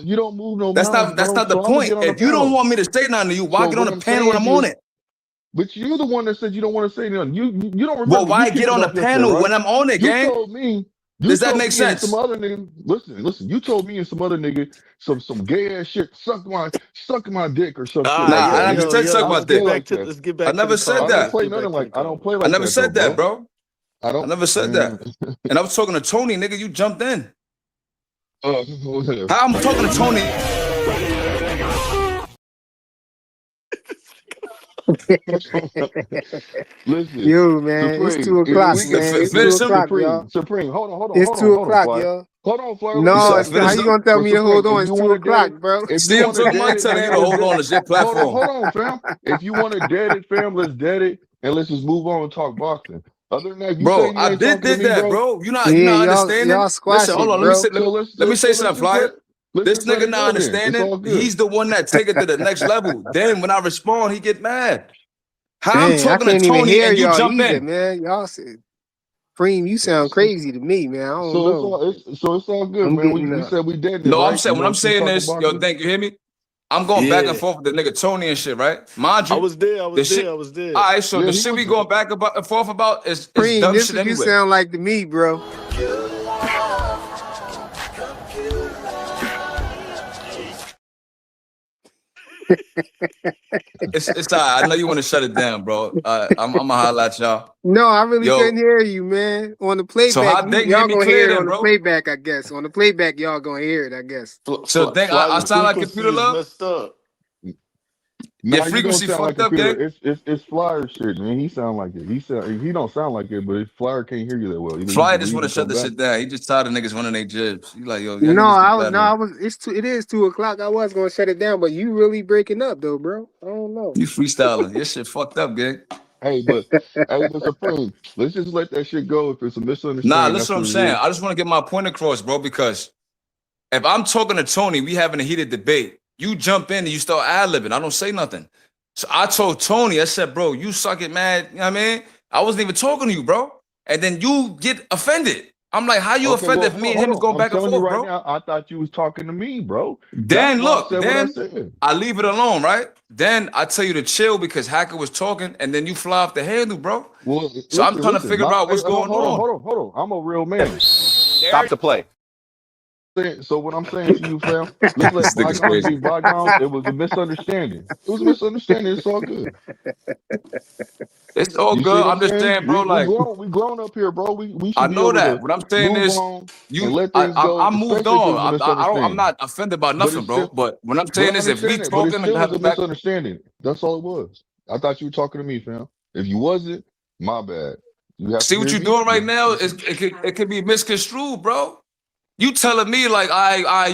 You don't move no That's mountains, not bro. the So I'm gonna point. get on the If you don't panel. want me to say nothing to you, why So get on what the I'm panel when saying I'm on is, it? but you're the one that said you don't want to say nothing. You don't Well, remember. You why kicked get it on the off yesterday, panel right? when I'm on it, You gang? told me. You Does that told make me and some sense? other nigga. Listen. You told me and some other nigga some gay ass shit. Suck my dick or some shit Nah, like I that, never nigga. said suck I my don't play dick. like that. let's get I back to never the said I card. don't that. Let's play get nothing back to like. the I don't card. play I like never that though, said that, bro. bro. I I don't. never said Man. that. And I was talking to Tony, nigga. You jumped in. Whatever. How I'm talking to Tony? Listen, Yo, man, it's Supreme. 2 o'clock, We can man. It's two Finish him. o'clock, y'all. Supreme. Hold on, It's two o'clock, Flyer. y'all. Hold on, Flyer. Let me No, finish. it's how Finish you him. gonna tell But me to hold Supreme, on? if It's you two want to dead o'clock, it, bro. if you See, I'm want to talking dead my it, telling you fam, to let's hold on dead. to your Hold platform. on, fam. If you want to dead it, fam, let's dead it, and let's just move on and talk boxing. Other than that, if you say Bro, you I ain't talking to did me, that, bro. bro. You're Yeah, not y'all understanding. squash Listen, hold it, on. Let me bro. say let me say something, Flyer. Let's This just let nigga it not go then. It's understanding. all good. He's the one that take it to the next level. Then when I respond, he get mad. How I'm Dang, I talking to can't even Tony hear and you y'all jump either, in. man. Y'all said, Preem, you sound crazy to me, man. I don't know. It's all good, I'm man. getting We said we dead it, No, I'm right? saying You when want I'm to keep saying talking this, yo, boxing? think you hear me? I'm going back and Yeah. forth with the nigga Tony and shit, right? Mind I you, was there. I the was shit. there. I was there. All right, so Yeah, the he shit we was. going back and forth about is Preem, dumb this shit what you anyway. sound like to me, bro. It's all right. I know you want to shut it down, bro. I'm gonna holla at y'all. No, I really couldn't Yo, hear you, man. On the so playback, how they hear y'all me gonna clear hear it then, on the bro? playback, I guess. On the playback, y'all gonna hear it, I guess. So think I Flyers sound like frequency computer is love? messed up. Your Nah, you don't frequency sound like fucked up, computer. gang? It's flyer shit, man. He sound like it. He don't sound like it, but his flyer can't hear you that well. Either you Flyer can just leave want to and shut come the back. shit down. He just tired of niggas running their jibs. He like, yo, y'all No, niggas get I better. was. It is 2 o'clock. I was gonna shut it down, but you really breaking up though, bro. I don't know. You freestyling. Your shit fucked up, gang. Hey, but Supreme, let's just let that shit go. If it's a Nah, misunderstanding, listen that's what I'm what it saying. is. I just want to get my point across, bro, because if I'm talking to Tony, we having a heated debate. You jump in and you start ad-libbing. I don't say nothing. So I told Tony, I said, bro, you suck it, man. You know what I mean? I wasn't even talking to you, bro. And then you get offended. I'm like, how you Okay, offended well, if me and him is hold going on. I'm back and telling you forth, right bro? now. I thought you was talking to me, bro. That's Then why I look, said what I then said. I leave it alone, right? Then I tell you to chill because Hacker was talking, and then you fly off the handle, bro. Well, So I'm trying to listen. figure out what's going on. Hold on. I'm a real man. There you go. So what I'm saying to you, fam, let's let This nigga's bygones crazy. be bygones. It was a misunderstanding. It was a misunderstanding. It's all good. It's all You see good. what I'm I'm just saying? saying, bro, like, We grown up here, bro. We I should be know able that. to What I'm saying move is, on and let things I go, moved especially if it was a on. I'm misunderstanding. not offended by But nothing, it's bro. still, But what I'm but saying I is, if we understand it. But it talking and still was have a it back, misunderstanding. That's all it was. I thought you were talking to me, fam. If you wasn't, my bad. You have to see what hear you're me. doing right now. It could be misconstrued, bro. You telling me like,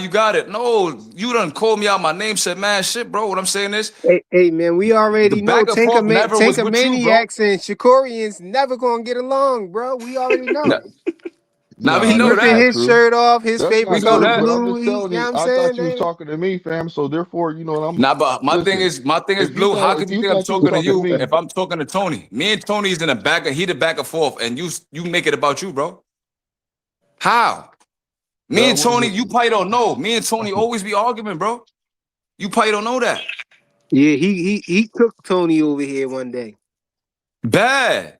you got it. No, you done called me out my name, said man shit, bro. What I'm saying is, Hey, man, we the already know back and forth never was with you, bro. Tankamaniacs and Shakorians never gonna get along, bro. We already Now, know. now we Nah, know that's Ripping that. not his true. shirt off, his That's We favorite not know color true. But that. I'm just blue. telling You know you, what I'm I thought saying? you was talking to me, fam. So therefore, I'm Nah, but listen. my thing is, Blue. How If could you you think I'm thought you was talking to talking to you me, if I'm talking to Tony? Me and Tony is in a heated back and forth, and you make it about you, bro. How? Me that and Tony, wasn't. you probably don't know. Me and Tony always be arguing, bro. You probably don't know that. Yeah, he cooked Tony over here one day. Bad.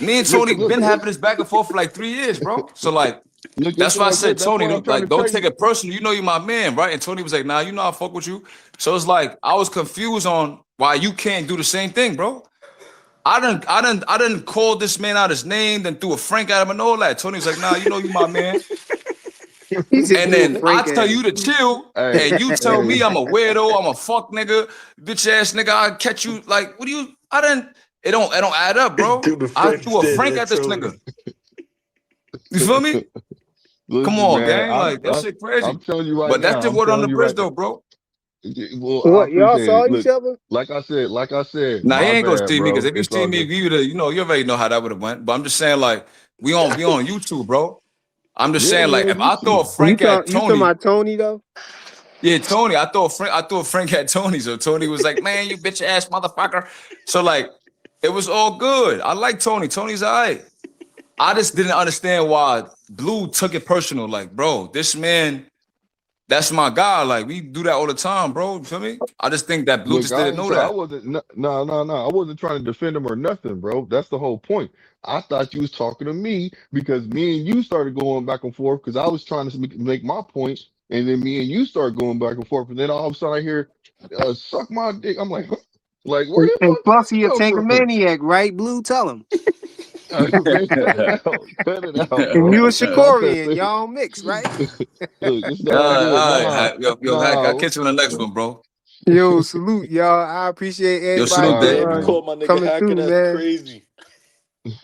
Me and Tony Look, been having this back and forth for like 3 years, bro. So like, look, it's that's why I all said, good. That's Tony, what I'm don't, trying to like, tell don't take you. it personal. You know you my man, right? And Tony was like, nah, you know I fuck with you. So it's like I was confused on why you can't do the same thing, bro. I didn't call this man out his name, then threw a Frank at him and all that. Tony was like, nah, you know you my man. He said And threw a then I Frank tell at you him. to chill, Hey, and you tell hey, me I'm a weirdo, I'm a fuck nigga, bitch ass nigga. I catch you like, what do you? I didn't. It don't add up, bro. Do the I French threw a stand Frank at at this Tony. nigga. You feel me? Come listen, on, man. gang. Like that shit I'm crazy. telling you right But that's now. the I'm word on the telling you bridge, right. though, bro. Well, I What, y'all appreciate saw it. each Look, other? like I said, Now he my ain't gonna bad, see me because bro. if you It's see all me, good. you already know how that would have went. But I'm just saying, like, we on YouTube, bro. I'm just Yeah, saying, we like, on if I throw a YouTube. Frank at You talking Tony, about Tony though? yeah, Tony, I threw a Frank at Tony. So Tony was like, man, you bitch ass motherfucker. So like, it was all good. I like Tony. Tony's all right. I just didn't understand why Blue took it personal. Like, bro, this man That's my guy. Like, we do that all the time, bro. You feel me? I just think that Blue Look, just I didn't ain't know try. I that. wasn't. No, I wasn't trying to defend him or nothing, bro. That's the whole point. I thought you was talking to me because me and you started going back and forth because I was trying to make my point, and then me and you started going back and forth, and then all of a sudden I hear, "Suck my dick." I'm like, huh? Like, where the And fuck did plus, that he a come tank from? maniac, right, Blue? Tell him. Man, cut it out, cut it out, And bro. you a Stop that Shakorian, shit. y'all mix, right? Look, it's All all good. right. Yo, I'll Nah. catch you in the next one, bro. Yo, salute, y'all. I appreciate Yo, everybody salute, All for right, Dad. You man. call my nigga coming hacker, through, that's man. crazy.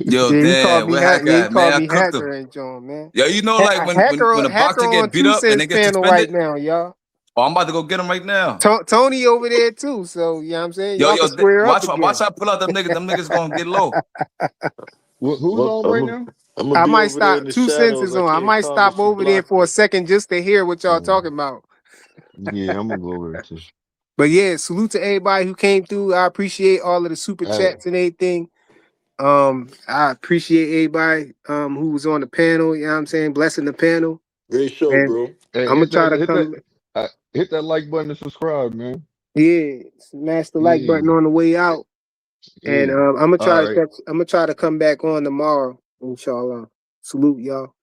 Yo, Yeah, he called Dad, me where hacker. Hack Yeah, he at, man? called I me cooked hacker him. and John, man. Yo, you know, like when a Hacker boxer on get beat Two up and Cents they get panel right suspended, now, y'all. oh, I'm about to go get him right now. Tony over there too. So you know what I'm saying? Yo, Y'all can square up watch again. I pull out them niggas. Them niggas gonna get low. Who's on right now? I'm gonna I be might over there in stop. the 2 cents shadows. is I on. I can't might stop comment. You over there blocked for a me. second just to hear what y'all Um, talking about. yeah, I'm gonna go over there too. But yeah, salute to everybody who came through. I appreciate all of the super All right. chats and everything. I appreciate everybody who was on the panel, you know what I'm saying? Blessing the panel. Great show, And bro. Hey, I'm gonna try to come. hit that like button and subscribe, man. Yeah, smash the like Yeah, button on the way out. And yeah. I'm gonna All try right. to come back on tomorrow, inshallah. Salute y'all.